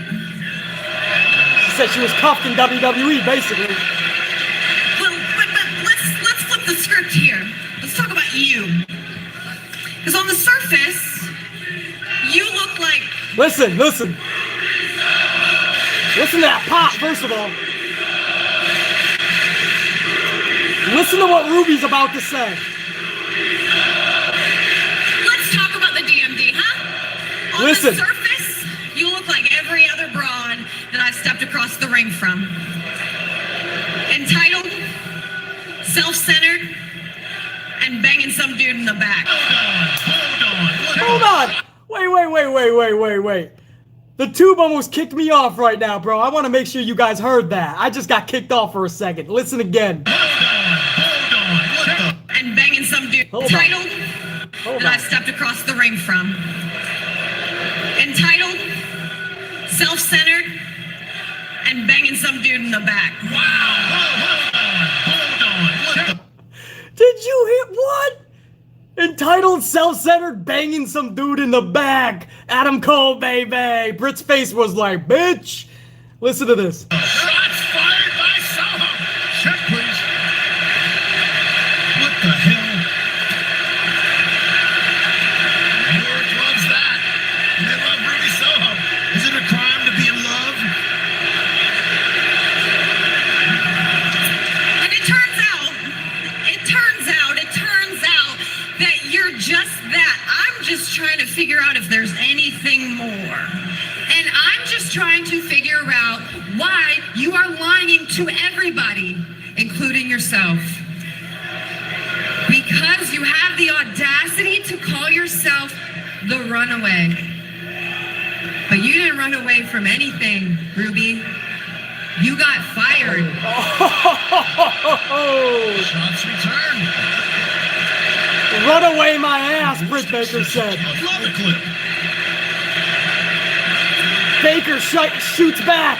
Speaker 2: She said she was cuffed in WWE, basically.
Speaker 4: Well, but let's flip the script here. Let's talk about you. Because on the surface, you look like...
Speaker 2: Listen. Listen to that pop, first of all. Listen to what Ruby's about to say.
Speaker 4: Let's talk about the DMD, huh? On
Speaker 2: Listen.
Speaker 4: the surface, you look like every other broad that I've stepped across the ring from. Entitled, self-centered, and banging some dude in the back.
Speaker 2: Hold on. Wait. The tube almost kicked me off right now, bro. I want to make sure you guys heard that. I just got kicked off for a second. Listen again.
Speaker 4: And banging some dude entitled that I've stepped across the ring from. Entitled, self-centered, and banging some dude in the back.
Speaker 5: Wow. Hold on.
Speaker 2: Did you hit what? Entitled, self-centered, banging some dude in the back. Adam Cole, baby. Britt's face was like, bitch. Listen to this.
Speaker 5: Shots fired by Soho. Check, please. What the hell? York loves that. And they love Ruby Soho. Is it a crime to be in love?
Speaker 4: And it turns out that you're just that. I'm just trying to figure out if there's anything more. And I'm just trying to figure out why you are lying to everybody, including yourself. Because you have the audacity to call yourself the runaway. But you didn't run away from anything, Ruby. You got fired.
Speaker 5: Shots returned.
Speaker 2: Run away my ass, Britt Baker said.
Speaker 5: Love the clip.
Speaker 2: Baker shoots back.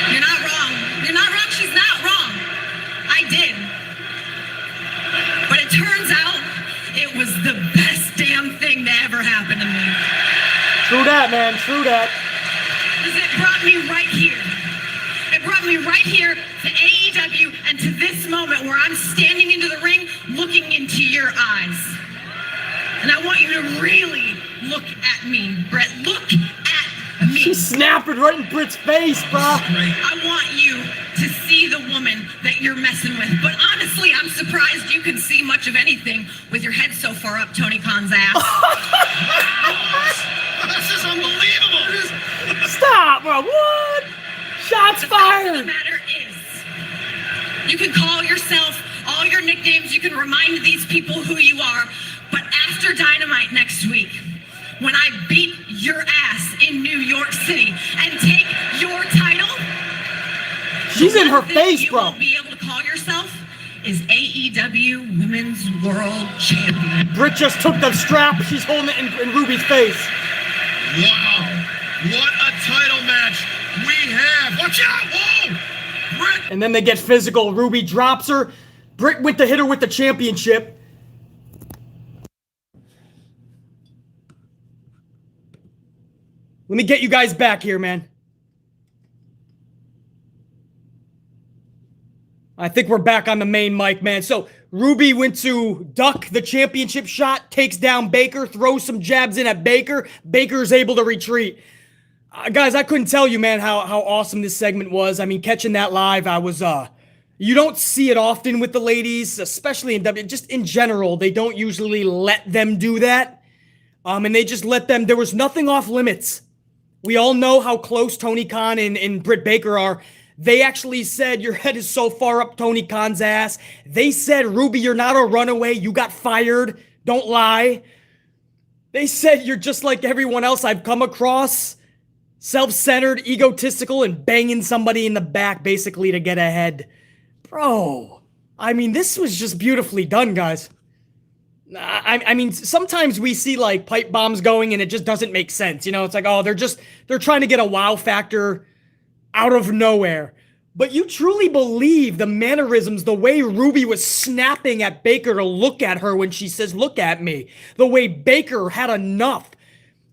Speaker 4: You're not wrong. You're not wrong. She's not wrong. I did. But it turns out it was the best damn thing that ever happened to me.
Speaker 2: True that, man. True that.
Speaker 4: Because it brought me right here. It brought me right here to AEW and to this moment where I'm standing into the ring looking into your eyes. And I want you to really look at me, Brett. Look at me.
Speaker 2: She's snapping right in Britt's face, bro.
Speaker 4: I want you to see the woman that you're messing with. But honestly, I'm surprised you can see much of anything with your head so far up Tony Khan's ass.
Speaker 5: This is unbelievable.
Speaker 2: Stop, bro. What? Shots
Speaker 4: The
Speaker 2: fired.
Speaker 4: matter is, you can call yourself all your nicknames, you can remind these people who you are. But after Dynamite next week, when I beat your ass in New York City and take your title,
Speaker 2: She's in her face,
Speaker 4: you
Speaker 2: bro.
Speaker 4: won't be able to call yourself is AEW Women's World Champion.
Speaker 2: Britt just took the strap. She's holding it in Ruby's face.
Speaker 5: Wow. What a title match we have. Watch out. Whoa. Britt.
Speaker 2: And then they get physical. Ruby drops her. Britt went to hit her with the championship. Let me get you guys back here, man. I think we're back on the main mic, man. So Ruby went to duck the championship shot, takes down Baker, throws some jabs in at Baker. Baker's able to retreat. Guys, I couldn't tell you, man, how awesome this segment was. I mean, catching that live, I was, you don't see it often with the ladies, especially in WWE, just in general. They don't usually let them do that. And they just let them, there was nothing off limits. We all know how close Tony Khan and Britt Baker are. They actually said, your head is so far up Tony Khan's ass. They said, Ruby, you're not a runaway. You got fired. Don't lie. They said, you're just like everyone else I've come across. Self-centered, egotistical, and banging somebody in the back basically to get ahead. Bro, I mean, this was just beautifully done, guys. I mean, sometimes we see like pipe bombs going and it just doesn't make sense. You know, it's like, oh, they're trying to get a wow factor out of nowhere. But you truly believe the mannerisms, the way Ruby was snapping at Baker to look at her when she says, look at me. The way Baker had enough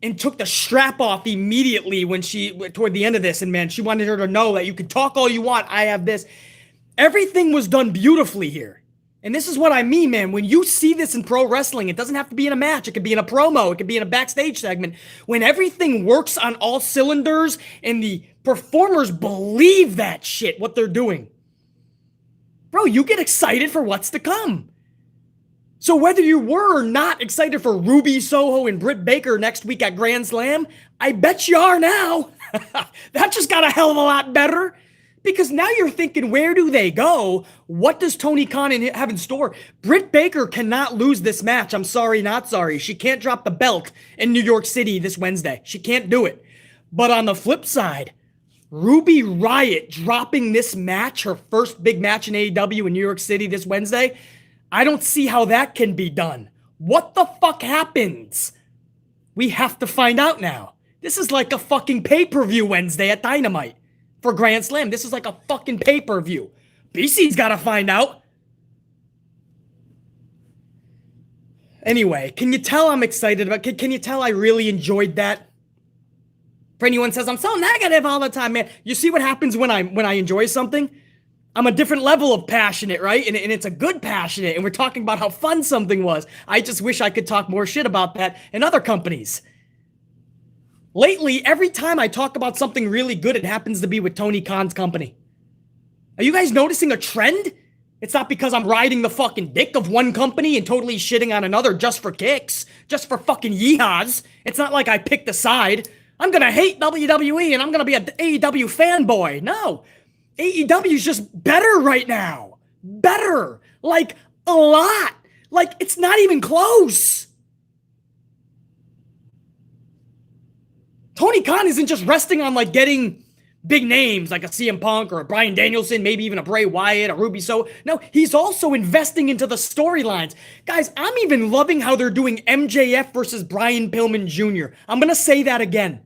Speaker 2: and took the strap off immediately when toward the end of this. And man, she wanted her to know that you can talk all you want. I have this. Everything was done beautifully here. And this is what I mean, man. When you see this in pro wrestling, it doesn't have to be in a match. It could be in a promo. It could be in a backstage segment. When everything works on all cylinders and the performers believe that shit, what they're doing. Bro, you get excited for what's to come. So whether you were or not excited for Ruby Soho and Britt Baker next week at Grand Slam, I bet you are now. That just got a hell of a lot better. Because now you're thinking, where do they go? What does Tony Khan have in store? Britt Baker cannot lose this match. I'm sorry, not sorry. She can't drop the belt in New York City this Wednesday. She can't do it. But on the flip side, Ruby Riott dropping this match, her first big match in AEW in New York City this Wednesday, I don't see how that can be done. What the fuck happens? We have to find out now. This is like a fucking pay-per-view Wednesday at Dynamite. For Grand Slam. This is like a fucking pay-per-view. BC's got to find out. Anyway, can you tell I'm excited about it? Can you tell I really enjoyed that? For anyone says, I'm so negative all the time, man. You see what happens when I enjoy something? I'm a different level of passionate, right? And it's a good passionate. And we're talking about how fun something was. I just wish I could talk more shit about that in other companies. Lately, every time I talk about something really good, it happens to be with Tony Khan's company. Are you guys noticing a trend? It's not because I'm riding the fucking dick of one company and totally shitting on another just for kicks, just for fucking yeehaws. It's not like I picked a side. I'm gonna hate WWE and I'm gonna be an AEW fanboy. No, AEW is just better right now. Better. Like, a lot. Like, it's not even close. Tony Khan isn't just resting on like getting big names like a CM Punk or a Bryan Danielson, maybe even a Bray Wyatt, a Ruby Soho. No, he's also investing into the storylines. Guys, I'm even loving how they're doing MJF versus Brian Pillman Jr. I'm going to say that again.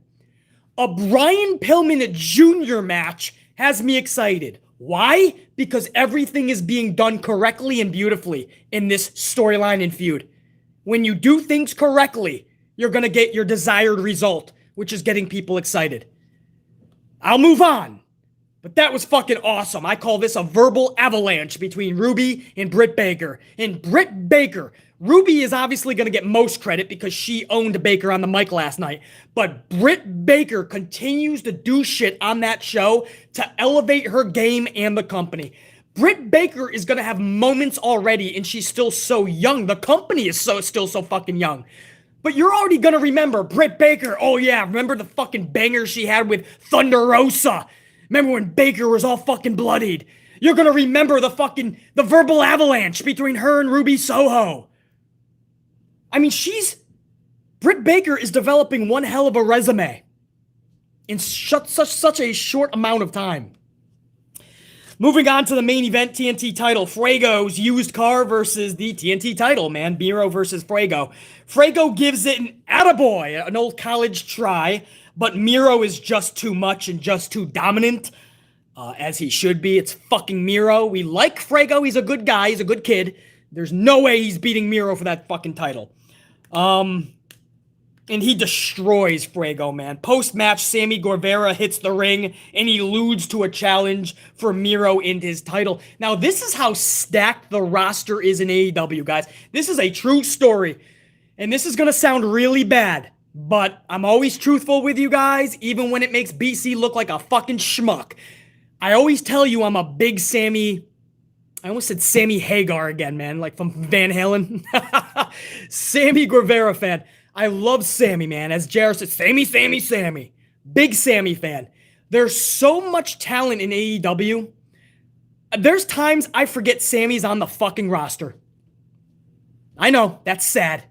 Speaker 2: A Brian Pillman Jr. match has me excited. Why? Because everything is being done correctly and beautifully in this storyline and feud. When you do things correctly, you're going to get your desired result, which is getting people excited. I'll move on. But that was fucking awesome. I call this a verbal avalanche between Ruby and Britt Baker. And Britt Baker, Ruby is obviously going to get most credit because she owned Baker on the mic last night. But Britt Baker continues to do shit on that show to elevate her game and the company. Britt Baker is going to have moments already, and she's still so young. The company is still so fucking young. But you're already going to remember Britt Baker. Oh, yeah. Remember the fucking banger she had with Thunder Rosa? Remember when Baker was all fucking bloodied? You're gonna remember the verbal avalanche between her and Ruby Soho. I mean, Britt Baker is developing one hell of a resume in such a short amount of time. Moving on to the main event, TNT title, Fuego's used car versus the TNT title, man. Miro versus Fuego. Fuego gives it an attaboy, an old college try, but Miro is just too much and just too dominant, as he should be. It's fucking Miro. We like Fuego. He's a good guy. He's a good kid. There's no way he's beating Miro for that fucking title. And he destroys Fuego, man. Post-match, Sammy Guevara hits the ring, and he alludes to a challenge for Miro in his title. Now, this is how stacked the roster is in AEW, guys. This is a true story, and this is going to sound really bad, but I'm always truthful with you guys, even when it makes BC look like a fucking schmuck. I always tell you I'm a big Sammy... I almost said Sammy Hagar again, man, like from Van Halen. Sammy Guevara fan. I love Sammy, man. As JR said, Sammy. Big Sammy fan. There's so much talent in AEW. There's times I forget Sammy's on the fucking roster. I know, that's sad.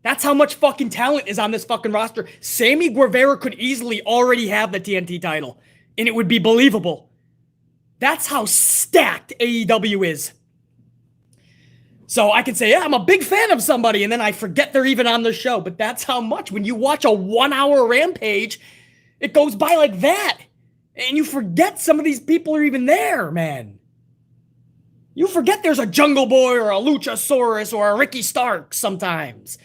Speaker 2: That's how much fucking talent is on this fucking roster. Sammy Guevara could easily already have the TNT title, and it would be believable. That's how stacked AEW is. So I can say, yeah, I'm a big fan of somebody, and then I forget they're even on the show. But that's how much. When you watch a 1 hour Rampage, it goes by like that. And you forget some of these people are even there, man. You forget there's a Jungle Boy or a Luchasaurus or a Ricky Stark sometimes.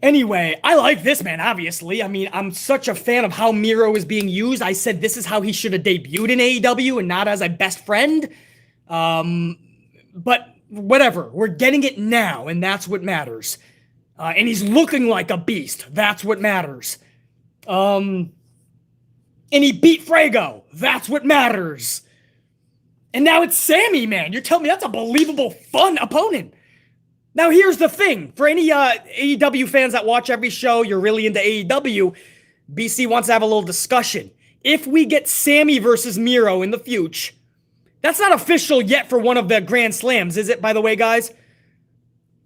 Speaker 2: Anyway, I like this, man, obviously. I mean, I'm such a fan of how Miro is being used. I said this is how he should have debuted in AEW and not as a best friend. But whatever, we're getting it now, and that's what matters. And he's looking like a beast. That's what matters. And he beat Fuego. That's what matters. And now it's Sammy, man. You're telling me that's a believable, fun opponent. Now, here's the thing. For any AEW fans that watch every show, you're really into AEW, BC wants to have a little discussion. If we get Sammy versus Miro in the future, that's not official yet for one of the Grand Slams, is it, by the way, guys?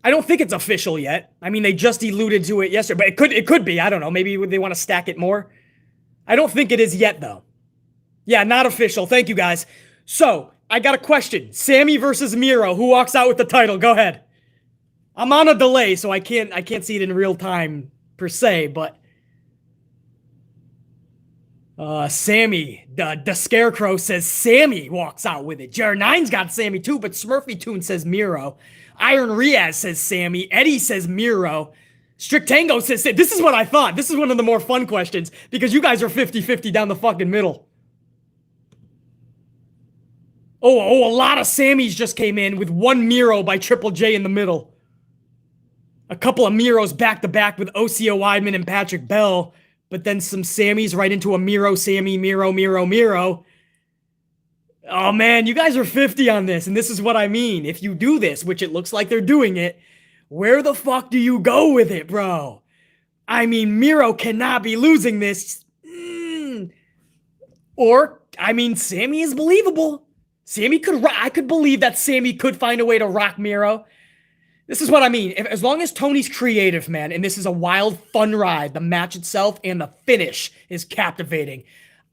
Speaker 2: I don't think it's official yet. I mean, they just alluded to it yesterday, but it could be. I don't know. Maybe they want to stack it more. I don't think it is yet, though. Yeah, not official. Thank you, guys. So, I got a question. Sammy versus Miro. Who walks out with the title? Go ahead. I'm on a delay, so I can't see it in real time, per se, but... Sammy, the Scarecrow says Sammy walks out with it. JR9's got Sammy too, but Smurfy Toon says Miro. Iron Riaz says Sammy. Eddie says Miro. Strict Tango says Sammy. This is what I thought. This is one of the more fun questions because you guys are 50-50 down the fucking middle. Oh, a lot of Sammys just came in with one Miro by Triple J in the middle. A couple of Miros back-to-back with Osio Weidman and Patrick Bell. But then some Sammys right into a Miro, Sammy, Miro. Oh, man, you guys are 50 on this, and this is what I mean. If you do this, which it looks like they're doing it, where the fuck do you go with it, bro? I mean, Miro cannot be losing this. Or, I mean, Sammy is believable. I could believe that Sammy could find a way to rock Miro. This is what I mean. As long as Tony's creative, man, and this is a wild, fun ride, the match itself and the finish is captivating,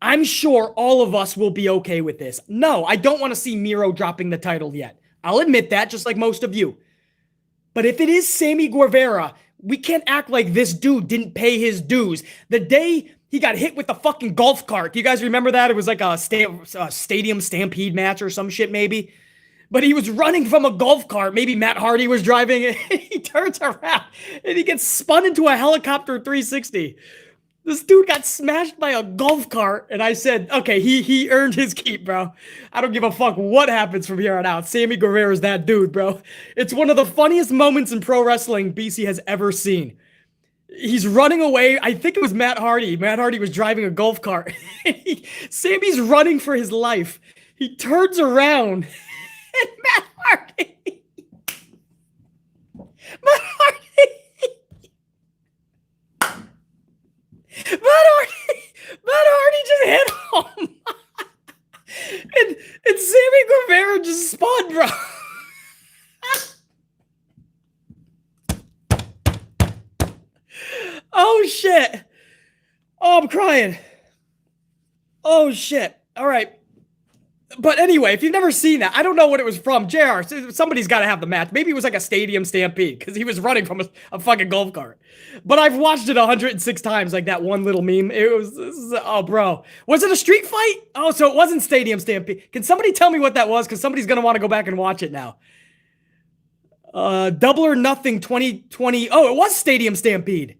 Speaker 2: I'm sure all of us will be okay with this. No, I don't want to see Miro dropping the title yet. I'll admit that, just like most of you. But if it is Sammy Guevara, we can't act like this dude didn't pay his dues. The day he got hit with the fucking golf cart, do you guys remember that? It was like a stadium stampede match or some shit, maybe. But he was running from a golf cart. Maybe Matt Hardy was driving it. He turns around and he gets spun into a helicopter 360. This dude got smashed by a golf cart. And I said, okay, he earned his keep, bro. I don't give a fuck what happens from here on out. Sammy Guevara's that dude, bro. It's one of the funniest moments in pro wrestling BC has ever seen. He's running away. I think it was Matt Hardy. Matt Hardy was driving a golf cart. Sammy's running for his life. He turns around. And Matt Hardy just hit him. and Sammy Guevara just spun, bro. Oh, shit. Oh, I'm crying. Oh, shit. All right. But anyway, if you've never seen that, I don't know what it was from. JR, somebody's got to have the match. Maybe it was like a stadium stampede because he was running from a fucking golf cart. But I've watched it 106 times, like that one little meme. Oh, bro. Was it a street fight? Oh, so it wasn't stadium stampede. Can somebody tell me what that was? Because somebody's going to want to go back and watch it now. Double or Nothing 2020. Oh, it was stadium stampede.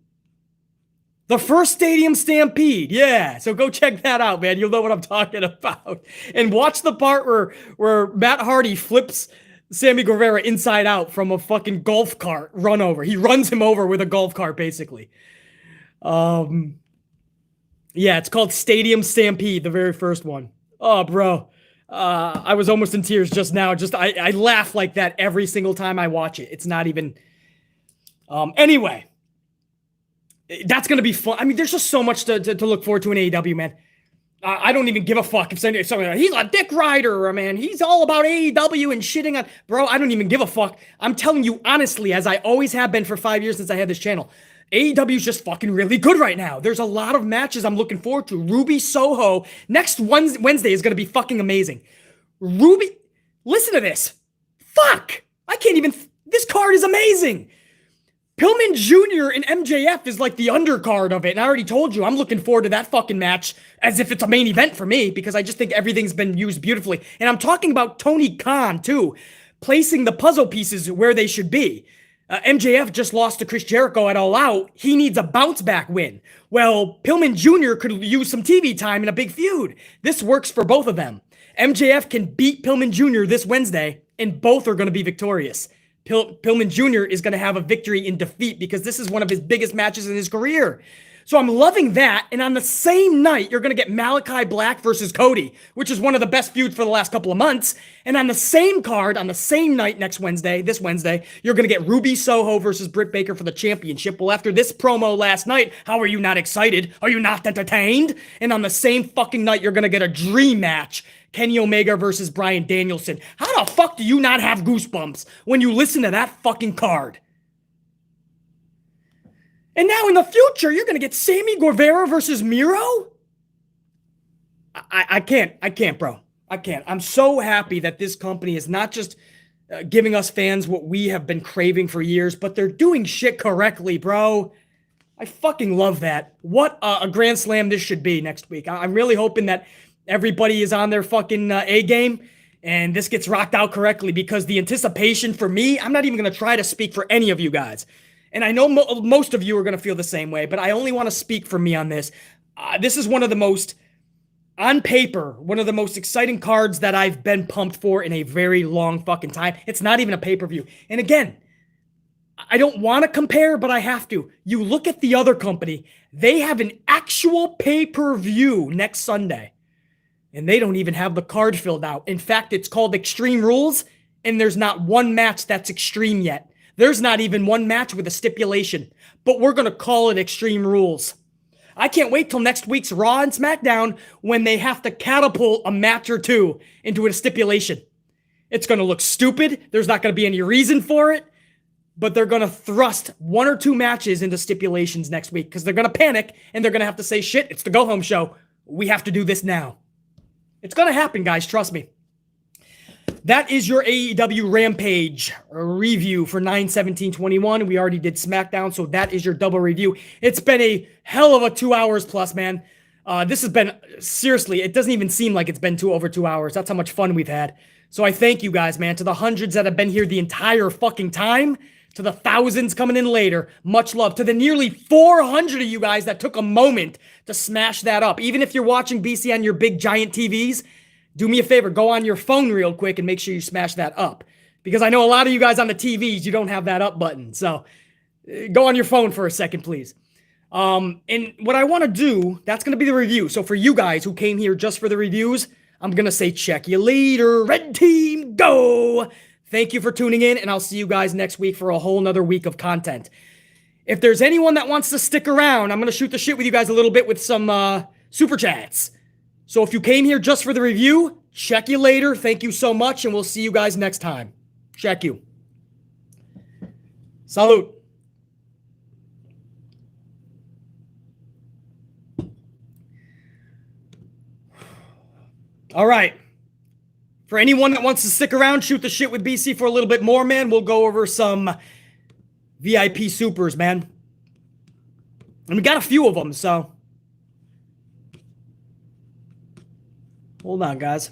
Speaker 2: The first Stadium Stampede, yeah. So go check that out, man. You'll know what I'm talking about. And watch the part where Matt Hardy flips Sammy Guevara inside out from a fucking golf cart run over. He runs him over with a golf cart, basically. Yeah, it's called Stadium Stampede, the very first one. Oh, bro. I was almost in tears just now. I laugh like that every single time I watch it. It's not even... Anyway. That's going to be fun. I mean, there's just so much to look forward to in AEW, man. I don't even give a fuck if somebody, he's a dick rider, man. He's all about AEW and shitting on... Bro, I don't even give a fuck. I'm telling you honestly, as I always have been for 5 years since I had this channel, AEW is just fucking really good right now. There's a lot of matches I'm looking forward to. Ruby Soho. Next Wednesday is going to be fucking amazing. Ruby... Listen to this. Fuck! I can't even... This card is amazing! Pillman Jr. and MJF is like the undercard of it. And I already told you, I'm looking forward to that fucking match as if it's a main event for me because I just think everything's been used beautifully. And I'm talking about Tony Khan, too, placing the puzzle pieces where they should be. MJF just lost to Chris Jericho at All Out. He needs a bounce-back win. Well, Pillman Jr. could use some TV time in a big feud. This works for both of them. MJF can beat Pillman Jr. this Wednesday, and both are going to be victorious. Pillman Jr. is going to have a victory in defeat because this is one of his biggest matches in his career. So I'm loving that. And on the same night, you're going to get Malachi Black versus Cody, which is one of the best feuds for the last couple of months. And on the same card, on the same night this Wednesday, you're going to get Ruby Soho versus Britt Baker for the championship. Well, after this promo last night, how are you not excited? Are you not entertained? And on the same fucking night, you're going to get a dream match. Kenny Omega versus Bryan Danielson. How the fuck do you not have goosebumps when you listen to that fucking card? And now in the future, you're going to get Sammy Guevara versus Miro? I can't, bro. I can't. I'm so happy that this company is not just giving us fans what we have been craving for years, but they're doing shit correctly, bro. I fucking love that. What a Grand Slam this should be next week. I'm really hoping that everybody is on their fucking A game and this gets rocked out correctly because the anticipation for me, I'm not even going to try to speak for any of you guys. And I know most of you are going to feel the same way, but I only want to speak for me on this. This is one of the most, on paper, one of the most exciting cards that I've been pumped for in a very long fucking time. It's not even a pay-per-view. And again, I don't want to compare, but I have to. You look at the other company, they have an actual pay-per-view next Sunday. And they don't even have the card filled out. In fact, it's called Extreme Rules, and there's not one match that's extreme yet. There's not even one match with a stipulation, but we're going to call it Extreme Rules. I can't wait till next week's Raw and SmackDown when they have to catapult a match or two into a stipulation. It's going to look stupid. There's not going to be any reason for it, but they're going to thrust one or two matches into stipulations next week because they're going to panic and they're going to have to say, shit, it's the go-home show. We have to do this now. It's going to happen, guys. Trust me. That is your AEW Rampage review for 9/17/21. We already did SmackDown, so that is your double review. It's been a hell of a 2 hours plus, man. This has been, seriously, it doesn't even seem like it's been over 2 hours. That's how much fun we've had. So I thank you guys, man. To the hundreds that have been here the entire fucking time, to the thousands coming in later, much love. To the nearly 400 of you guys that took a moment to smash that up. Even if you're watching BC on your big giant TVs, do me a favor, go on your phone real quick and make sure you smash that up. Because I know a lot of you guys on the TVs, you don't have that up button. So go on your phone for a second, please. And what I want to do, that's going to be the review. So for you guys who came here just for the reviews, I'm going to say check you later. Red team, go! Thank you for tuning in, and I'll see you guys next week for a whole nother week of content. If there's anyone that wants to stick around, I'm going to shoot the shit with you guys a little bit with some super chats. So if you came here just for the review, check you later. Thank you so much, and we'll see you guys next time. Check you. Salute. All right. For anyone that wants to stick around, shoot the shit with BC for a little bit more, man, we'll go over some VIP supers, man. And we got a few of them, so. Hold on, guys.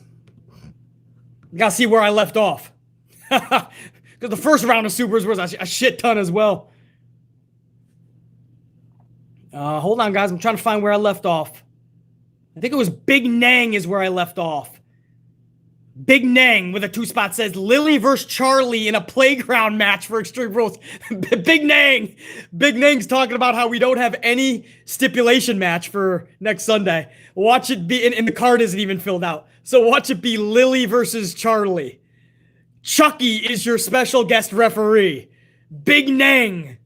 Speaker 2: We gotta see where I left off. Because the first round of supers was a shit ton as well. Hold on, guys. I'm trying to find where I left off. I think it was Big Nang is where I left off. Big Nang with a 2-spot says Lily versus Charlie in a playground match for Extreme Rules. Big Nang. Big Nang's talking about how we don't have any stipulation match for next Sunday. Watch it be, and the card isn't even filled out. So watch it be Lily versus Charlie. Chucky is your special guest referee. Big Nang.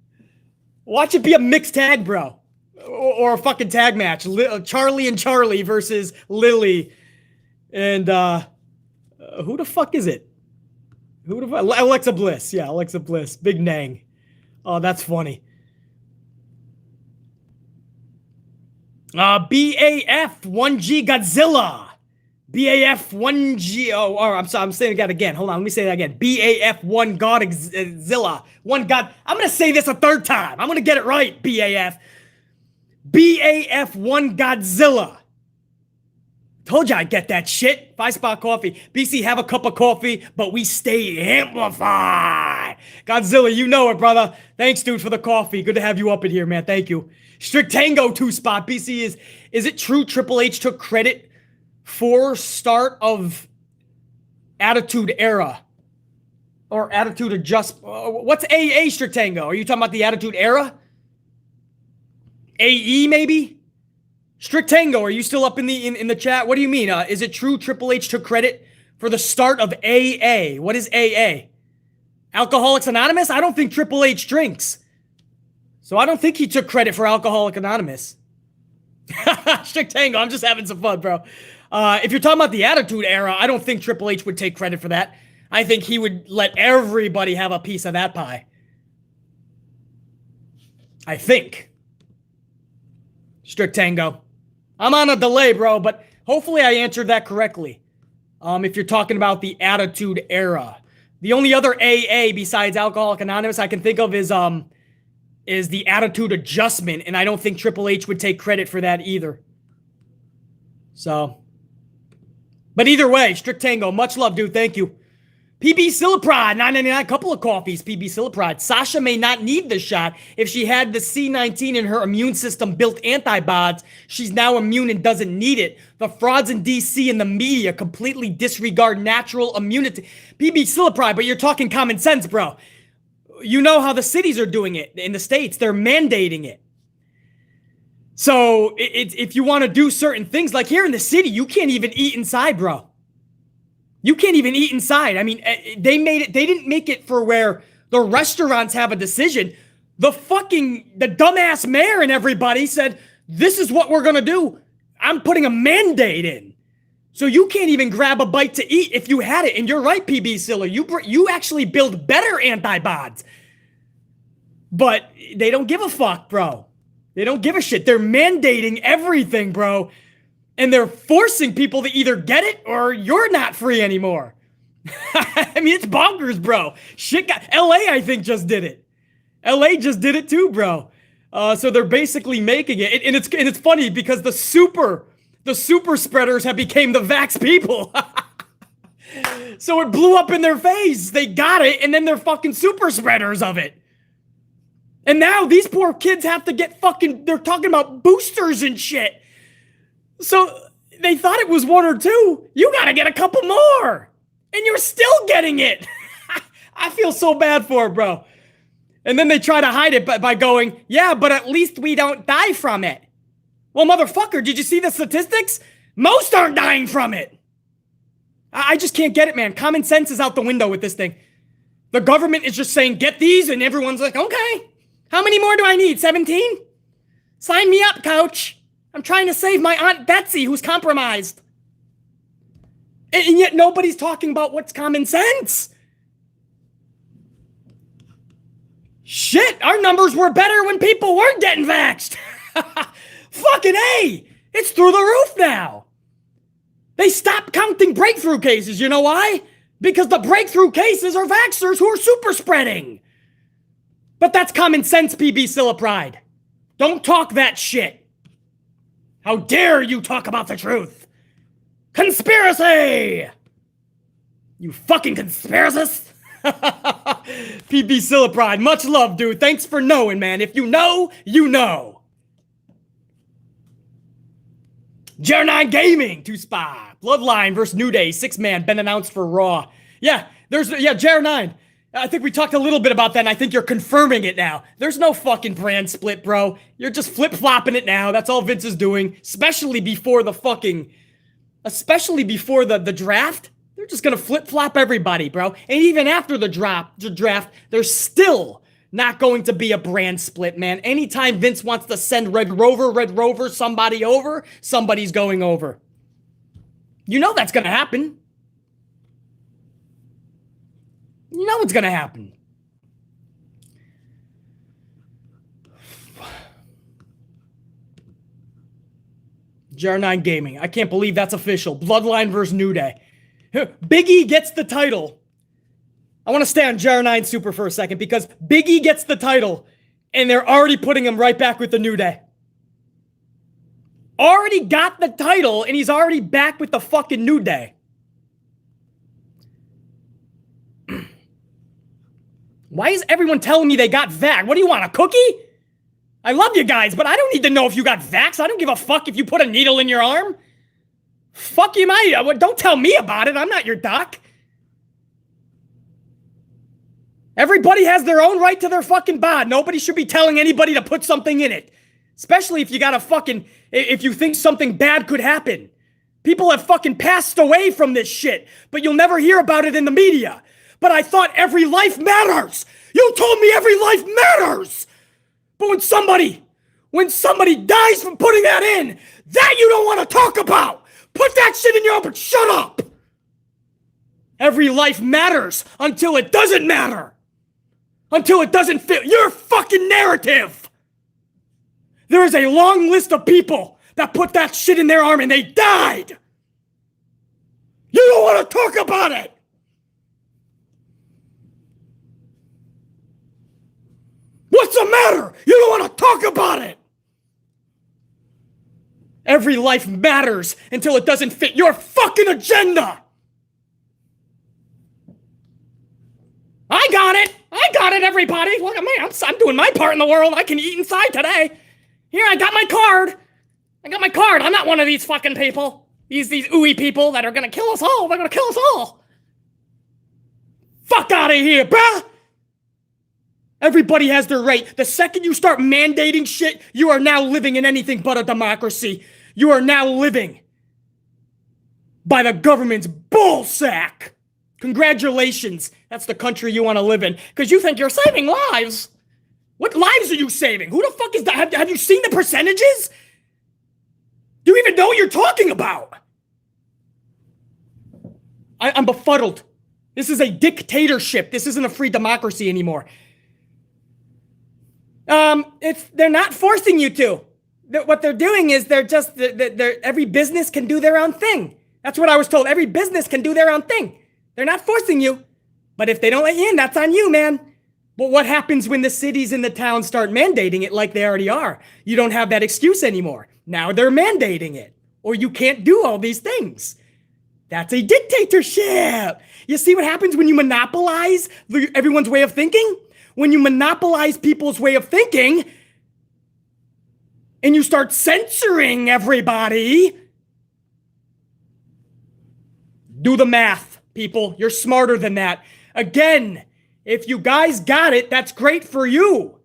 Speaker 2: Watch it be a mixed tag, bro. Or a fucking tag match. Charlie and Charlie versus Lily. And, who the fuck is it? Alexa Bliss. Yeah, Alexa Bliss. Big Nang. Oh, that's funny. BAF 1G Godzilla. BAF 1G. Oh, I'm sorry. I'm saying that again. Hold on. Let me say that again. BAF 1 Godzilla. 1 God. I'm going to say this a third time. I'm going to get it right. BAF. BAF 1 Godzilla. Told you I'd get that shit. 5-spot coffee. BC, have a cup of coffee, but we stay amplified. Godzilla, you know it, brother. Thanks, dude, for the coffee. Good to have you up in here, man. Thank you. Strict Tango 2-spot. BC is it true Triple H took credit for start of Attitude Era? Or Attitude Adjust? What's AA, Strict Tango? Are you talking about the Attitude Era? AE, maybe? Strict Tango, are you still up in the chat? What do you mean? Is it true Triple H took credit for the start of AA? What is AA? Alcoholics Anonymous? I don't think Triple H drinks. So I don't think he took credit for Alcoholic Anonymous. Strict Tango, I'm just having some fun, bro. If you're talking about the Attitude Era, I don't think Triple H would take credit for that. I think he would let everybody have a piece of that pie. I think. Strict Tango. I'm on a delay, bro, but hopefully I answered that correctly. If you're talking about the Attitude Era. The only other AA besides Alcoholic Anonymous I can think of is the Attitude Adjustment, and I don't think Triple H would take credit for that either. So. But either way, Strict Tango, much love, dude. Thank you. PB Silapride, $9.99, couple of coffees, PB Silapride. Sasha may not need the shot. If she had the C19 in her immune system built antibodies, she's now immune and doesn't need it. The frauds in DC and the media completely disregard natural immunity. PB Silapride, but you're talking common sense, bro. You know how the cities are doing it in the States. They're mandating it. So if you want to do certain things, like here in the city, you can't even eat inside, bro. You can't even eat inside. I mean, they didn't make it for where the restaurants have a decision. The dumbass mayor and everybody said, this is what we're going to do. I'm putting a mandate in. So you can't even grab a bite to eat if you had it. And you're right, PB Silla. You actually build better antibodies. But they don't give a fuck, bro. They don't give a shit. They're mandating everything, bro. And they're forcing people to either get it or you're not free anymore. I mean, it's bonkers, bro. LA, I think, just did it. LA just did it too, bro. So they're basically making it. And it's funny because the super spreaders have become the vax people. So it blew up in their face. They got it, and then they're fucking super spreaders of it. And now these poor kids have to get they're talking about boosters and shit. So they thought it was 1 or 2. You got to get a couple more. And you're still getting it. I feel so bad for it, bro. And then they try to hide it by going, yeah, but at least we don't die from it. Well, motherfucker, did you see the statistics? Most aren't dying from it. I just can't get it, man. Common sense is out the window with this thing. The government is just saying, get these, and everyone's like, okay. How many more do I need? 17? Sign me up, coach. I'm trying to save my Aunt Betsy, who's compromised. And yet nobody's talking about what's common sense. Shit, our numbers were better when people weren't getting vaxxed. Fucking A! It's through the roof now. They stopped counting breakthrough cases. You know why? Because the breakthrough cases are vaxxers who are super spreading. But that's common sense, PB Silla Pride. Don't talk that shit. How dare you talk about the truth? Conspiracy! You fucking conspiracist! PB Silla Pride, much love, dude. Thanks for knowing, man. If you know, you know. Jer9 Gaming, 2-spot. Bloodline versus New Day, 6-man, been announced for Raw. Yeah, Jer9. I think we talked a little bit about that, and I think you're confirming it now. There's no fucking brand split, bro. You're just flip-flopping it now. That's all Vince is doing, especially before the draft. They're just gonna flip-flop everybody, bro. And even after the draft, there's still not going to be a brand split, man. Anytime Vince wants to send Red Rover, somebody over, somebody's going over. You know that's gonna happen. You know what's gonna happen. Jer9 Gaming. I can't believe that's official. Bloodline versus New Day. Big E gets the title. I want to stay on Jer9 Super for a second because Big E gets the title and they're already putting him right back with the New Day. Already got the title and he's already back with the fucking New Day. Why is everyone telling me they got vaxxed? What do you want, a cookie? I love you guys, but I don't need to know if you got vaxxed. I don't give a fuck if you put a needle in your arm. Fuck you, don't tell me about it. I'm not your doc. Everybody has their own right to their fucking bod. Nobody should be telling anybody to put something in it. Especially if you got a fucking, if you think something bad could happen. People have fucking passed away from this shit, but you'll never hear about it in the media. But I thought every life matters. You told me every life matters. But when somebody dies from putting that in, that you don't want to talk about. Put that shit in your own, but shut up. Every life matters until it doesn't matter. Until it doesn't fit your fucking narrative. There is a long list of people that put that shit in their arm and they died. You don't want to talk about it. What's the matter? You don't want to talk about it. Every life matters until it doesn't fit your fucking agenda. I got it, everybody. Look at me. I'm doing my part in the world. I can eat inside today. Here, I got my card. I'm not one of these fucking people. These ooey people that are gonna kill us all. They're gonna kill us all. Fuck out of here, bruh. Everybody has their right. The second you start mandating shit, you are now living in anything but a democracy. You are now living by the government's bullsack. Congratulations. That's the country you want to live in. Because you think you're saving lives. What lives are you saving? Who the fuck is that? Have you seen the percentages? Do you even know what you're talking about? I'm befuddled. This is a dictatorship. This isn't a free democracy anymore. They're not forcing you to. What they're doing is every business can do their own thing. That's what I was told. Every business can do their own thing. They're not forcing you. But if they don't let you in, that's on you, man. But what happens when the cities and the towns start mandating it like they already are? You don't have that excuse anymore. Now they're mandating it. Or you can't do all these things. That's a dictatorship. You see what happens when you monopolize everyone's way of thinking? When you monopolize people's way of thinking and you start censoring everybody, do the math, people. You're smarter than that. Again, if you guys got it, that's great for you.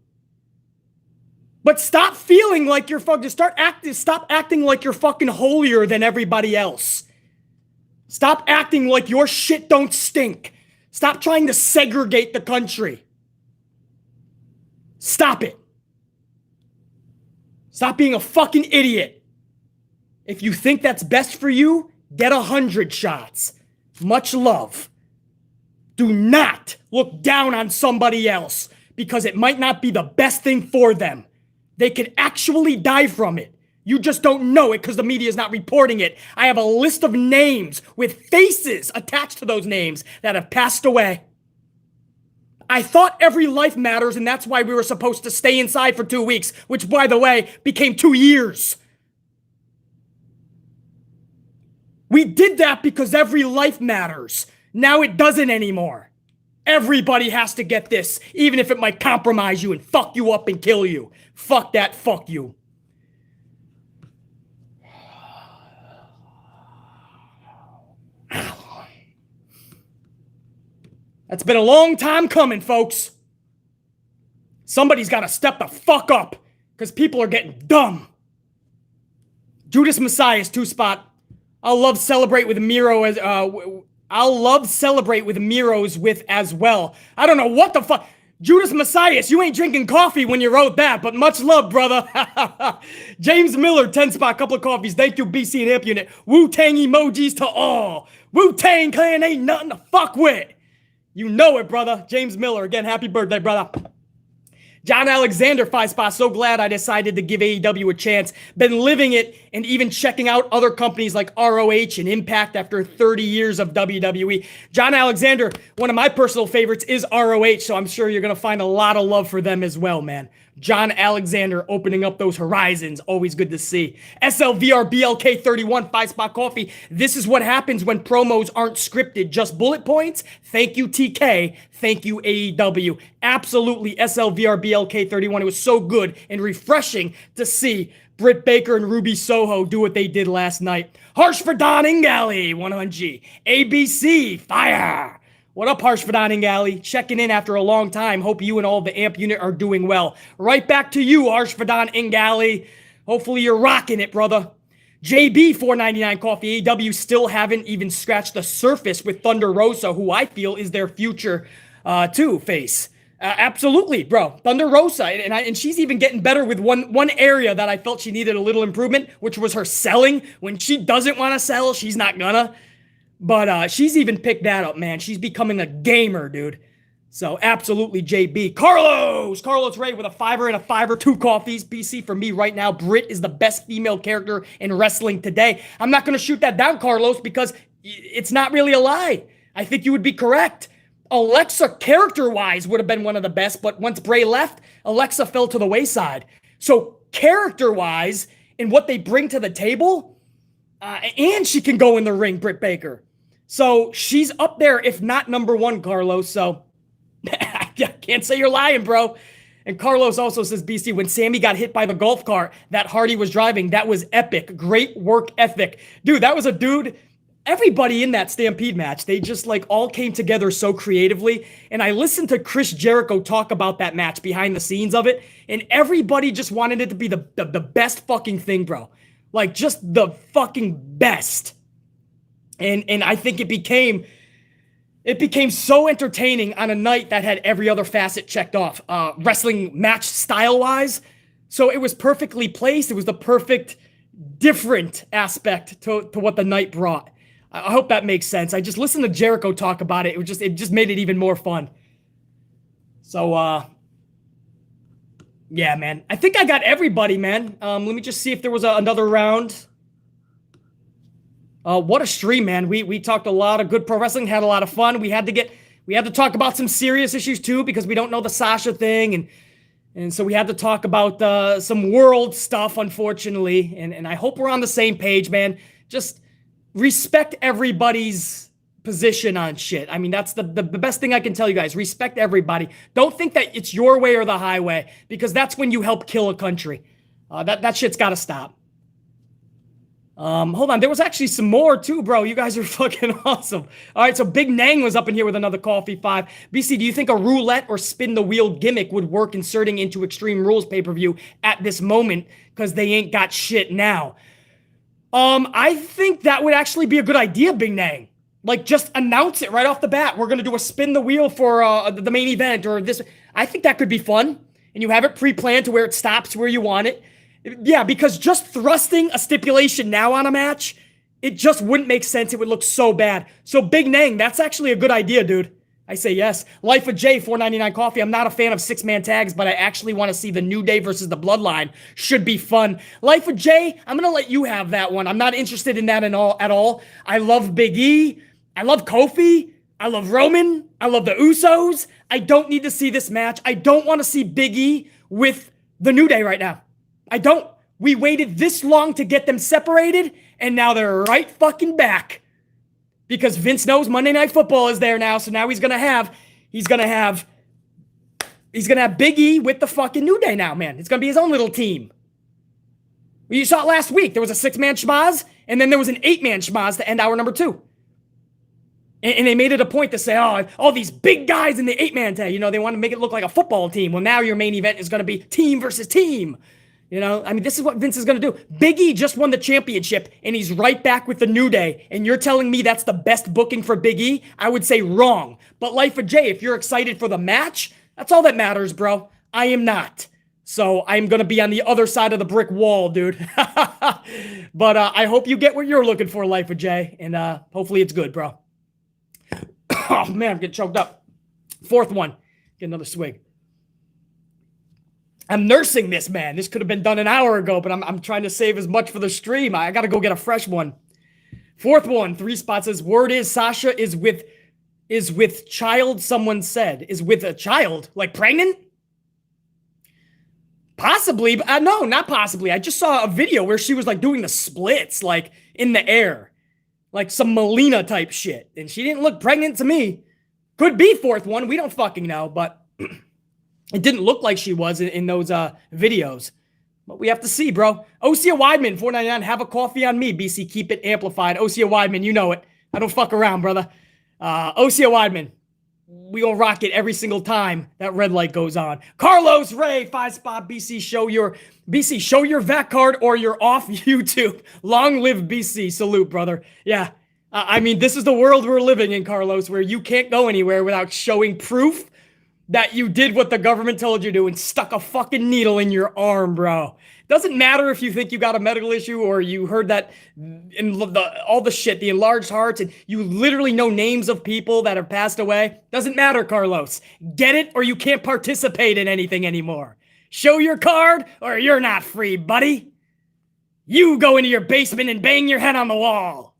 Speaker 2: But stop feeling like you're fucking, stop acting like you're fucking holier than everybody else. Stop acting like your shit don't stink. Stop trying to segregate the country. Stop it. Stop being a fucking idiot. If you think that's best for you, get 100 shots. much love. Do not look down on somebody else because it might not be the best thing for them. They could actually die from it. You just don't know it because the media is not reporting it. I have a list of names with faces attached to those names that have passed away. I thought every life matters, and that's why we were supposed to stay inside for 2 weeks, which, by the way, became 2 years. We did that because every life matters. Now it doesn't anymore. Everybody has to get this, even if it might compromise you and fuck you up and kill you. Fuck that, fuck you. That's been a long time coming, folks. Somebody's got to step the fuck up because people are getting dumb. Judas Messiah's 2-spot. I'll love celebrate with Miro as I'll love celebrate with Miro's with as well. I don't know what the fuck. Judas Messiah, you ain't drinking coffee when you wrote that, but much love, brother. James Miller, 10-spot, couple of coffees. Thank you, BC and Amp Unit. Wu-Tang emojis to all. Wu-Tang Clan ain't nothing to fuck with. You know it, brother. James Miller, again, happy birthday, brother. John Alexander, 5-spot. So glad I decided to give AEW a chance. Been living it and even checking out other companies like ROH and Impact after 30 years of WWE. John Alexander, one of my personal favorites is ROH, so I'm sure you're going to find a lot of love for them as well, man. John Alexander opening up those horizons. Always good to see. SLVR BLK 31, 5-spot coffee. This is what happens when promos aren't scripted, just bullet points. Thank you, TK. Thank you, AEW. Absolutely, SLVR BLK 31. It was so good and refreshing to see Britt Baker and Ruby Soho do what they did last night. Harsh for Don Ingali, 100. ABC, fire. What up, Harsh Vadan Ingali? Checking in after a long time. Hope you and all the AMP unit are doing well. Right back to you, Harsh Vadan Ingali. Hopefully you're rocking it, brother. JB, 4.99 coffee. AEW still haven't even scratched the surface with Thunder Rosa, who I feel is their future face. Absolutely, bro. Thunder Rosa, and she's even getting better with one area that I felt she needed a little improvement, which was her selling. When she doesn't want to sell, she's not gonna. But she's even picked that up, man. She's becoming a gamer, dude. So absolutely, JB. Carlos Ray with a fiver and a fiver, 2 coffees. BC for me right now. Britt is the best female character in wrestling today. I'm not going to shoot that down, Carlos, because it's not really a lie. I think you would be correct. Alexa, character-wise, would have been one of the best, but once Bray left, Alexa fell to the wayside. So character-wise, and what they bring to the table, and she can go in the ring, Britt Baker. So she's up there, if not number 1, Carlos. So I can't say you're lying, bro. And Carlos also says, BC, when Sammy got hit by the golf cart that Hardy was driving, that was epic. Great work ethic. Dude, that was a dude. Everybody in that Stampede match, they just all came together so creatively. And I listened to Chris Jericho talk about that match behind the scenes of it. And everybody just wanted it to be the best fucking thing, bro. Just the fucking best. And I think it became so entertaining on a night that had every other facet checked off, wrestling match style-wise. So it was perfectly placed. It was the perfect different aspect to what the night brought. I hope that makes sense. I just listened to Jericho talk about it. It just made it even more fun. So, yeah, man. I think I got everybody, man. Let me just see if there was another round. What a stream, man. We talked a lot of good pro wrestling, had a lot of fun. We had to talk about some serious issues too, because we don't know the Sasha thing, and so we had to talk about some world stuff, unfortunately. And I hope we're on the same page, man. Just respect everybody's position on shit. I mean, that's the best thing I can tell you guys. Respect everybody. Don't think that it's your way or the highway, because that's when you help kill a country. That shit's got to stop. Hold on. There was actually some more too, bro. You guys are fucking awesome. All right. So Big Nang was up in here with another coffee 5. BC, do you think a roulette or spin the wheel gimmick would work inserting into Extreme Rules pay-per-view at this moment? Because they ain't got shit now. I think that would actually be a good idea, Big Nang. Just announce it right off the bat. We're going to do a spin the wheel for the main event or this. I think that could be fun. And you have it pre-planned to where it stops where you want it. Yeah, because just thrusting a stipulation now on a match It just wouldn't make sense. It would look so bad. So Big Nang, that's actually a good idea, dude. I say yes. Life of J, $4.99 coffee. I'm not a fan of 6-man tags, but I actually want to see the New Day versus the Bloodline. Should be fun. Life of J, I'm going to let you have that one. I'm not interested in that at all. I love Big E. I love Kofi. I love Roman. I love the Usos. I don't need to see this match. I don't want to see Big E with the New Day right now. I don't. We waited this long to get them separated, and now they're right fucking back. Because Vince knows Monday Night Football is there now, so now he's gonna have Big E with the fucking New Day now, man. It's gonna be his own little team. You saw it last week. There was a 6-man schmaz, and then there was an 8-man schmaz to end hour number 2. And they made it a point to say, oh, all these big guys in the 8-man tag. You know, they want to make it look like a football team. Well, now your main event is gonna be team versus team. You know, I mean, this is what Vince is going to do. Big E just won the championship, and he's right back with the New Day. And you're telling me that's the best booking for Big E? I would say wrong. But Life of J, if you're excited for the match, that's all that matters, bro. I am not. So I'm going to be on the other side of the brick wall, dude. But I hope you get what you're looking for, Life of J. And hopefully it's good, bro. Oh, man, I'm getting choked up. 4th one. Get another swig. I'm nursing this, man. This could have been done an hour ago, but I'm trying to save as much for the stream. I got to go get a fresh one. 4th one, 3 spots says, word is Sasha is with child, someone said. Is with a child? Like pregnant? Possibly, but no, not possibly. I just saw a video where she was like doing the splits, like in the air. Like some Melina type shit. And she didn't look pregnant to me. Could be 4th one. We don't fucking know, but... It didn't look like she was in those videos. But we have to see, bro. Osea Weidman, $4.99. Have a coffee on me, BC. Keep it amplified. Osea Weidman, you know it. I don't fuck around, brother. Osea Weidman. We gonna rock it every single time that red light goes on. Carlos Ray, 5-spot. BC, show your VAC card or you're off YouTube. Long live BC. Salute, brother. Yeah. I mean, this is the world we're living in, Carlos, where you can't go anywhere without showing proof that you did what the government told you to and stuck a fucking needle in your arm, bro. Doesn't matter if you think you got a medical issue or you heard that in all the shit, the enlarged hearts, and you literally know names of people that have passed away. Doesn't matter, Carlos. Get it or you can't participate in anything anymore. Show your card or you're not free, buddy. You go into your basement and bang your head on the wall.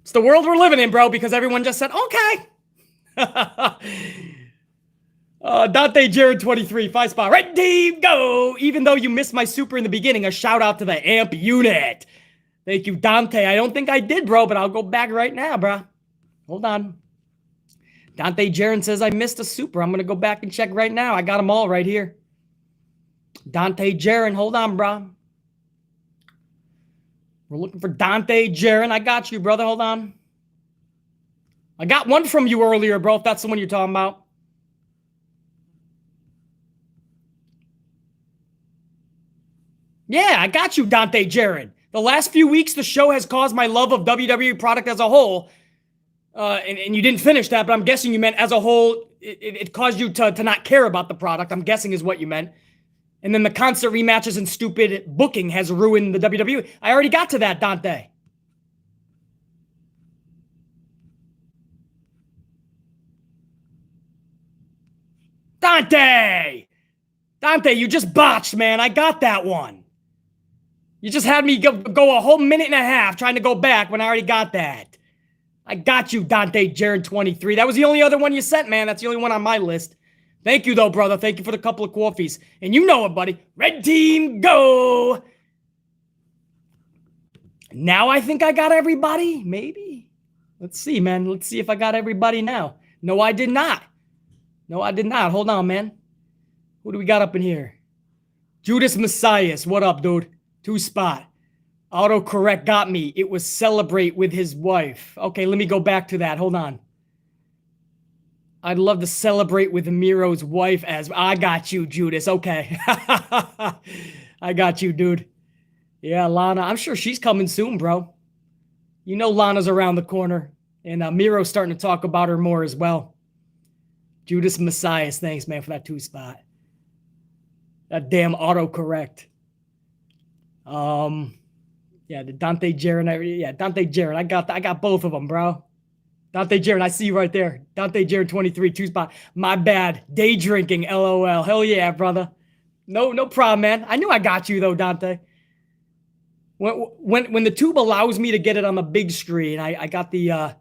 Speaker 2: It's the world we're living in, bro, because everyone just said, okay. Dante Jared 23, 5-spot. Red team, go! Even though you missed my super in the beginning, a shout out to the AMP unit. Thank you, Dante. I don't think I did, bro, but I'll go back right now, bro. Hold on. Dante Jared says I missed a super. I'm going to go back and check right now. I got them all right here. Dante Jared, hold on, bro. We're looking for Dante Jared. I got you, brother. Hold on. I got one from you earlier, bro, if that's the one you're talking about. Yeah, I got you, Dante Jared. The last few weeks, the show has caused my love of WWE product as a whole. And you didn't finish that, but I'm guessing you meant as a whole, it caused you to not care about the product, I'm guessing is what you meant. And then the constant rematches and stupid booking has ruined the WWE. I already got to that, Dante. Dante! Dante, you just botched, man. I got that one. You just had me go a whole minute and a half trying to go back when I already got that. I got you, Dante Jared 23. That was the only other one you sent, man. That's the only one on my list. Thank you, though, brother. Thank you for the couple of coffees. And you know it, buddy. Red team, go! Now I think I got everybody. Maybe. Let's see, man. Let's see if I got everybody now. No, I did not. No, I did not. Hold on, man. Who do we got up in here? Judas Messias. What up, dude? 2-spot. Autocorrect got me. It was celebrate with his wife. Okay, let me go back to that. Hold on. I'd love to celebrate with Miro's wife as... I got you, Judas. Okay. I got you, dude. Yeah, Lana. I'm sure she's coming soon, bro. You know Lana's around the corner. And Miro's starting to talk about her more as well. Judas Messias. Thanks, man, for that 2-spot. That damn autocorrect. Yeah, the Dante Jarrett. Dante Jarrett. I got both of them, bro. Dante Jarrett, I see you right there. Dante Jarrett 23, 2-spot. My bad. Day drinking, LOL. Hell yeah, brother. No problem, man. I knew I got you though, Dante. When the tube allows me to get it on the big screen, I got the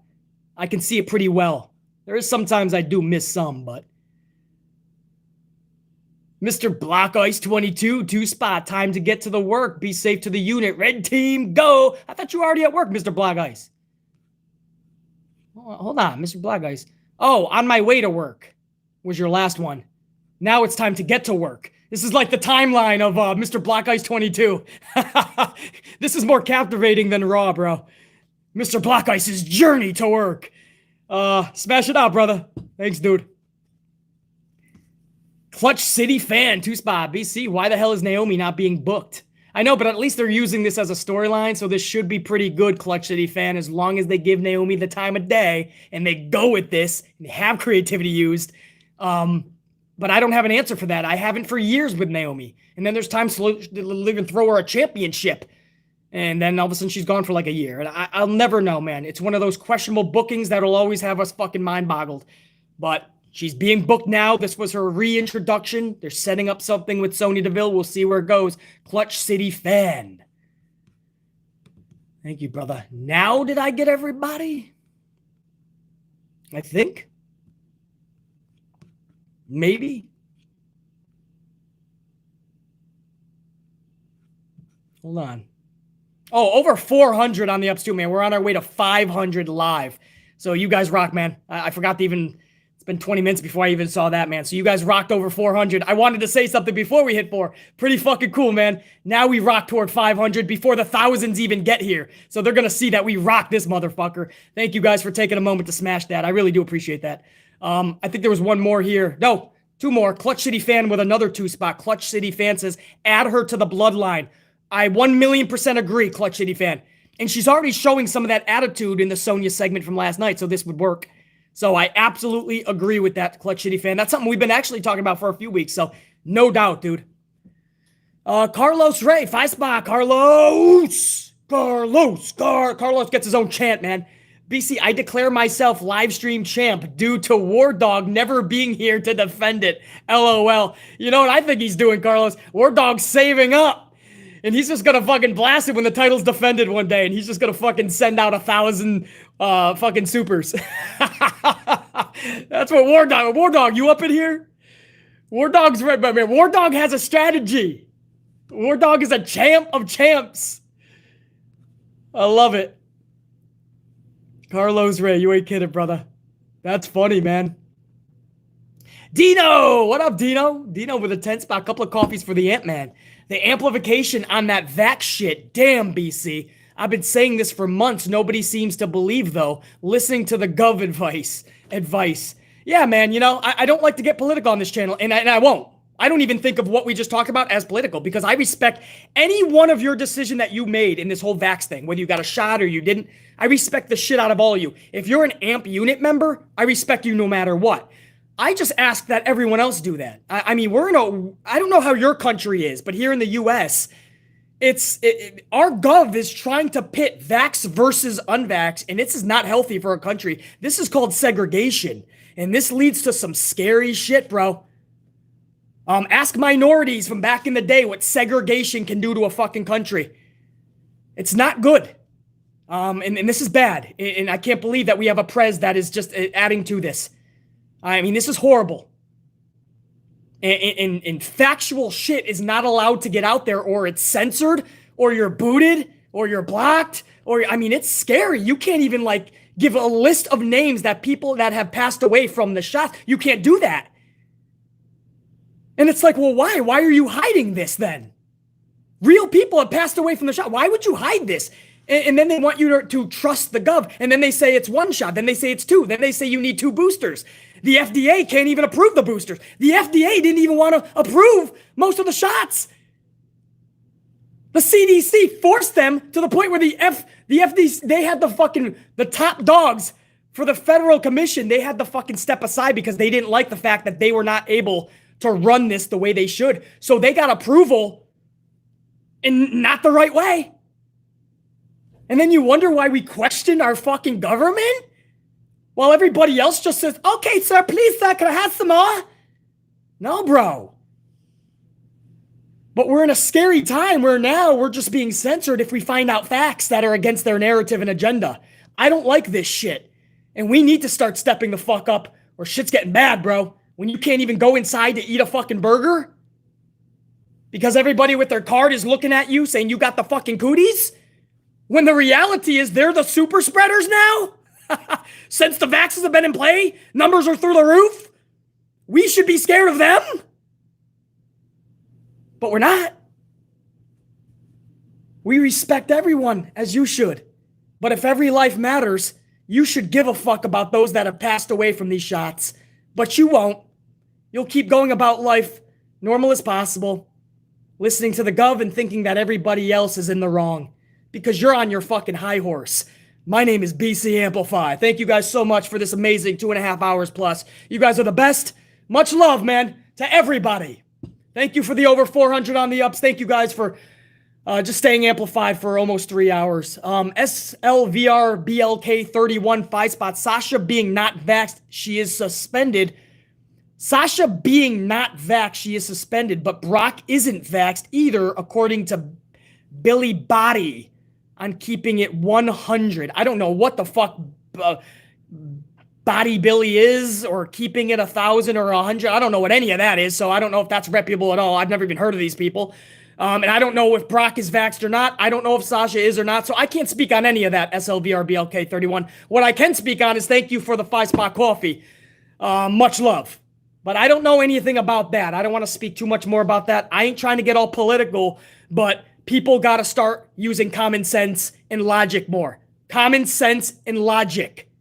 Speaker 2: I can see it pretty well. There is sometimes I do miss some, but Mr. Block Ice 22, 2-spot. Time to get to the work. Be safe to the unit. Red team, go. I thought you were already at work, Mr. Block Ice. Hold on, Mr. Black Ice. Oh, on my way to work was your last one. Now it's time to get to work. This is like the timeline of Mr. Black Ice 22. This is more captivating than Raw, bro. Mr. Black Ice's journey to work. Smash it out, brother. Thanks, dude. Clutch City fan, 2-spot. BC, why the hell is Naomi not being booked? I know, but at least they're using this as a storyline, so this should be pretty good, Clutch City fan, as long as they give Naomi the time of day and they go with this and have creativity used. But I don't have an answer for that. I haven't for years with Naomi. And then there's times to even throw her a championship. And then all of a sudden she's gone for like a year. And I'll never know, man. It's one of those questionable bookings that'll always have us fucking mind boggled. But she's being booked now. This was her reintroduction. They're setting up something with Sonya Deville. We'll see where it goes. Clutch City fan. Thank you, brother. Now did I get everybody? I think. Maybe. Hold on. Oh, over 400 on the ups too, man. We're on our way to 500 live. So you guys rock, man. I forgot to even... It's been 20 minutes before I even saw that, man. So you guys rocked over 400. I wanted to say something before we hit 4. Pretty fucking cool, man. Now we rock toward 500 before the thousands even get here. So they're going to see that we rock this motherfucker. Thank you guys for taking a moment to smash that. I really do appreciate that. I think there was one more here. No, 2 more. Clutch City fan with another 2-spot. Clutch City fan says, add her to the bloodline. I 1,000,000% agree, Clutch City fan. And she's already showing some of that attitude in the Sonya segment from last night, so this would work. So I absolutely agree with that, Clutch City fan. That's something we've been actually talking about for a few weeks, so no doubt, dude. Carlos Ray, 5-spot. Carlos gets his own chant, man. BC, I declare myself live stream champ due to War Dog never being here to defend it. LOL. You know what I think he's doing, Carlos? War Dog's saving up. And he's just gonna fucking blast it when the title's defended one day. And he's just gonna fucking send out 1,000 fucking supers. That's what War Dog, you up in here? War Dog's right, man. War Dog has a strategy. War Dog is a champ of champs. I love it. Carlos Ray, you ain't kidding, brother. That's funny, man. Dino! What up, Dino? Dino with a 10-spot. Couple of coffees for the Ant-Man. The amplification on that vax shit. Damn, BC. I've been saying this for months. Nobody seems to believe, though. Listening to the Gov advice. Yeah, man, you know, I don't like to get political on this channel, and I won't. I don't even think of what we just talked about as political, because I respect any one of your decision that you made in this whole vax thing, whether you got a shot or you didn't. I respect the shit out of all of you. If you're an AMP unit member, I respect you no matter what. I just ask that everyone else do that. I mean, I don't know how your country is, but here in the U.S., our gov is trying to pit vax versus unvax, and this is not healthy for a country. This is called segregation, and this leads to some scary shit, bro. Ask minorities from back in the day what segregation can do to a fucking country. It's not good. And this is bad. And I can't believe that we have a prez that is just adding to this. I mean, this is horrible. And factual shit is not allowed to get out there, or it's censored, or you're booted, or you're blocked, or, I mean, it's scary. You can't even, like, give a list of names that people that have passed away from the shots. You can't do that. And it's like, well, why? Why are you hiding this then? Real people have passed away from the shot. Why would you hide this? And then they want you to trust the gov. And then they say it's 1 shot. Then they say it's 2. Then they say you need 2 boosters. The FDA can't even approve the boosters. The FDA didn't even want to approve most of the shots. The CDC forced them to the point where the FDC, they had the top dogs for the federal commission. They had to fucking step aside because they didn't like the fact that they were not able to run this the way they should. So they got approval in not the right way. And then you wonder why we question our fucking government? While everybody else just says, okay, sir, please, sir, can I have some more? No, bro. But we're in a scary time where now we're just being censored if we find out facts that are against their narrative and agenda. I don't like this shit. And we need to start stepping the fuck up or shit's getting bad, bro. When you can't even go inside to eat a fucking burger because everybody with their card is looking at you saying you got the fucking cooties. When the reality is they're the super spreaders now. Since the vaccines have been in play, numbers are through the roof. We should be scared of them. But we're not. We respect everyone, as you should. But if every life matters, you should give a fuck about those that have passed away from these shots. But you won't. You'll keep going about life normal as possible, listening to the gov and thinking that everybody else is in the wrong. Because you're on your fucking high horse. My name is BC Amplify. Thank you guys so much for this amazing 2.5 hours plus. You guys are the best. Much love, man, to everybody. Thank you for the over 400 on the ups. Thank you guys for just staying amplified for almost 3 hours. SLVR BLK 31 5 spot. Sasha being not vaxxed, she is suspended. Sasha being not vaxxed, she is suspended, but Brock isn't vaxxed either, according to Billy Body. On keeping it 100. I don't know what the fuck Body Billy is, or keeping it 1,000 or 100. I don't know what any of that is, so I don't know if that's reputable at all. I've never even heard of these people. And I don't know if Brock is vaxxed or not. I don't know if Sasha is or not, so I can't speak on any of that, SLVRBLK 31. What I can speak on is thank you for the 5-spot coffee. Much love. But I don't know anything about that. I don't want to speak too much more about that. I ain't trying to get all political, but people got to start using common sense and logic more. Common sense and logic.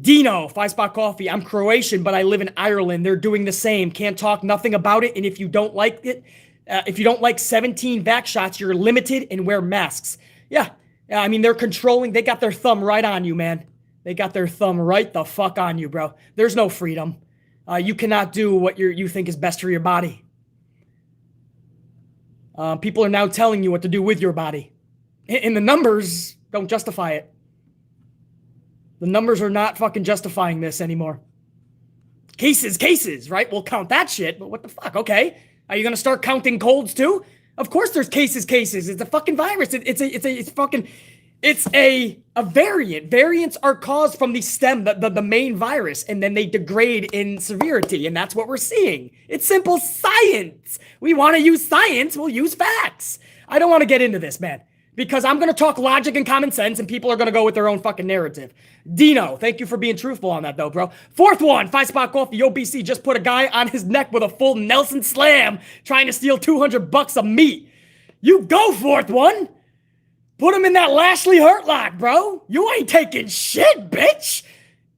Speaker 2: Dino, 5-spot coffee. I'm Croatian, but I live in Ireland. They're doing the same. Can't talk nothing about it. And if you don't like it, if you don't like 17 vax shots, you're limited and wear masks. Yeah. I mean, they're controlling. They got their thumb right on you, man. They got their thumb right the fuck on you, bro. There's no freedom. You cannot do what you think is best for your body. People are now telling you what to do with your body. And the numbers don't justify it. The numbers are not fucking justifying this anymore. Cases, right? We'll count that shit, but what the fuck? Okay. Are you going to start counting colds too? Of course there's cases. It's a fucking virus. It's a variant. Variants are caused from the stem, the main virus, and then they degrade in severity, and that's what we're seeing. It's simple science. We want to use science, we'll use facts. I don't want to get into this, man, because I'm going to talk logic and common sense, and people are going to go with their own fucking narrative. Dino, thank you for being truthful on that, though, bro. Fourth one, 5-spot coffee. OBC just put a guy on his neck with a full Nelson slam trying to steal $200 of meat. You go, fourth one. Put him in that Lashley hurt lock, bro. You ain't taking shit, bitch.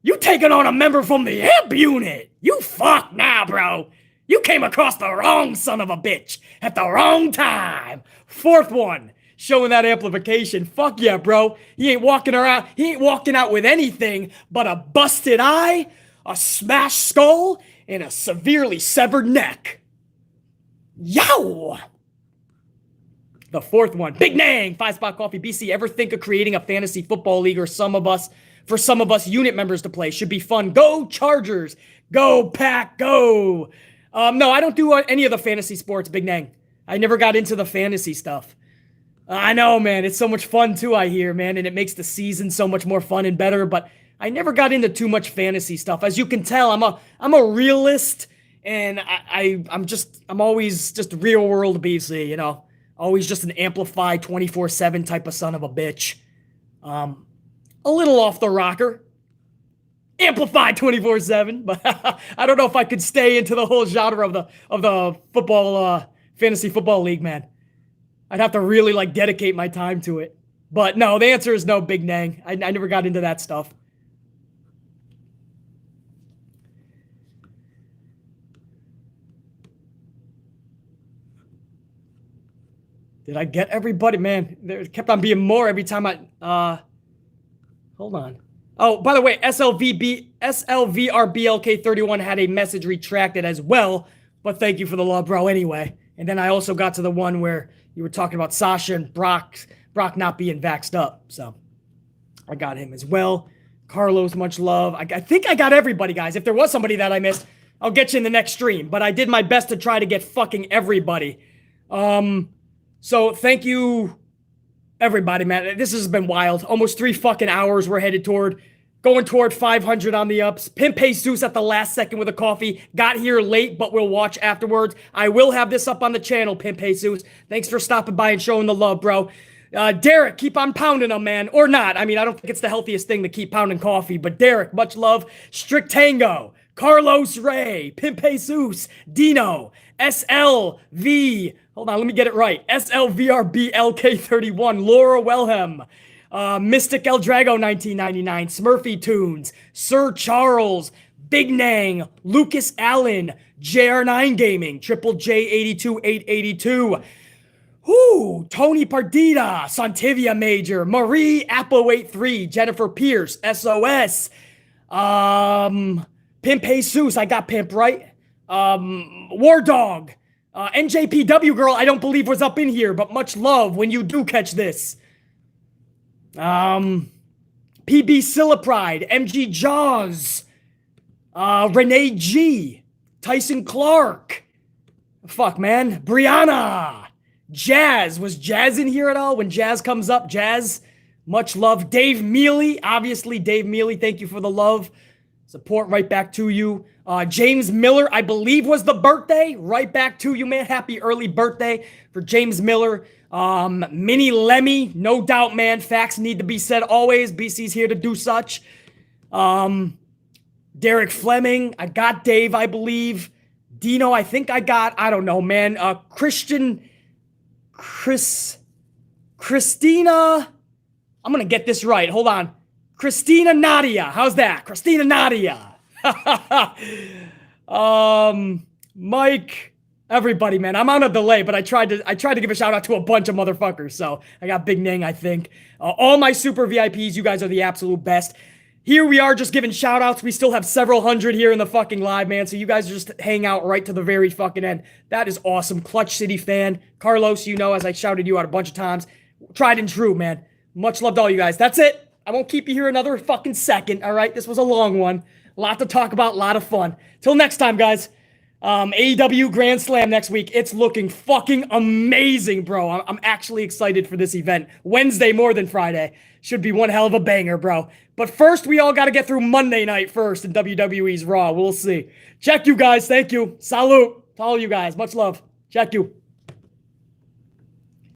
Speaker 2: You taking on a member from the amp unit. You fucked now, bro. You came across the wrong son of a bitch at the wrong time. Fourth one, showing that amplification. Fuck yeah, bro. He ain't walking out with anything but a busted eye, a smashed skull, and a severely severed neck. Yow! The fourth one, Big Nang, 5-spot coffee. BC, ever think of creating a fantasy football league or for some of us unit members to play? Should be fun. Go Chargers. Go Pack. Go. No, I don't do any of the fantasy sports, Big Nang. I never got into the fantasy stuff. I know, man. It's so much fun too, I hear, man. And it makes the season so much more fun and better. But I never got into too much fantasy stuff. As you can tell, I'm a realist. And I'm always just real world BC, you know. Always just an amplified 24/7 type of son of a bitch. A little off the rocker. Amplified 24/7, but I don't know if I could stay into the whole genre of the football fantasy football league, man. I'd have to really dedicate my time to it. But no, the answer is no, Big Nang. I never got into that stuff. Did I get everybody? Man, there kept on being more every time hold on. Oh, by the way, SLVRBLK31 had a message retracted as well, but thank you for the love, bro, anyway. And then I also got to the one where You were talking about Sasha and Brock not being vaxxed up. So I got him as well. Carlos, much love. I think I got everybody, guys. If there was somebody that I missed, I'll get you in the next stream. But I did my best to try to get fucking everybody. So thank you, everybody, man. This has been wild. Almost 3 fucking hours we're headed toward. Going toward 500 on the ups. Pimp Jesus at the last second with a coffee. Got here late, but we'll watch afterwards. I will have this up on the channel, Pimp Jesus. Thanks for stopping by and showing the love, bro. Derek, keep on pounding them, man. Or not. I mean, I don't think it's the healthiest thing to keep pounding coffee. But Derek, much love. Strict Tango. Carlos Ray. Pimp Jesus. Dino. SLV. Hold on, let me get it right. SLVRBLK31. Laura Wellham. Mystic El Drago 1999, Smurfy Tunes, Sir Charles, Big Nang, Lucas Allen, JR9 Gaming, Triple J82882, Tony Pardita, Santivia Major, Marie Apple83, Jennifer Pierce, SOS, Pimp Jesus, I got Pimp right, War Dog, NJPW Girl, I don't believe was up in here, but much love when you do catch this. PB Silipride, MG Jaws, Renee G, Tyson Clark, fuck man, Brianna, Jazz, was Jazz in here at all? When Jazz comes up, Jazz, much love. Dave Mealy, obviously Dave Mealy, thank you for the love, support right back to you. James Miller, I believe was the birthday, right back to you, man. Happy early birthday for James Miller. Mini Lemmy, no doubt, man. Facts need to be said always. BC's here to do such. Derek Fleming, I got Dave, I believe. Dino, I think I got, I don't know, man. Christina, I'm gonna get this right. Hold on. Christina Nadia, how's that? Christina Nadia. Mike, everybody, man. I'm on a delay, but I tried to give a shout out to a bunch of motherfuckers. So I got Big Nang, I think. All my super VIPs, you guys are the absolute best. Here we are just giving shout outs. We still have several hundred here in the fucking live, man. So you guys just hang out right to the very fucking end. That is awesome. Clutch City fan. Carlos, you know, as I shouted you out a bunch of times. Tried and true, man. Much love to all you guys. That's it. I won't keep you here another fucking second, all right? This was a long one. A lot to talk about, a lot of fun. Till next time, guys. AEW Grand Slam next week. It's looking fucking amazing, bro. I'm actually excited for this event. Wednesday more than Friday. Should be one hell of a banger, bro. But first, we all got to get through Monday night first in WWE's Raw. We'll see. Check you guys. Thank you. Salute to all you guys. Much love. Check you.